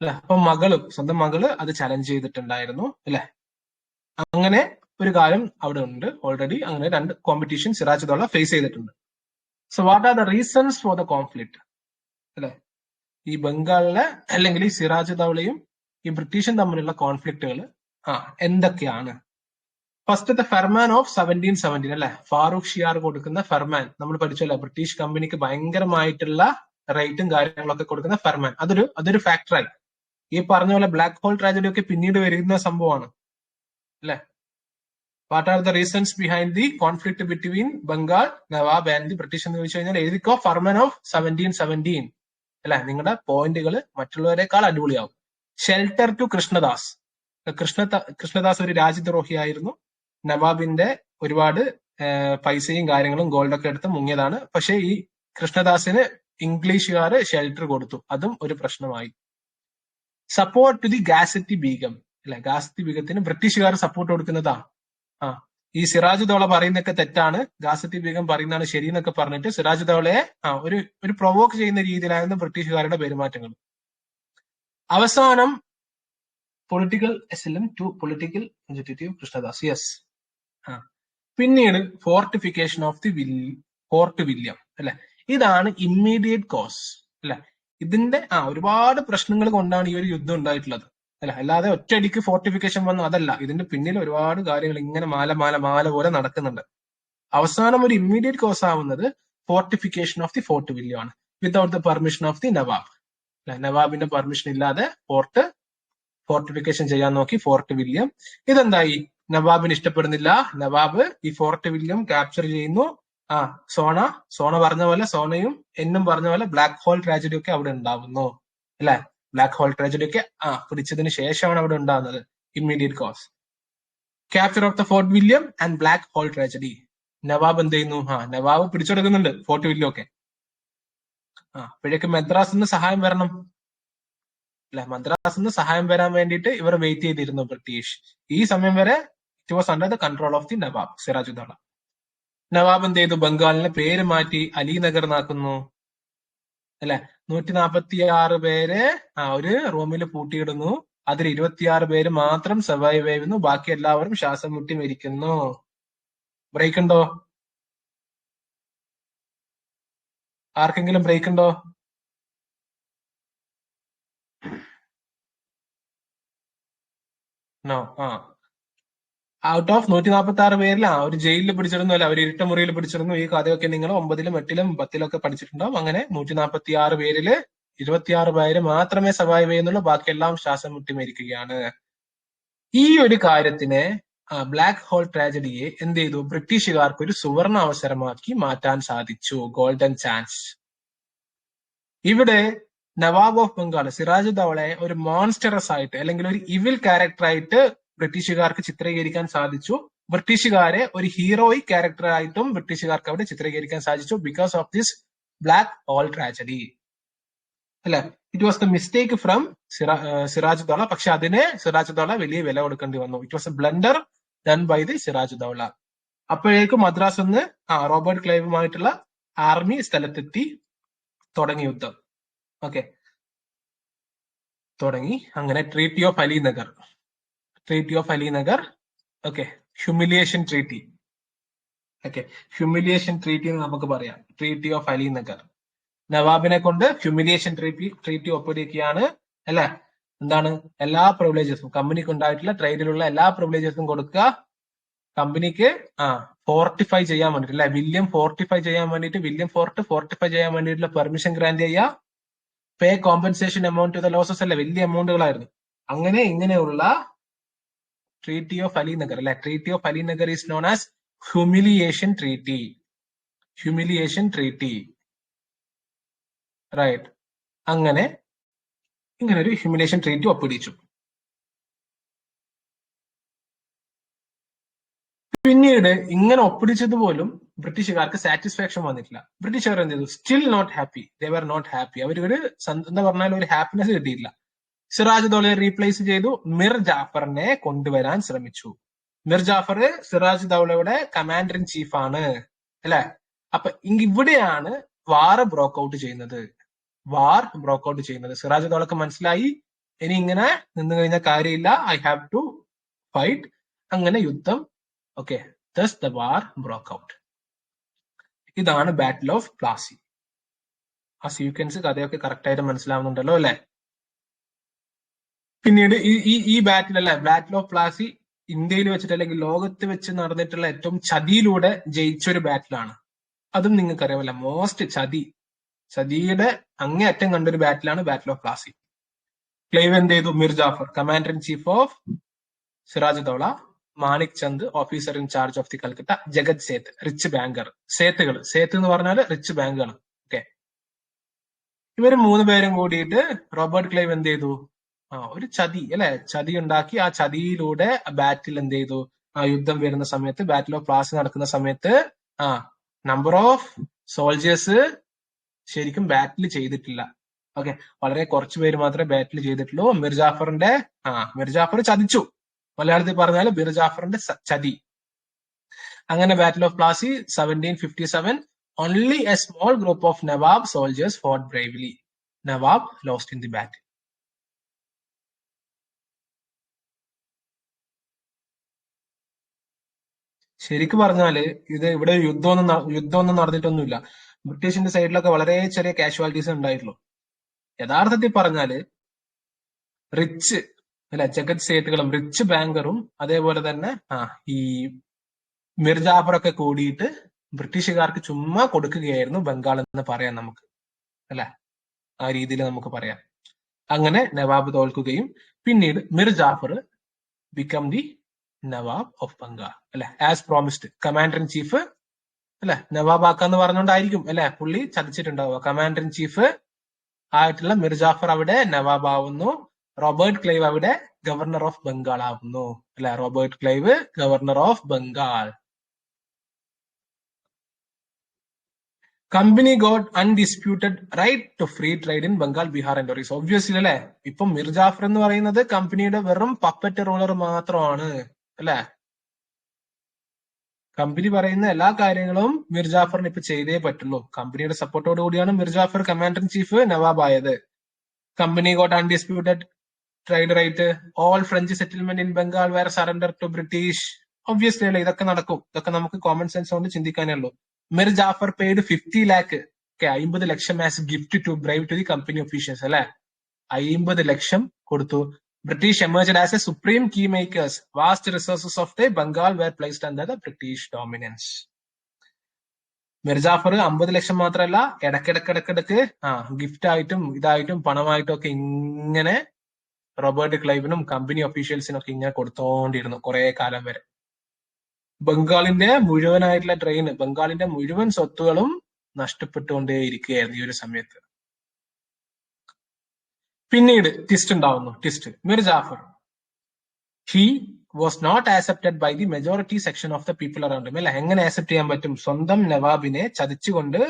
അല്ലെ. അപ്പൊ സ്വന്തം മകള് അത് ചലഞ്ച് ചെയ്തിട്ടുണ്ടായിരുന്നു അല്ലെ. അങ്ങനെ ഒരു കാര്യം അവിടെ ഉണ്ട് ഓൾറെഡി. അങ്ങനെ രണ്ട് കോമ്പറ്റീഷൻ സിറാജ് ദൗള ഫേസ് ചെയ്തിട്ടുണ്ട്. So what are the reasons for the conflict അല്ലെ. ഈ ബംഗാളിലെ അല്ലെങ്കിൽ ഈ സിറാജ് ദൗളയും ഈ ബ്രിട്ടീഷും തമ്മിലുള്ള കോൺഫ്ലിക്റ്റുകൾ എന്തൊക്കെയാണ്? ഫസ്റ്റ് ഫെർമാൻ ഓഫ് 1717 അല്ലെ. ഫാറൂഖ് ഷിയാർ കൊടുക്കുന്ന ഫെർമാൻ നമ്മൾ പഠിച്ചല്ലോ. ബ്രിട്ടീഷ് കമ്പനിക്ക് ഭയങ്കരമായിട്ടുള്ള റേറ്റും കാര്യങ്ങളൊക്കെ കൊടുക്കുന്ന ഫെർമാൻ. അതൊരു ഫാക്ടറായി. ഈ പറഞ്ഞ പോലെ ബ്ലാക്ക് ഹോൾ ട്രാജഡി ഒക്കെ പിന്നീട് വരുന്ന സംഭവമാണ് അല്ലെ. What are the reasons behind the conflict between Bengal Nawab and the British എന്ന് ചോദിച്ചു കഴിഞ്ഞാൽ എഴുതിക്കോ ഫെർമാൻ ഓഫ് 1717 അല്ലെ. നിങ്ങളുടെ പോയിന്റുകൾ മറ്റുള്ളവരെക്കാൾ അടിപൊളിയാവും. Shelter to Krishnadas. കൃഷ്ണദാസ് ഒരു രാജ്യദ്രോഹിയായിരുന്നു. നവാബിന്റെ ഒരുപാട് പൈസയും കാര്യങ്ങളും ഗോൾഡൊക്കെ എടുത്ത് മുങ്ങിയതാണ്. പക്ഷെ ഈ കൃഷ്ണദാസിന് ഇംഗ്ലീഷുകാർ ഷെൽട്ടർ കൊടുത്തു. അതും ഒരു പ്രശ്നമായി. സപ്പോർട്ട് ടു ദി ഗാസത്തി ബീഗം അല്ലെ. ഗാസത്തി ബീഗത്തിന് ബ്രിട്ടീഷുകാർ സപ്പോർട്ട് കൊടുക്കുന്നതാ. ഈ സിറാജ് ദൗള പറയുന്നതൊക്കെ തെറ്റാണ്, ഗാസത്തി ബീഗം പറയുന്നതാണ് ശരി എന്നൊക്കെ പറഞ്ഞിട്ട് സിറാജ് ദൗളയെ ഒരു പ്രൊവോക്ക് ചെയ്യുന്ന രീതിയിലായിരുന്നു ബ്രിട്ടീഷുകാരുടെ പെരുമാറ്റങ്ങൾ. അവസാനം political asylum to political fugitive Krishnadas. Yes. പിന്നീട് fortification of the fort William അല്ലെ. ഇതാണ് ഇമ്മീഡിയറ്റ് കോസ് അല്ലെ. ഇതിന്റെ ഒരുപാട് പ്രശ്നങ്ങൾ കൊണ്ടാണ് ഈ ഒരു യുദ്ധം ഉണ്ടായിട്ടുള്ളത് അല്ല. അല്ലാതെ ഒറ്റയടിക്ക് ഫോർട്ടിഫിക്കേഷൻ വന്നു അതല്ല. ഇതിന്റെ പിന്നിൽ ഒരുപാട് കാര്യങ്ങൾ ഇങ്ങനെ മാല പോലെ നടക്കുന്നുണ്ട്. അവസാനം ഒരു ഇമ്മീഡിയറ്റ് കോസ് ആവുന്നത് fortification of the fort William ആണ്, without the permission of the nawab. നവാബിന്റെ പെർമിഷൻ ഇല്ലാതെ ഫോർട്ടിഫിക്കേഷൻ ചെയ്യാൻ നോക്കി ഫോർട്ട് വില്യം. ഇതെന്തായി, നവാബിന് ഇഷ്ടപ്പെടുന്നില്ല. നവാബ് ഈ ഫോർട്ട് വില്യം ക്യാപ്ചർ ചെയ്യുന്നു. സോണ പറഞ്ഞ പോലെ, സോണയും എന്നും പറഞ്ഞ പോലെ ബ്ലാക്ക് ഹോൾ ട്രാജഡി ഒക്കെ അവിടെ ഉണ്ടാവുന്നു അല്ലെ. ബ്ലാക്ക് ഹോൾ ട്രാജഡി ഒക്കെ പിടിച്ചതിന് ശേഷമാണ് അവിടെ ഉണ്ടാകുന്നത്. Immediate cause capture of the Fort William and black hole tragedy. Nawab എന്ത് ചെയ്യുന്നു, നവാബ് പിടിച്ചെടുക്കുന്നുണ്ട് ഫോർട്ട് വില്യം ഒക്കെ. അപ്പോഴേക്ക് മദ്രാസിൽ നിന്ന് സഹായം വരണം അല്ലെ. മദ്രാസിൽ നിന്ന് സഹായം വരാൻ വേണ്ടിയിട്ട് ഇവർ വെയിറ്റ് ചെയ്തിരുന്നു ബ്രിട്ടീഷ്. ഈ സമയം വരെ it was under the control of the nawab Sirajuddaula. Nawab എന്ത് ചെയ്തു, ബംഗാളിലെ പേര് മാറ്റി അലിനഗർ എന്നാക്കുന്നു അല്ലെ. 146 പേര് ഒരു റൂമിൽ പൂട്ടിയിടുന്നു. അതിൽ 26 പേര് മാത്രം സർവൈവ് ചെയ്യുന്നു. ബാക്കി എല്ലാവരും ശ്വാസം മുട്ടി മരിക്കുന്നു. ബ്രേക്ക് ഉണ്ടോ? ആർക്കെങ്കിലും ബ്രേക്ക് ഉണ്ടോ? നോ. ഔട്ട് ഓഫ് 146 പേരിൽ ഒരു ജയിലിൽ പിടിച്ചിരുന്നു അല്ല, ഒരു ഇരുട്ട മുറിയിൽ പിടിച്ചിരുന്നു. ഈ കഥയൊക്കെ നിങ്ങൾ 9ലും 8ലും 10ലും ഒക്കെ പഠിച്ചിട്ടുണ്ടാവും. അങ്ങനെ 146 പേരില് 26 പേര് മാത്രമേ സർവൈവ് ചെയ്യുന്നുള്ളൂ. ബാക്കിയെല്ലാം ശ്വാസം മുട്ടി മരിക്കുകയാണ്. ഈ ഒരു കാര്യത്തിനെ, ബ്ലാക്ക് ഹോൾ ട്രാജഡിയെ എന്ത് ചെയ്തു, ബ്രിട്ടീഷുകാർക്ക് ഒരു സുവർണ അവസരമാക്കി മാറ്റാൻ സാധിച്ചു. Golden chance. ഇവിടെ നവാബ് ഓഫ് ബംഗാൾ സിറാജുദ്ദൗളയെ ഒരു മോൺസ്റ്ററസ് ആയിട്ട് അല്ലെങ്കിൽ ഒരു ഇവിൽ ക്യാരക്ടറായിട്ട് ബ്രിട്ടീഷുകാർക്ക് ചിത്രീകരിക്കാൻ സാധിച്ചു. ബ്രിട്ടീഷുകാരെ ഒരു ഹീറോയിക് ക്യാരക്ടറായിട്ടും ബ്രിട്ടീഷുകാർക്ക് അവിടെ ചിത്രീകരിക്കാൻ സാധിച്ചു. Because of this black hole tragedy അല്ലെ. It was the mistake from Sirajuddaula. പക്ഷെ അതിന് സിറാജുദ്ദൗള വലിയ വില കൊടുക്കേണ്ടി വന്നു. It was a blunder done by the Sirajuddaula. അപ്പോഴേക്കും മദ്രാസിൽ നിന്ന് റോബർട്ട് ക്ലൈവുമായിട്ടുള്ള ആർമി സ്ഥലത്തെത്തി. തുടങ്ങി യുദ്ധം. ഓക്കെ, തുടങ്ങി. അങ്ങനെ treaty of Alinagar. Okay, humiliation treaty. Okay, humiliation treaty എന്ന് നമുക്ക് പറയാം. Treaty of അലിനഗർ. നവാബിനെ കൊണ്ട് ഹ്യൂമിലിയേഷൻ ട്രീറ്റി ഒപ്പിടിക്കുകയാണ് അല്ലെ. എന്താണ്, എല്ലാ പ്രിവിലേജസും കമ്പനിക്ക് ഉണ്ടായിട്ടുള്ള ട്രേഡിലുള്ള എല്ലാ പ്രിവിലേജസും കൊടുക്കുക. കമ്പനിക്ക് ഫോർട്ടിഫൈ ചെയ്യാൻ വേണ്ടിട്ട് അല്ലെ, വില്യം ഫോർട്ടിഫൈ ചെയ്യാൻ വേണ്ടിയിട്ട്, വില്യം ഫോർട്ടിഫൈ ചെയ്യാൻ വേണ്ടിയിട്ടുള്ള പെർമിഷൻ ഗ്രാന്റ് ചെയ്യുക. Pay compensation amount to the losses അല്ലെ, വലിയ എമൗണ്ടുകളായിരുന്നു. അങ്ങനെ ഇങ്ങനെയുള്ള ട്രീറ്റി ഓഫ് അലിനഗർ അല്ലെ. Treaty of Alinagar is known as humiliation treaty. Right. അങ്ങനെ ഇങ്ങനെ ഒരു ഹ്യൂമിലിയേഷൻ ട്രീറ്റി ഒപ്പിടിച്ചു. പിന്നീട് ഇങ്ങനെ ഒപ്പിടിച്ചത് പോലും ബ്രിട്ടീഷുകാർക്ക് സാറ്റിസ്ഫാക്ഷൻ വന്നിട്ടില്ല. ബ്രിട്ടീഷുകാർ എന്ത് ചെയ്തു, still not happy. They were not happy. അവരൊരു എന്താ പറഞ്ഞാൽ ഒരു ഹാപ്പിനെസ് കിട്ടിയിട്ടില്ല. സിറാജുദ്ദൗളയെ റീപ്ലേസ് ചെയ്തു. മിർ ജാഫറിനെ കൊണ്ടുവരാൻ ശ്രമിച്ചു. മിർ ജാഫർ സിറാജുദ്ദൗളയുടെ കമാൻഡർ ഇൻ ചീഫ് ആണ് അല്ലെ. അപ്പൊ ഇവിടെയാണ് വാർ ബ്രോക്ക് ഔട്ട് ചെയ്യുന്നത്. സിറാജുദ്ദൗളക്ക് മനസ്സിലായി ഇനി ഇങ്ങനെ നിന്ന് കഴിഞ്ഞാൽ കാര്യമില്ല, ഐ ഹാവ് ടു ഫൈറ്റ്. അങ്ങനെ യുദ്ധം. Okay, thus the war broke out. ഇതാണ് ബാറ്റിൽ ഓഫ് പ്ലാസി. ആ സീക്വൻസ് കഥയൊക്കെ കറക്റ്റ് ആയിട്ട് മനസ്സിലാവുന്നുണ്ടല്ലോ അല്ലെ. പിന്നീട് ഈ ബാറ്റിൽ അല്ലെ, ബാറ്റിൽ ഓഫ് പ്ലാസി ഇന്ത്യയിൽ വെച്ചിട്ട് അല്ലെങ്കിൽ ലോകത്ത് വെച്ച് നടന്നിട്ടുള്ള ഏറ്റവും ചതിയിലൂടെ ജയിച്ചൊരു ബാറ്റിലാണ്. അതും നിങ്ങൾക്കറിയാമല്ല, മോസ്റ്റ് ചതിയുടെ അങ്ങേയറ്റം കണ്ടൊരു ബാറ്റിലാണ് ബാറ്റിൽ ഓഫ് പ്ലാസി. ക്ലൈവ് എന്ത് ചെയ്തു, Mir Jafar commander in chief of Sirajuddaula, Manik Chand officer in charge of the Calcutta, Jagat Seth rich banker. Seth എന്ന് പറഞ്ഞാൽ റിച്ച് ബാങ്കുകൾ. ഓക്കെ, ഇവര് 3 പേരും കൂടിയിട്ട് റോബർട്ട് ക്ലൈവ് എന്ത് ചെയ്തു, ഒരു ചതി ഉണ്ടാക്കി. ആ ചതിയിലൂടെ ബാറ്റിൽ എന്ത് ചെയ്തു, യുദ്ധം വരുന്ന സമയത്ത്, ബാറ്റിൽ ഓഫ് പ്ലാസി നടക്കുന്ന സമയത്ത് നമ്പർ ഓഫ് സോൾജേഴ്സ് ശരിക്കും ബാറ്റിൽ ചെയ്തിട്ടില്ല. ഓക്കെ, വളരെ കുറച്ച് പേര് മാത്രമേ ബാറ്റിൽ ചെയ്തിട്ടുള്ളൂ. മിർ ജാഫർ ചതിച്ചു. മലയാളത്തിൽ പറഞ്ഞാൽ മിർ ജാഫറിന്റെ ചതി. അങ്ങനെ ബാറ്റിൽ of Plassey 1757 only a small group of Nawab soldiers fought bravely. Nawab lost in the battle. ശരിക്കും പറഞ്ഞാല് ഇവിടെ യുദ്ധമൊന്നും നടന്നിട്ടൊന്നുമില്ല. ബ്രിട്ടീഷിന്റെ സൈഡിലൊക്കെ വളരെ ചെറിയ കാഷ്വാലിറ്റീസ് ഉണ്ടായിട്ടുള്ളൂ. യഥാർത്ഥത്തിൽ പറഞ്ഞാല് റിച്ച് ജഗത് സേത്തുകളും റിച്ച് ബാങ്കറും അതേപോലെ തന്നെ ഈ മിർ ജാഫർ ഒക്കെ കൂടിയിട്ട് ബ്രിട്ടീഷുകാർക്ക് ചുമ്മാ കൊടുക്കുകയായിരുന്നു ബംഗാൾ എന്ന് പറയാം നമുക്ക്, അല്ലെ? ആ രീതിയിൽ നമുക്ക് പറയാം. അങ്ങനെ നവാബ് തോൽക്കുകയും പിന്നീട് Mir Jafar become the nawab of Bengal, അല്ലെ? As promised, commander in chief, അല്ലെ? നവാബ് ആക്കാന്ന് പറഞ്ഞുകൊണ്ടായിരിക്കും അല്ലെ പുള്ളി ചതിച്ചിട്ടുണ്ടാവുക. കമാൻഡർ ഇൻ ചീഫ് ആയിട്ടുള്ള മിർ ജാഫർ അവിടെ നവാബ് ആവുന്നു. റോബർട്ട് ക്ലൈവ് അവിടെ ഗവർണർ ഓഫ് ബംഗാൾ ആവുന്നു, അല്ലെ? Robert Clive governor of Bengal. Company got undisputed right to free trade in Bengal, Bihar and Orissa. Obviously അല്ലെ, ഇപ്പം മിർ ജാഫർ എന്ന് പറയുന്നത് കമ്പനിയുടെ വെറും പപ്പറ്റ് റൂളർ മാത്രമാണ്, അല്ലെ? കമ്പനി പറയുന്ന എല്ലാ കാര്യങ്ങളും മിർ ജാഫറിന് ഇപ്പൊ ചെയ്തേ പറ്റുള്ളൂ. കമ്പനിയുടെ സപ്പോർട്ടോട് കൂടിയാണ് Mir Jafar commander in chief nawab ആയത്. Company got undisputed trade right, all French settlement in Bengal were surrender to British. Obviously അല്ലെ, ഇതൊക്കെ നടക്കും. ഇതൊക്കെ നമുക്ക് കോമൺ സെൻസ് കൊണ്ട് ചിന്തിക്കാനേ ഉള്ളൂ. മിർ ജാഫർ പെയ്ഡ് 50 lakh, 50 ലക്ഷം as gift to bribe to the company officials, അല്ലെ? 50 ലക്ഷം കൊടുത്തു. British emerged as a supreme key makers. Vast resources of the Bengal were placed under the British dominance. Mir Jafar 50 ലക്ഷം മാത്രമല്ല, ഇടക്കിടക്ക് ഗിഫ്റ്റ് ആയിട്ടും ഇതായിട്ടും പണമായിട്ടും ഒക്കെ ഇങ്ങനെ റോബർട്ട് ക്ലൈവിനും കമ്പനി ഒഫീഷ്യൽസിനും ഒക്കെ ഇങ്ങനെ കൊടുത്തോണ്ടിരുന്നു കുറെ കാലം വരെ. ബംഗാളിന്റെ മുഴുവനായിട്ടുള്ള ട്രെയിൻ, ബംഗാളിന്റെ മുഴുവൻ സ്വത്തുകളും നഷ്ടപ്പെട്ടുകൊണ്ടേയിരിക്കുകയായിരുന്നു ഈ ഒരു സമയത്ത്. പിന്നീട് ട്വിസ്റ്റ് ഉണ്ടാവുന്നു. Twist, Mir Jafar he was not accepted by the majority section of the people around him, അല്ലെ? എങ്ങനെ ആക്സെപ്റ്റ് ചെയ്യാൻ പറ്റും? സ്വന്തം നവാബിനെ ചതിച്ചുകൊണ്ട്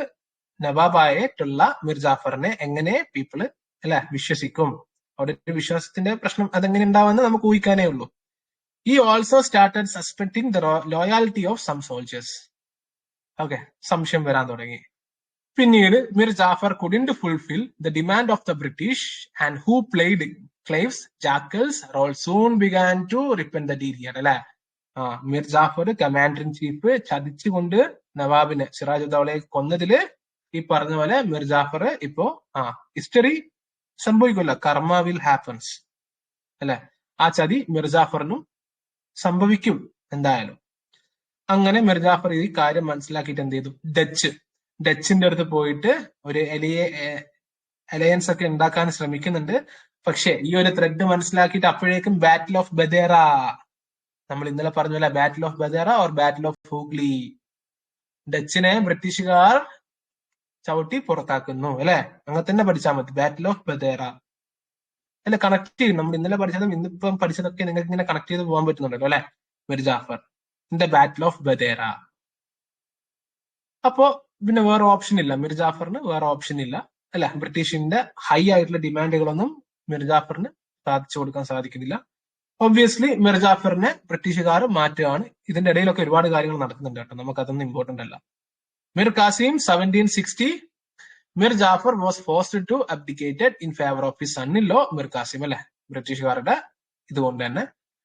നവാബായിട്ടുള്ള മിർ ജാഫറിനെ എങ്ങനെ പീപ്പിള്, അല്ലെ, വിശ്വസിക്കും? അവിടെ ഒരു വിശ്വാസത്തിന്റെ പ്രശ്നം അതെങ്ങനെ ഉണ്ടാവുമെന്ന് നമുക്ക് ഊഹിക്കാനേ ഉള്ളൂ. He also started suspecting the loyalty of some soldiers. Okay, സംശയം വരാൻ തുടങ്ങി. പിന്നീട് Mir Jafar couldn't fulfill the demand of the British and who played Clive's jackals role soon began to repent the deed here, അല്ലെ? Mir Jafar commander in chief ചതിച്ചുകൊണ്ട് നവാബിനെ, സിറാജുദ്ദൗളയെ കൊന്നതില് ഈ പറഞ്ഞ പോലെ മിർ ജാഫർ ഇപ്പോ ഹിസ്റ്ററി സംഭവിക്കില്ല, കർമ്മ വിൽ ഹാപ്പൻസ്, അല്ലെ? ആ ചതി മിർ ജാഫറിനും സംഭവിക്കും എന്തായാലും. അങ്ങനെ മിർ ജാഫർ ഈ കാര്യം മനസ്സിലാക്കിയിട്ട് എന്ത് ചെയ്തു? ഡച്ചിന്റെ അടുത്ത് പോയിട്ട് ഒരു അലയൻസ് ഒക്കെ ഉണ്ടാക്കാൻ ശ്രമിക്കുന്നുണ്ട്. പക്ഷെ ഈ ഒരു ത്രെഡ് മനസ്സിലാക്കിയിട്ട് അപ്പോഴേക്കും ബാറ്റിൽ ഓഫ് ബദേറ, നമ്മൾ ഇന്നലെ പറഞ്ഞ പോലെ battle of Bedara or battle of Hooghly, ഡച്ചിനെ ബ്രിട്ടീഷുകാർ ചവിട്ടി പുറത്താക്കുന്നു, അല്ലെ? അങ്ങനെ തന്നെ പഠിച്ചാൽ മതി, ബാറ്റിൽ ഓഫ് ബദേറ. അല്ലെ, കണക്ട് ചെയ്യും. നമ്മൾ ഇന്നലെ പഠിച്ചതും ഇന്നിപ്പം പഠിച്ചതൊക്കെ നിങ്ങൾക്ക് ഇങ്ങനെ കണക്ട് ചെയ്ത് പോകാൻ പറ്റുന്നുണ്ടല്ലോ, അല്ലെ? Mir Jafar in the battle of Bedara. അപ്പോ പിന്നെ വേറെ ഓപ്ഷൻ ഇല്ല, മിർ ജാഫറിന് വേറെ ഓപ്ഷൻ ഇല്ല, അല്ലെ? ബ്രിട്ടീഷിന്റെ ഹൈ ആയിട്ടുള്ള ഡിമാൻഡുകളൊന്നും മിർ ജാഫറിന് സാധിച്ചു കൊടുക്കാൻ സാധിക്കുന്നില്ല. ഒബ്വിയസ്ലി മിർ ജാഫറിനെ ബ്രിട്ടീഷുകാർ മാറ്റുകയാണ്. ഇതിന്റെ ഇടയിലൊക്കെ ഒരുപാട് കാര്യങ്ങൾ നടക്കുന്നുണ്ട് കേട്ടോ, നമുക്ക് അതൊന്നും ഇമ്പോർട്ടന്റ് അല്ല. Mir Kasim 1760, Mir Jafar was forced to abdicated in favour of his son in law Mir Kasim, അല്ലെ? ബ്രിട്ടീഷുകാരുടെ ഇതുകൊണ്ട് തന്നെ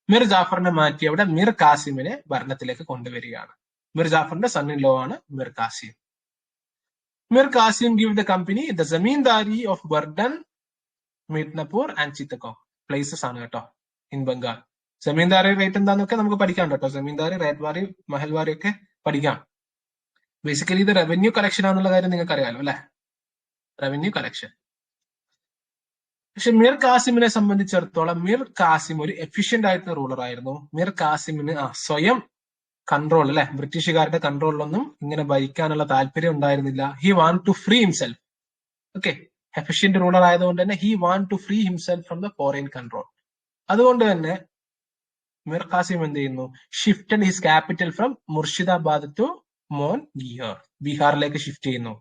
മിർ ജാഫറിനെ മാറ്റി അവിടെ മിർ കാസിമിനെ ഭരണത്തിലേക്ക് കൊണ്ടുവരികയാണ്. മിർ ജാഫറിന്റെ സൺ ഇൻ ലോ ആണ് Mir Kasim. Mir Kasim give the company the zamindari of Burdwan, Midnapore and Chittagong places ആണ് കേട്ടോ ഇൻ ബംഗാൾ. ജമീന്ദാരി റേറ്റ് എന്താന്നൊക്കെ നമുക്ക് പഠിക്കാം കേട്ടോ. ജമീന്ദാരി, റേറ്റ്വാരി, മഹൽവാരി ഒക്കെ പഠിക്കാം. ബേസിക്കലി ഇത് റവന്യൂ കളക്ഷൻ ആണെന്നുള്ള കാര്യം നിങ്ങൾക്ക് അറിയാലോ, അല്ലെ? Revenue collection. പക്ഷെ മിർ കാസിമിനെ സംബന്ധിച്ചിടത്തോളം മിർ കാസിം ഒരു എഫിഷ്യന്റ് ആയിട്ടുള്ള റൂളർ ആയിരുന്നു. മിർ കാസിമിന് സ്വയം കൺട്രോൾ, അല്ലെ, ബ്രിട്ടീഷുകാരുടെ കൺട്രോളിലൊന്നും ഇങ്ങനെ ഭരിക്കാനുള്ള താല്പര്യം ഉണ്ടായിരുന്നില്ല. He want to free himself. Okay, efficient ruler ആയതുകൊണ്ട് തന്നെ he want to free himself from the foreign control. അതുകൊണ്ട് തന്നെ മിർ കാസിം എന്ത് ചെയ്യുന്നു? Shifted his capital from Murshidabad to Monghyr, ബീഹാറിലേക്ക് ഷിഫ്റ്റ് ചെയ്യുന്നു.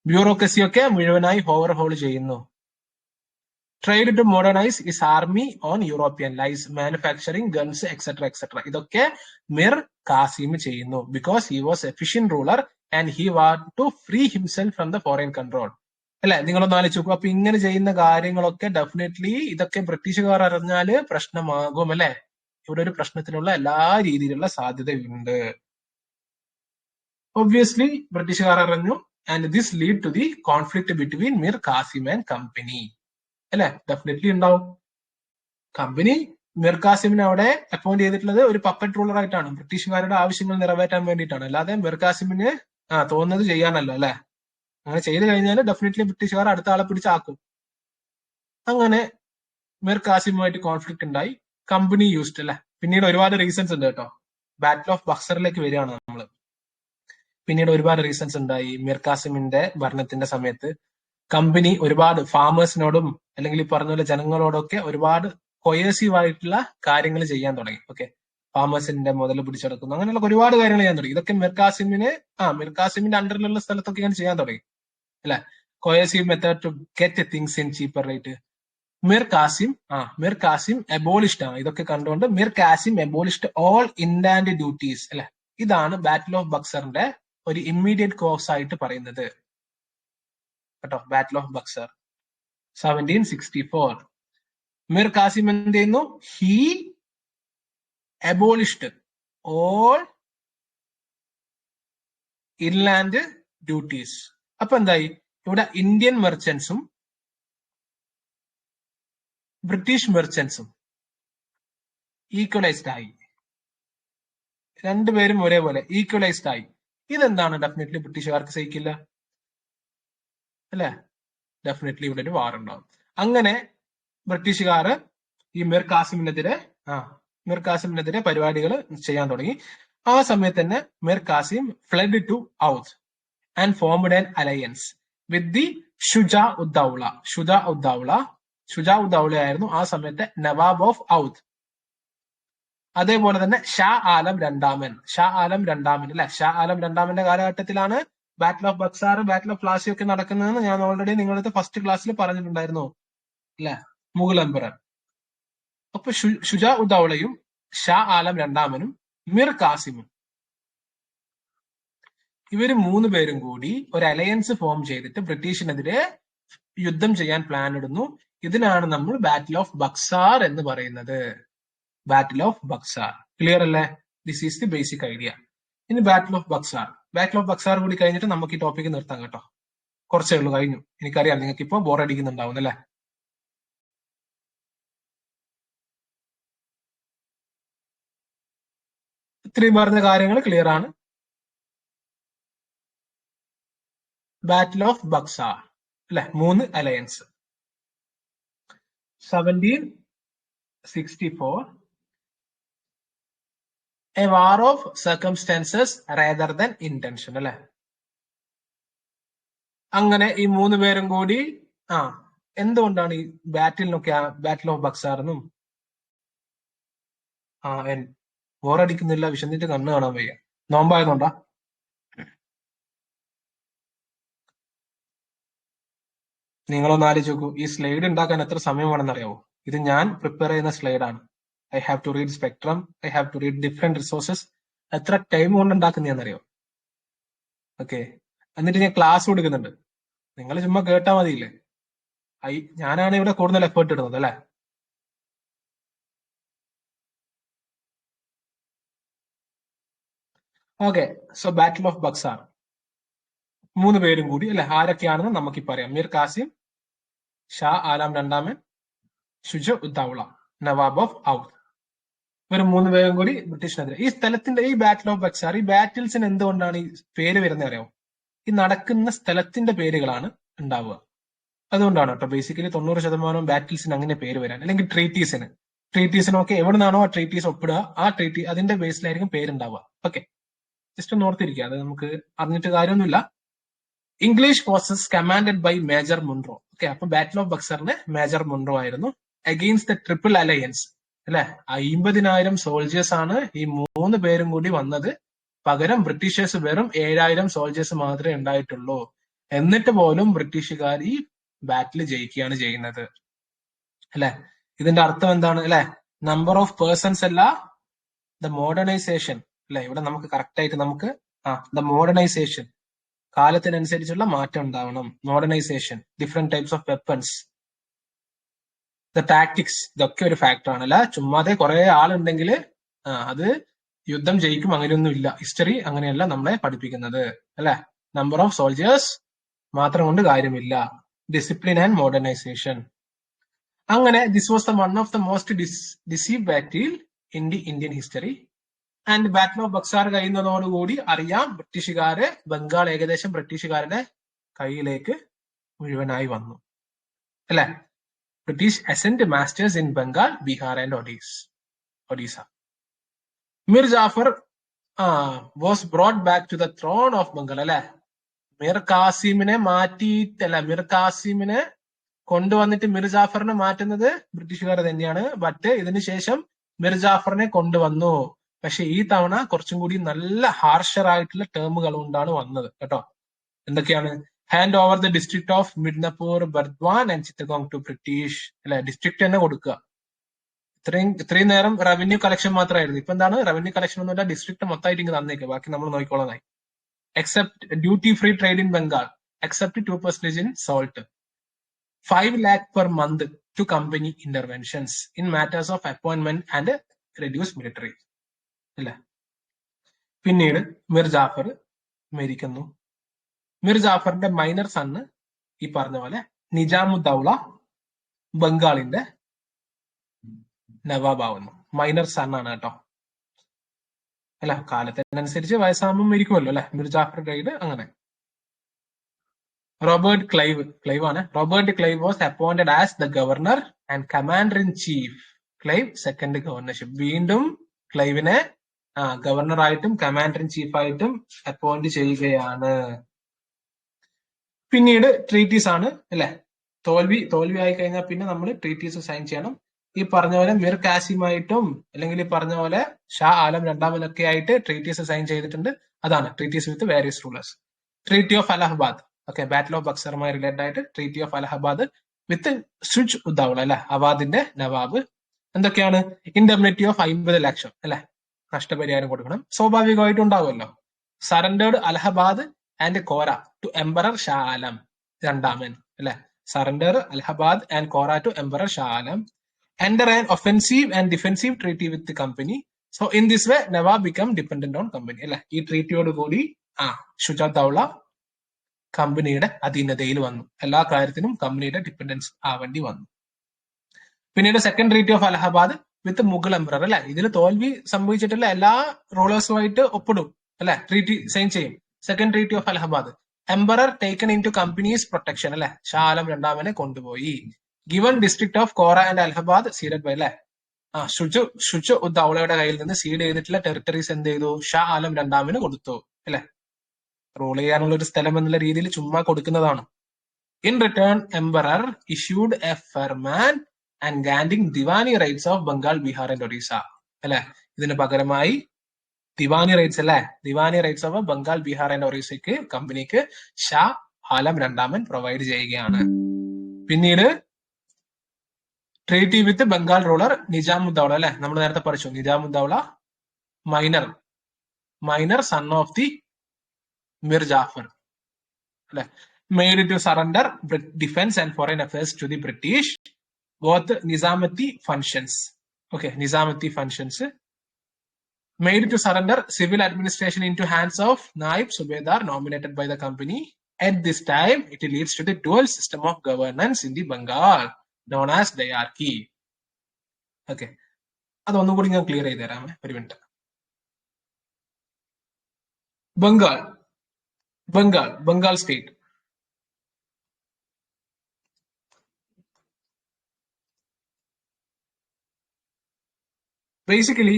ബ്യൂറോക്രസി ഒക്കെ മുഴുവനായി ഓവർഹോൾ ചെയ്യുന്നു. Tried to modernise his army on European lines, manufacturing guns etcetera etcetera. ഇതൊക്കെ മിർ കാസിം ചെയ്യുന്നു. Because he was efficient ruler and he want to free himself from the foreign control, അല്ലെ? നിങ്ങളൊന്ന് ആലോചിച്ച് നോക്കൂ. അപ്പൊ ഇങ്ങനെ ചെയ്യുന്ന കാര്യങ്ങളൊക്കെ ഡെഫിനറ്റ്ലി ഇതൊക്കെ ബ്രിട്ടീഷുകാർ അറിഞ്ഞാല് പ്രശ്നമാകും, അല്ലെ? ഇവിടെ ഒരു പ്രശ്നത്തിനുള്ള എല്ലാ രീതിയിലുള്ള സാധ്യതയുണ്ട്. ഒബ്വിയസ്ലി ബ്രിട്ടീഷുകാർ അറിഞ്ഞു, and this lead to the conflict between Mir Kasim and company, അല്ലെ? ഡെഫിനറ്റ്ലി ഉണ്ടാവും. കമ്പനി മീർ കാസിമിനെ അവിടെ അപ്പോയിന്റ് ചെയ്തിട്ടുള്ളത് ഒരു പപ്പറ്റ് റൂളർ ആയിട്ടാണ്, ബ്രിട്ടീഷുകാരുടെ ആവശ്യങ്ങൾ നിറവേറ്റാൻ വേണ്ടിയിട്ടാണ്. അല്ലാതെ മീർ കാസിമിന് തോന്നുന്നത് ചെയ്യാനല്ല അല്ലെ. അങ്ങനെ ചെയ്ത് കഴിഞ്ഞാൽ ഡെഫിനറ്റ്ലി ബ്രിട്ടീഷുകാർ അടുത്ത ആളെ പിടിച്ചാക്കും. അങ്ങനെ മീർ കാസിമുമായിട്ട് കോൺഫ്ലിക്ട് ഉണ്ടായി. കമ്പനി യൂസ്ഡ് അല്ലെ. പിന്നീട് ഒരുപാട് റീസൺസ് ഉണ്ട് കേട്ടോ. ബാറ്റിൽ ഓഫ് ബക്സറിലേക്ക് വരികയാണ് നമ്മൾ. പിന്നീട് ഒരുപാട് റീസൺസ് ഉണ്ടായി. മീർ കാസിമിന്റെ ഭരണത്തിന്റെ സമയത്ത് കമ്പനി ഒരുപാട് ഫാമേഴ്സിനോടും അല്ലെങ്കിൽ ഈ പറഞ്ഞ പോലെ ജനങ്ങളോടൊക്കെ ഒരുപാട് കൊയേഴ്സീവ് ആയിട്ടുള്ള കാര്യങ്ങൾ ചെയ്യാൻ തുടങ്ങി. ഓക്കെ, ഫാമേഴ്സിന്റെ മുതൽ പിടിച്ചെടുക്കുന്നു, അങ്ങനെയുള്ള ഒരുപാട് കാര്യങ്ങൾ ചെയ്യാൻ തുടങ്ങി. ഇതൊക്കെ മീർ കാസിമിന്റെ അണ്ടറിലുള്ള സ്ഥലത്തൊക്കെ ഇങ്ങനെ ചെയ്യാൻ തുടങ്ങി അല്ലെ. Coercive method to get things in cheaper rate. Mir Kasim abolished ആണ്. ഇതൊക്കെ കണ്ടുകൊണ്ട് Mir Kasim abolished all inland duties അല്ലെ. ഇതാണ് ബാറ്റിൽ ഓഫ് ബക്സറിന്റെ ഒരു ഇമ്മീഡിയറ്റ് കോസ് ആയിട്ട് പറയുന്നത് കേട്ടോ. Battle of Buxar 1764. മീർ കാസിം എന്ത് ചെയ്യുന്നു? He abolished all inland duties. അപ്പൊ എന്തായി? ഇവിടെ ഇന്ത്യൻ മെർച്ചന്റ്സും ബ്രിട്ടീഷ് മെർച്ചന്റ്സും ഈക്വലൈസ്ഡ് ആയി. രണ്ടുപേരും ഒരേപോലെ ഈക്വലൈസ്ഡ് ആയി. ഇതെന്താണ്? ഡെഫിനറ്റ്ലി ബ്രിട്ടീഷുകാർക്ക് സഹിക്കില്ല അല്ലെ. ഡെഫിനറ്റ്ലി ഇവിടെ ഒരു വാർ ഉണ്ടാവും. അങ്ങനെ ബ്രിട്ടീഷുകാർ ഈ മീർ കാസിമിനെതിരെ പരിപാടികൾ ചെയ്യാൻ തുടങ്ങി. ആ സമയത്ത് തന്നെ Mir Kasim fled to Oudh and formed an alliance with the Shuja Uddaula. Shuja Uddaula ആയിരുന്നു ആ സമയത്തെ നവാബ് ഓഫ് ഔത്ത്. അതേപോലെ തന്നെ ഷാ ആലം രണ്ടാമൻ അല്ലെ. ഷാ ആലം രണ്ടാമന്റെ കാലഘട്ടത്തിലാണ് ബാറ്റിൽ of Buxar, battle of Plassey ഒക്കെ നടക്കുന്നതെന്ന് ഞാൻ ഓൾറെഡി നിങ്ങളുടെ ഫസ്റ്റ് ക്ലാസ്സിൽ പറഞ്ഞിട്ടുണ്ടായിരുന്നു അല്ലെ. മുഗൾ എംപറർ. അപ്പൊ ഷുജാ ഉദ്ദൗളയും ഷാ ആലം രണ്ടാമനും മീർ കാസിമും ഇവര് 3 പേരും കൂടി ഒരു അലയൻസ് ഫോം ചെയ്തിട്ട് ബ്രിട്ടീഷിനെതിരെ യുദ്ധം ചെയ്യാൻ പ്ലാൻ ഇടുന്നു. ഇതിനാണ് നമ്മൾ ബാറ്റിൽ ഓഫ് ബക്സാർ എന്ന് പറയുന്നത്. ബാറ്റിൽ ഓഫ് ബക്സാർ ക്ലിയർ അല്ലേ? This is the basic idea. ഇനി ബാറ്റിൽ ഓഫ് ബക്സാർ കൂടി കഴിഞ്ഞിട്ട് നമുക്ക് ഈ ടോപ്പിക് നിർത്താം കേട്ടോ. കുറച്ചേ ഉള്ളൂ, കഴിഞ്ഞു. എനിക്കറിയാം നിങ്ങൾക്ക് ഇപ്പൊ ബോറടിക്കുന്നുണ്ടാവും അല്ലെ. ഇത്രയും പറഞ്ഞ കാര്യങ്ങൾ ക്ലിയർ ആണ്. ബാറ്റിൽ ഓഫ് ബക്സാർ അല്ലെ, 3 alliance. 1764 a war of circumstances rather than intention അല്ലെ. അങ്ങനെ ഈ 3 പേരും കൂടി എന്തുകൊണ്ടാണ് ഈ ബാറ്റിലിനൊക്കെ ബാറ്റിൽ ഓഫ് ബക്സാർ എന്നും ബോറടിക്കുന്നില്ല, വിശന്നിട്ട് കണ്ണ് കാണാൻ വയ്യ, നോമ്പായതുകൊണ്ടാ? നിങ്ങളൊന്ന് ആലോചിച്ച് നോക്കൂ, ഈ സ്ലൈഡ് ഉണ്ടാക്കാൻ എത്ര സമയം വേണമെന്ന് അറിയാവോ? ഇത് ഞാൻ പ്രിപ്പയർ ചെയ്യുന്ന സ്ലൈഡാണ്. I have to read spectrum, I have to read different resources. എത്ര ടൈം കൊണ്ട് ഉണ്ടാക്കുന്നതെന്നറിയോ? ഓക്കെ, എന്നിട്ട് ഞാൻ ക്ലാസ് കൊടുക്കുന്നുണ്ട്. നിങ്ങൾ ചുമ്മാ കേട്ടാ മതിയില്ലേ? ഞാനാണ് ഇവിടെ കൂടുതൽ എഫേർട്ട് ഇടുന്നത് അല്ലെ. Okay, so battle of Buxar 3 പേരും കൂടി അല്ലെ. ആരൊക്കെയാണെന്ന് നമുക്ക് പറയാം. മീർ കാസിം, ഷാ ആലം രണ്ടാമൻ, ഷുജ ഉദ്ദൗള, നവാബ് ഓഫ് ഔത്ത്. ഇവർ 3 പേരും കൂടി ബ്രിട്ടീഷിനെതിരെ. ഈ സ്ഥലത്തിന്റെ ഈ ബാറ്റിൽ ഓഫ് ബക്സാർ, ഈ ബാറ്റിൽസിന് എന്തുകൊണ്ടാണ് ഈ പേര് വരുന്നത് അറിയാമോ? ഈ നടക്കുന്ന സ്ഥലത്തിന്റെ പേരുകളാണ് ഉണ്ടാവുക. അതുകൊണ്ടാണ് കേട്ടോ ബേസിക്കലി 90% ബാറ്റിൽസിന് അങ്ങനെ പേര് വരാൻ. അല്ലെങ്കിൽ ട്രീറ്റീസിനൊക്കെ എവിടെ നിന്നാണോ ആ ട്രീറ്റീസ് ഒപ്പിടുക, ആ ട്രീറ്റി അതിന്റെ ബേസിലായിരിക്കും പേരുണ്ടാവുക. ഓക്കെ, ജസ്റ്റ് ഒന്ന് ഓർത്തിരിക്കുക, അത് നമുക്ക് അറിഞ്ഞിട്ട് കാര്യമൊന്നുമില്ല. English forces commanded by major Munro. Okay, അപ്പൊ ബാറ്റിൽ ഓഫ് ബക്സറിന് മേജർ മുൺറോ ആയിരുന്നു. അഗെയിൻസ്റ്റ് ദ ട്രിപ്പിൾ അലയൻസ് അല്ലെ. 50,000 സോൾജേഴ്സ് ആണ് ഈ 3 പേരും കൂടി വന്നത്. പകരം ബ്രിട്ടീഷേഴ്സ് വെറും 7,000 സോൾജേഴ്സ് മാത്രമേ ഉണ്ടായിട്ടുള്ളൂ. എന്നിട്ട് പോലും ബ്രിട്ടീഷുകാർ ഈ ബാറ്റിൽ ജയിക്കുകയാണ് ചെയ്യുന്നത് അല്ലെ. ഇതിന്റെ അർത്ഥം എന്താണ് അല്ലെ? നമ്പർ ഓഫ് പേഴ്സൺസ് അല്ല, ദ മോഡേണൈസേഷൻ അല്ലെ. ഇവിടെ നമുക്ക് കറക്റ്റ് ആയിട്ട് നമുക്ക് ദ മോഡേണൈസേഷൻ, കാലത്തിനനുസരിച്ചുള്ള മാറ്റം ഉണ്ടാവണം. Modernisation, different types of weapons, the tactics, ഇതൊക്കെ ഒരു ഫാക്ടറാണ് അല്ല. ചുമ്മാതെ കുറെ ആളുണ്ടെങ്കിൽ അത് യുദ്ധം ജയിക്കും അങ്ങനെയൊന്നും ഇല്ല. ഹിസ്റ്ററി അങ്ങനെയല്ല നമ്മളെ പഠിപ്പിക്കുന്നത് അല്ലെ. നമ്പർ ഓഫ് സോൾജേഴ്സ് മാത്രം കൊണ്ട് കാര്യമില്ല. Discipline and modernisation. അങ്ങനെ this was the one of the most decisive battle in the Indian history. And battle of Buxar കഴിയുന്നതോടുകൂടി അറിയാം ബ്രിട്ടീഷുകാര് ബംഗാൾ ഏകദേശം ബ്രിട്ടീഷുകാരുടെ കയ്യിലേക്ക് മുഴുവനായി വന്നു അല്ലെ. British ascent masters in Bengal, Bihar and Odisha. Mir Jafar was brought back to the throne of Bengal അല്ലെ. മിർ കാസിമിനെ മാറ്റിയിട്ടല്ല, മിർ കാസിമിനെ കൊണ്ടുവന്നിട്ട് മിർ ജാഫറിനെ മാറ്റുന്നത് ബ്രിട്ടീഷുകാർ തന്നെയാണ്. ബട്ട് ഇതിനുശേഷം മിർ ജാഫറിനെ കൊണ്ടുവന്നു. പക്ഷെ ഈ തവണ കുറച്ചും കൂടി നല്ല ഹാർഷർ ആയിട്ടുള്ള ടേമുകൾ കൊണ്ടാണ് വന്നത് കേട്ടോ. എന്തൊക്കെയാണ്? Hand over the district of Midnapore, Burdwan and Chittagong to British അല്ലെ. ഡിസ്ട്രിക്ട് തന്നെ കൊടുക്കുക. ഇത്രയും നേരം റവന്യൂ കളക്ഷൻ മാത്രമായിരുന്നു. ഇപ്പൊ എന്താണ്? റവന്യൂ കളക്ഷൻ ഒന്നുമില്ല, ഡിസ്ട്രിക്ട് മൊത്തമായിട്ട് ഇങ്ങനെ തന്നേക്ക്, ബാക്കി നമ്മൾ നോക്കിക്കോളാനായി. Except duty free trade in Bengal, except 2% in salt. 5 lakh per month to company interventions in matters of appointment and reduce military അല്ലെ. പിന്നീട് മിർ ജാഫർ മരിക്കുന്നു. മിർ ജാഫറിന്റെ മൈനർ സണ്ണ് ഈ പറഞ്ഞ പോലെ നിജാമുദ്ദൗള ബംഗാളിന്റെ നവാബാവുന്നു. മൈനർ സണ്ണാണ് കേട്ടോ അല്ല. കാലത്തിനനുസരിച്ച് വയസ്സാകുമ്പോൾ മരിക്കുമല്ലോ അല്ലെ. മിർ ജാഫർ ഡൈഡ് അങ്ങനെ. Robert Clive ആണ്. Robert Clive was appointed as the governor and commander-in-chief. Clive second governorship. വീണ്ടും ക്ലൈവിനെ ഗവർണർ ആയിട്ടും കമാൻഡർ ഇൻ ചീഫ് ആയിട്ടും അപ്പോയിന്റ് ചെയ്യുകയാണ്. പിന്നീട് ട്രീറ്റീസ് ആണ് അല്ലെ. തോൽവി ആയി കഴിഞ്ഞാൽ പിന്നെ നമ്മൾ ട്രീറ്റീസ് സൈൻ ചെയ്യണം. ഈ പറഞ്ഞ പോലെ മിർ കാസിമായിട്ടും അല്ലെങ്കിൽ ഈ പറഞ്ഞ പോലെ ഷാ ആലം രണ്ടാമനൊക്കെ ആയിട്ട് ട്രീറ്റീസ് സൈൻ ചെയ്തിട്ടുണ്ട്. അതാണ് treaties with various rulers. Treaty of Allahabad, okay, battle of ബക്സറുമായി റിലേറ്റഡ് ആയിട്ട് treaty of Allahabad with Shuja uddaula അല്ലെ, അവാദിന്റെ നവാബ്. എന്തൊക്കെയാണ്? ഇൻഡെംനിറ്റി ഓഫ് 50 ലക്ഷം അല്ലെ, നഷ്ടപരിഹാരം കൊടുക്കണം. സ്വാഭാവികമായിട്ടും ഉണ്ടാവുമല്ലോ. Surrendered Allahabad and Kora to emperor Shah Alam രണ്ടാമൻ അല്ലെ. Surrender Allahabad and Kora to emperor Shah Alam. Enter an offensive and defensive treaty with company. So in this way nawab become dependent on company അല്ലെ. ഈ ട്രീറ്റിയോട് കൂടി ഷുജാദൗള കമ്പനിയുടെ അധീനതയിൽ വന്നു. എല്ലാ കാര്യത്തിനും കമ്പനിയുടെ ഡിപെൻഡൻസ് ആവേണ്ടി വന്നു. പിന്നീട് second treaty of Allahabad with Mughal emperor അല്ലെ. ഇതിൽ തോൽവി സംഭവിച്ചിട്ടുള്ള എല്ലാ റൂളേഴ്സുമായിട്ട് ഒപ്പിടും അല്ലെ, ട്രീറ്റി സൈൻ ചെയ്യും. Second treaty of Allahabad, emperor taken into company's protection അല്ലെ. ഷാ ആലം രണ്ടാമനെ കൊണ്ടുപോയി. Given district of Kora and Allahabad ceded by അല്ലെ. ഷുജ ഉദ്ദൗളയുടെ കയ്യിൽ നിന്ന് സീഡ് ചെയ്തിട്ടുള്ള ടെറിട്ടറീസ് എന്ത് ചെയ്തു? ഷാ ആലം രണ്ടാമന് കൊടുത്തു അല്ലെ. റൂൾ ചെയ്യാനുള്ള ഒരു സ്ഥലം എന്നുള്ള രീതിയിൽ ചുമ്മാ കൊടുക്കുന്നതാണ്. In return emperor issued a farman and granting diwani rights of Bengal, Bihar and Odisha അല്ലെ. ഇതിന് പകരമായി ദിവാനി റൈറ്റ്സ് അല്ലെ, diwani rights of Bengal, Bihar and ഒറീസയ്ക്ക് കമ്പനിക്ക് ഷാ ആലം രണ്ടാമൻ പ്രൊവൈഡ് ചെയ്യുകയാണ്. പിന്നീട് treaty with Bengal ruler Nizamuddaula അല്ലെ. നമ്മൾ നേരത്തെ പഠിച്ചു Nizamuddaula minor son of the Mir Jafar അല്ലെ. Made to surrender defence and foreign affairs to the British, both nizamati functions. Okay, നിസാമത്തി functions. Made to surrender civil administration into hands of Naib Subedar nominated by the company. At this time, it leads to the dual system of governance in the Bengal, known as diarchy. Okay, അതൊന്നും കൂടി ഞാൻ ക്ലിയർ ചെയ്ത് തരാമേ, ഒരു മിനിറ്റ്. ബംഗാൾ സ്റ്റേറ്റ് ബേസിക്കലി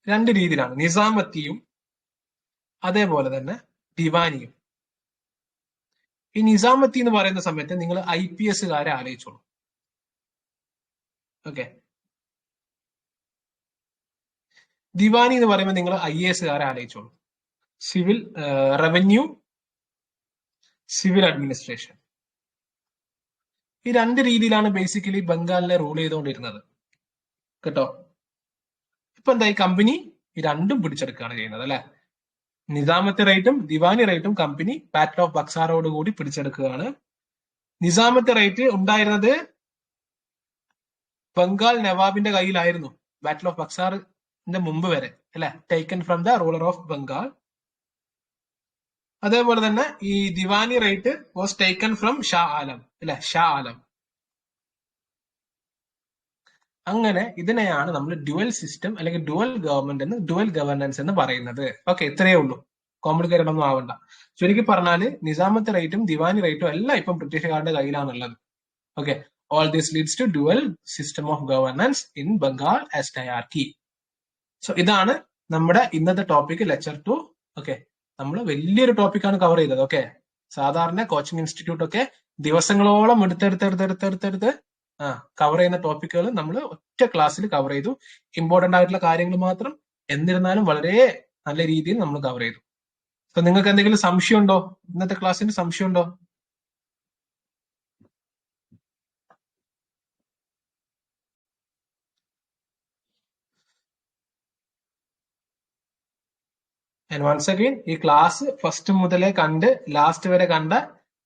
രണ്ട് രീതിയിലാണ്, നിസാമത്തിയും അതേപോലെ തന്നെ ദിവാനിയും. ഈ നിസാമത്തി എന്ന് പറയുന്ന സമയത്ത് നിങ്ങൾ IPS കാരെ ആലോചിച്ചോളൂ. ഓക്കെ, ദിവാനി എന്ന് പറയുമ്പോൾ നിങ്ങൾ IAS കാരെ ആലോചിച്ചോളൂ. Civil revenue, civil administration. ഈ രണ്ട് രീതിയിലാണ് ബേസിക്കലി ബംഗാളിനെ റൂൾ ചെയ്തുകൊണ്ടിരുന്നത് കേട്ടോ. ഇപ്പൊ എന്തായി? കമ്പനി ഈ രണ്ടും പിടിച്ചെടുക്കുകയാണ് ചെയ്യുന്നത് അല്ലെ. നിസാമത്തെ റൈറ്റും ദിവാനി റൈറ്റും കമ്പനി ബാറ്റിൽ ഓഫ് ബക്സാറോട് കൂടി പിടിച്ചെടുക്കുകയാണ്. നിസാമത്തെ റൈറ്റ് ഉണ്ടായിരുന്നത് ബംഗാൾ നവാബിന്റെ കയ്യിലായിരുന്നു ബാറ്റിൽ ഓഫ് ബക്സാറിന്റെ മുമ്പ് വരെ അല്ലെ, taken from the ruler of Bengal. അതേപോലെ തന്നെ ഈ diwani right was taken from Shah Alam അല്ലെ, ഷാ ആലം. അങ്ങനെ ഇതിനെയാണ് നമ്മൾ ഡ്യുവൽ സിസ്റ്റം അല്ലെങ്കിൽ ഡ്യുവൽ ഗവൺമെന്റ് എന്ന് ഡ്യുവൽ ഗവർണൻസ് എന്ന് പറയുന്നത്. ഓക്കെ, ഇത്രയേ ഉള്ളൂ, കോംപ്ലിക്കേറ്റഡ് ഒന്നും ആവണ്ട. ചുരുക്കി പറഞ്ഞാല് നിസാമത്തെ റൈറ്റും ദിവാനി റൈറ്റും എല്ലാം ഇപ്പം ബ്രിട്ടീഷുകാരുടെ കയ്യിലാണുള്ളത്. Okay, all this leads to dual system of governance in Bengal as diarchy. So ഇതാണ് നമ്മുടെ ഇന്നത്തെ ടോപ്പിക്, ലെക്ചർ 2. ഓക്കെ, നമ്മൾ വലിയൊരു ടോപ്പിക്കാണ് കവർ ചെയ്തത്. ഓക്കെ, സാധാരണ കോച്ചിങ് ഇൻസ്റ്റിറ്റ്യൂട്ട് ഒക്കെ ദിവസങ്ങളോളം എടുത്തെടുത്ത് കവർ ചെയ്യുന്ന ടോപ്പിക്കുകൾ നമ്മൾ ഒറ്റ ക്ലാസ്സിൽ കവർ ചെയ്തു. ഇമ്പോർട്ടന്റ് ആയിട്ടുള്ള കാര്യങ്ങൾ മാത്രം, എന്നിരുന്നാലും വളരെ നല്ല രീതിയിൽ നമ്മൾ കവർ ചെയ്തു. അപ്പൊ നിങ്ങൾക്ക് എന്തെങ്കിലും സംശയമുണ്ടോ? ഇന്നത്തെ ക്ലാസ്സിന് സംശയമുണ്ടോ? ആൻഡ് വൺസ് അഗെയിൻ ഈ ക്ലാസ് ഫസ്റ്റ് മുതലേ കണ്ട് ലാസ്റ്റ് വരെ കണ്ട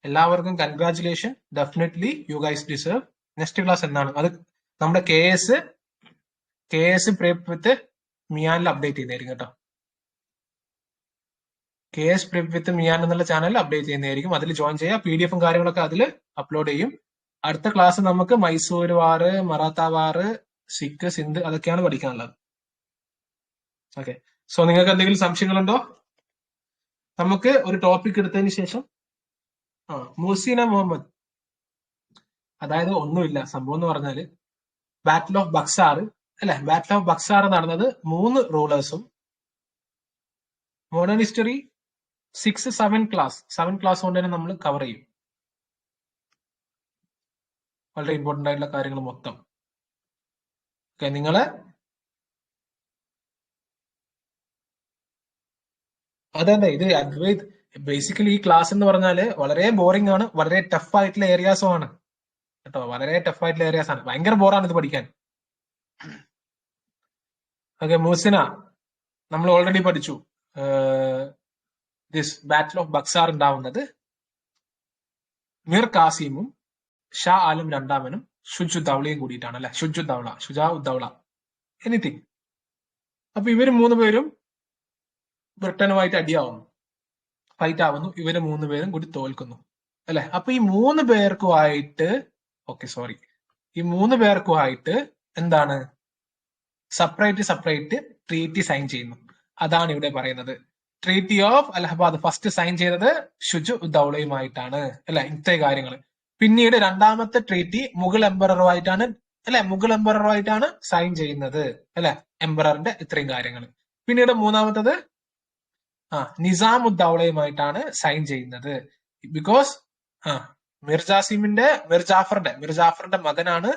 എല്ലാവർക്കും congratulation. Definitely you guys deserve. Next class എന്നാണ്? അത് നമ്മുടെ കെ എസ് പ്രിപ്പ് വിത്ത് മിയാനിൽ അപ്ഡേറ്റ് ചെയ്യുന്നതായിരിക്കും കേട്ടോ. കെ എസ് പ്രിപ്പ് വിത്ത് മിയാൻ എന്നുള്ള ചാനലിൽ അപ്ഡേറ്റ് ചെയ്യുന്നതായിരിക്കും. അതിൽ ജോയിൻ ചെയ്യുക. PDF കാര്യങ്ങളൊക്കെ അതിൽ അപ്ലോഡ് ചെയ്യും. അടുത്ത ക്ലാസ് നമുക്ക് മൈസൂർ വാറ്, മറാത്ത വാറ്, സിഖ്, സിന്ധ് അതൊക്കെയാണ് പഠിക്കാനുള്ളത്. ഓക്കെ, സോ നിങ്ങൾക്ക് എന്തെങ്കിലും സംശയങ്ങളുണ്ടോ? നമുക്ക് ഒരു ടോപ്പിക് എടുത്തതിന് ശേഷം മുഹ്സിന മുഹമ്മദ്, അതായത് ഒന്നുമില്ല, സംഭവം എന്ന് പറഞ്ഞാല് ബാറ്റിൽ ഓഫ് ബക്സാർ അല്ലെ, ബാറ്റിൽ ഓഫ് ബക്സാർ നടന്നത് 3 റൂളേഴ്സും മോഡേൺ ഹിസ്റ്ററി 7 ക്ലാസ് കൊണ്ട് തന്നെ നമ്മൾ കവർ ചെയ്യും. വളരെ ഇമ്പോർട്ടന്റ് ആയിട്ടുള്ള കാര്യങ്ങൾ മൊത്തം. ഓക്കെ, നിങ്ങള് അതെ ഇത് അദ്വൈത് ബേസിക്കലി ഈ ക്ലാസ് എന്ന് പറഞ്ഞാല് വളരെ ബോറിംഗ് ആണ്, വളരെ ടഫ് ആയിട്ടുള്ള ഏരിയാസും ആണ് കേട്ടോ. വളരെ ടഫ് ആയിട്ടുള്ള ഏരിയാസ് ആണ്, ഭയങ്കര ബോറാണ് ഇത് പഠിക്കാൻ. ഓക്കെ, മൂസിന നമ്മൾ ഓൾറെഡി പഠിച്ചു. ദിസ് ബാറ്റിൽ ഓഫ് ബക്സാർ ഉണ്ടാവുന്നത് മിർ കാസിമും ഷാ ആലം രണ്ടാമനും ഷുജുദ്ദൗളയും കൂടിയിട്ടാണ് അല്ലെ. ഷുജാ ഉദ്ദൗള എനിത്തിങ്. അപ്പൊ ഇവര് 3 പേരും ബ്രിട്ടനുമായിട്ട് അടിയാവുന്നു, ഫൈറ്റ് ആവുന്നു. ഇവര് 3 പേരും കൂടി തോൽക്കുന്നു അല്ലെ. അപ്പൊ ഈ 3 പേർക്കുമായിട്ട് ഈ 3 പേർക്കുമായിട്ട് എന്താണ് സെപ്പറേറ്റ് ട്രീറ്റി സൈൻ ചെയ്യുന്നു. അതാണ് ഇവിടെ പറയുന്നത്. Treaty of Allahabad first sign ചെയ്തത് ഷുജു ഉദ്ദൗളയുമായിട്ടാണ് അല്ലെ. ഇത്രയും കാര്യങ്ങൾ. പിന്നീട് രണ്ടാമത്തെ ട്രീറ്റി മുഗൾ എംപററുമായിട്ടാണ് സൈൻ ചെയ്യുന്നത് അല്ലെ, എംപററിന്റെ ഇത്രയും കാര്യങ്ങൾ. പിന്നീട് മൂന്നാമത്തത് നിസാമുദ്ദൗളയുമായിട്ടാണ് സൈൻ ചെയ്യുന്നത്. ബിക്കോസ് മിർ ജാഫറിന്റെ മകനാണ്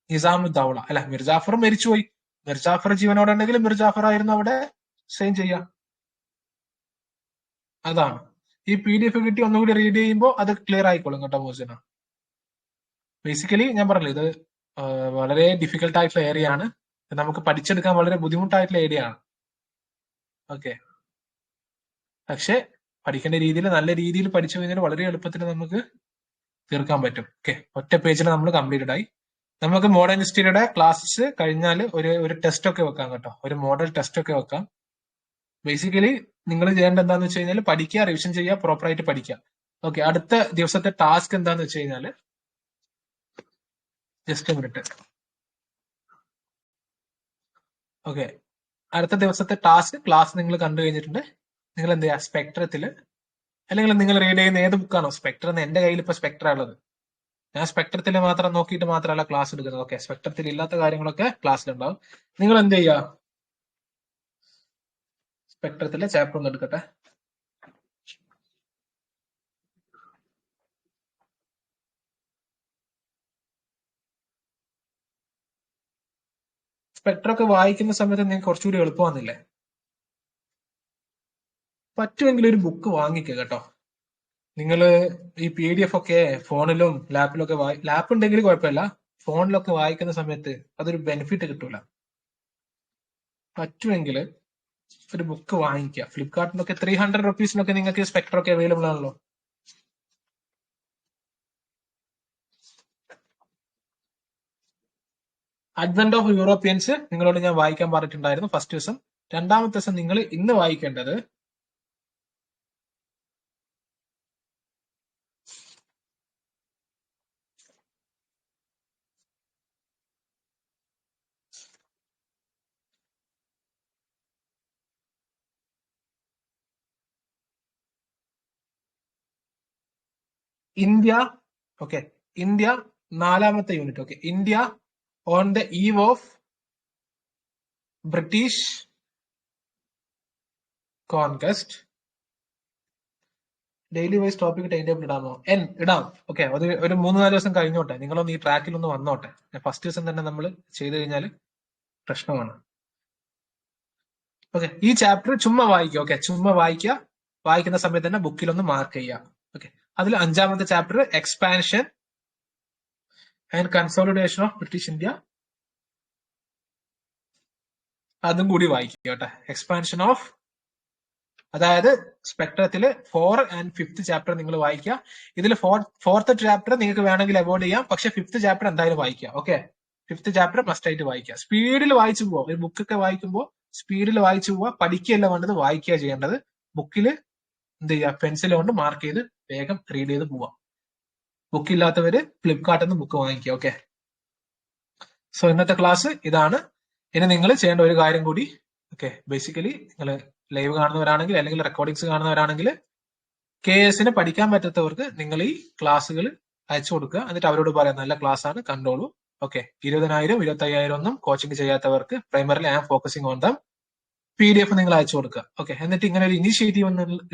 നിസാമുദ്ദൗള അല്ല. മിർ ജാഫർ മരിച്ചുപോയി. മിർ ജാഫർ ജീവനോടെ ഉണ്ടെങ്കിൽ മിർ ജാഫർ ആയിരുന്നു അവിടെ സൈൻ ചെയ്യാം. അതാണ് ഈ PDF കിട്ടി ഒന്നുകൂടി റീഡ് ചെയ്യുമ്പോൾ അത് ക്ലിയർ ആയിക്കോളും കേട്ടോ മോസിന. ബേസിക്കലി ഞാൻ പറഞ്ഞില്ല, ഇത് വളരെ ഡിഫിക്കൽട്ട് ആയിട്ടുള്ള ഏരിയ ആണ്. നമുക്ക് പഠിച്ചെടുക്കാൻ വളരെ ബുദ്ധിമുട്ടായിട്ടുള്ള ഏരിയ ആണ്. ഓക്കെ, പക്ഷെ പഠിക്കേണ്ട രീതിയിൽ നല്ല രീതിയിൽ പഠിച്ചു കഴിഞ്ഞാൽ വളരെ എളുപ്പത്തിൽ നമുക്ക് തീർക്കാൻ പറ്റും. ഓക്കെ, ഒറ്റ പേജിൽ നമ്മൾ കംപ്ലീറ്റഡ് ആയി. നമുക്ക് മോഡേൺ ഹിസ്റ്ററിയുടെ ക്ലാസ്സസ് കഴിഞ്ഞാൽ ഒരു ടെസ്റ്റ് ഒക്കെ വെക്കാം കേട്ടോ, ഒരു മോഡൽ ടെസ്റ്റ് ഒക്കെ വെക്കാം. ബേസിക്കലി നിങ്ങൾ ചെയ്യേണ്ട എന്താന്ന് വെച്ച് കഴിഞ്ഞാൽ പഠിക്കുക, റിവിഷൻ ചെയ്യുക, പ്രോപ്പറായിട്ട് പഠിക്കുക. ഓക്കെ, അടുത്ത ദിവസത്തെ ടാസ്ക് എന്താന്ന് വെച്ച് കഴിഞ്ഞാൽ ജസ്റ്റ് മിനിറ്റ്. ഓക്കെ, അടുത്ത ദിവസത്തെ ടാസ്ക് ക്ലാസ് നിങ്ങൾ കണ്ടു കഴിഞ്ഞിട്ടുണ്ട്. നിങ്ങൾ എന്ത് ചെയ്യുക, സ്പെക്ട്രത്തിൽ അല്ലെങ്കിൽ നിങ്ങൾ റീഡ് ചെയ്യുന്ന ഏത് ബുക്കാണോ, സ്പെക്ട്രം എന്ന് എന്റെ കയ്യിൽ ഇപ്പൊ സ്പെക്ട്ര ഉള്ളത്. ഞാൻ സ്പെക്ട്രത്തിൽ മാത്രം നോക്കിയിട്ട് മാത്രമല്ല ക്ലാസ് എടുക്കുന്നത്. ഓക്കെ, സ്പെക്ട്രത്തിൽ ഇല്ലാത്ത കാര്യങ്ങളൊക്കെ ക്ലാസ്സിലുണ്ടാവും. നിങ്ങൾ എന്ത് ചെയ്യുക, സ്പെക്ട്രത്തിലെ ചാപ്റ്റർ ഒന്ന് എടുക്കട്ടെ. സ്പെക്ട്രൊക്കെ വായിക്കുന്ന സമയത്ത് നിങ്ങൾക്ക് കുറച്ചുകൂടി എളുപ്പമാകുന്നില്ലേ? പറ്റുമെങ്കിൽ ഒരു ബുക്ക് വാങ്ങിക്കുക കേട്ടോ. നിങ്ങൾ ഈ PDF ഒക്കെ ഫോണിലും ലാപ്പിലൊക്കെ ലാപ്പ് ഉണ്ടെങ്കിൽ കുഴപ്പമില്ല, ഫോണിലൊക്കെ വായിക്കുന്ന സമയത്ത് അതൊരു ബെനിഫിറ്റ് കിട്ടൂല. പറ്റുമെങ്കിൽ ഒരു ബുക്ക് വാങ്ങിക്കുക. ഫ്ലിപ്കാർട്ടിലൊക്കെ 300 റുപ്പീസിനൊക്കെ നിങ്ങൾക്ക് സ്പെക്ട്രം ഒക്കെ അവൈലബിൾ ആണല്ലോ. അഡ്വന്റ് ഓഫ് യൂറോപ്യൻസ് നിങ്ങളോട് ഞാൻ വായിക്കാൻ പറഞ്ഞിട്ടുണ്ടായിരുന്നു ഫസ്റ്റ് ദിവസം. രണ്ടാമത്തെ ദിവസം നിങ്ങൾ ഇന്ന് വായിക്കേണ്ടത് ഇന്ത്യ, ഓക്കെ, ഇന്ത്യ 4ാമത്തെ unit. Okay, India on the eve of British conquest. Daily wise topic time table ഇടാമോ? ഇടാം. ഓക്കെ, അത് ഒരു 3-4 ദിവസം കഴിഞ്ഞോട്ടെ, നിങ്ങളൊന്ന് ഈ ട്രാക്കിൽ ഒന്ന് വന്നോട്ടെ. ഫസ്റ്റ് ദിവസം തന്നെ നമ്മൾ ചെയ്ത് കഴിഞ്ഞാൽ പ്രശ്നമാണ്. ഓക്കെ, ഈ ചാപ്റ്റർ ചുമ്മാ വായിക്കുക. ഓക്കെ, ചുമ്മാ വായിക്കുക. വായിക്കുന്ന സമയത്ത് തന്നെ ബുക്കിലൊന്ന് മാർക്ക് ചെയ്യുക. ഓക്കെ, അതിൽ 5ാമത്തെ chapter expansion and consolidation of British India, അതും കൂടി വായിക്കുക കേട്ടെ. എക്സ്പാൻഷൻ ഓഫ്, അതായത് സ്പെക്ട്രത്തില് 4 and 5th ചാപ്റ്റർ നിങ്ങൾ വായിക്കുക. ഇതിൽ 4th ചാപ്റ്റർ നിങ്ങൾക്ക് വേണമെങ്കിൽ അവോയ്ഡ് ചെയ്യാം, പക്ഷെ 5th ചാപ്റ്റർ എന്തായാലും വായിക്കുക. ഓക്കെ, 5th ചാപ്റ്റർ മസ്റ്റ് ആയിട്ട് വായിക്കുക. സ്പീഡിൽ വായിച്ചു പോവാം. ഒരു ബുക്കൊക്കെ വായിക്കുമ്പോൾ സ്പീഡിൽ വായിച്ചു പോവുക. പഠിക്കുകയല്ല വേണ്ടത്, വായിക്കുക ചെയ്യേണ്ടത്. ബുക്കിൽ എന്ത് ചെയ്യുക, പെൻസിൽ കൊണ്ട് മാർക്ക് ചെയ്ത് വേഗം റീഡ് ചെയ്ത് പോവാം. ബുക്കില്ലാത്തവര് ഫ്ലിപ്കാർട്ടിൽ നിന്ന് ബുക്ക് വാങ്ങിക്കുക. ഓക്കെ, സോ ഇന്നത്തെ ക്ലാസ് ഇതാണ്. ഇനി നിങ്ങൾ ചെയ്യേണ്ട ഒരു കാര്യം കൂടി, ഓക്കെ, ബേസിക്കലി നിങ്ങൾ ലൈവ് കാണുന്നവരാണെങ്കിൽ അല്ലെങ്കിൽ റെക്കോർഡിങ്സ് കാണുന്നവരാണെങ്കിൽ KS പഠിക്കാൻ പറ്റാത്തവർക്ക് നിങ്ങൾ ഈ ക്ലാസ്സുകൾ അയച്ചു കൊടുക്കുക. എന്നിട്ട് അവരോട് പറയാം നല്ല ക്ലാസ് ആണ്, കണ്ടോളൂ. ഓക്കെ, 20,000 25,000 ഒന്നും കോച്ചിങ് ചെയ്യാത്തവർക്ക് primarily I am focusing on them PDF നിങ്ങൾ അയച്ചു കൊടുക്കുക. ഓക്കെ, എന്നിട്ട് ഇങ്ങനെ ഒരു ഇനിഷ്യേറ്റീവ്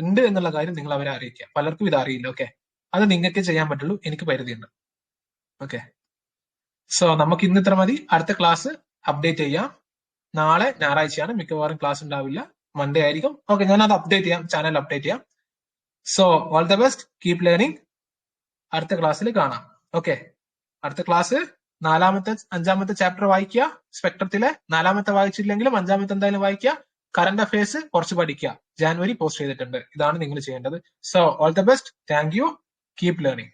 ഉണ്ട് എന്നുള്ള കാര്യം നിങ്ങൾ അവരെ അറിയിക്കുക. പലർക്കും ഇത് അറിയില്ല. ഓക്കെ, അത് നിങ്ങൾക്ക് ചെയ്യാൻ പറ്റുള്ളൂ, എനിക്ക് പരിധിയുണ്ട്. ഓക്കെ, സോ നമുക്ക് ഇന്ന് ഇത്ര മതി. അടുത്ത ക്ലാസ് അപ്ഡേറ്റ് ചെയ്യാം. നാളെ ഞായറാഴ്ചയാണ്, മിക്കവാറും ക്ലാസ് ഉണ്ടാവില്ല, മൺഡേ ആയിരിക്കും. ഓക്കെ, ഞാൻ അത് അപ്ഡേറ്റ് ചെയ്യാം, ചാനൽ അപ്ഡേറ്റ് ചെയ്യാം. So all the best, keep learning. അടുത്ത ക്ലാസ്സിൽ കാണാം. ഓക്കെ, അടുത്ത ക്ലാസ് 4ാമത്തെ 5ാമത്തെ ചാപ്റ്റർ വായിക്കുക. സ്പെക്ട്രത്തിലെ 4ാമത്തെ വായിച്ചില്ലെങ്കിലും 5ാമത്തെ എന്തായാലും വായിക്കുക. കറന്റ് അഫയേഴ്സ് കുറച്ച് പഠിക്കുക. ജാനുവരി പോസ്റ്റ് ചെയ്തിട്ടുണ്ട്. ഇതാണ് നിങ്ങൾ ചെയ്യേണ്ടത്. So all the best, thank you, keep learning.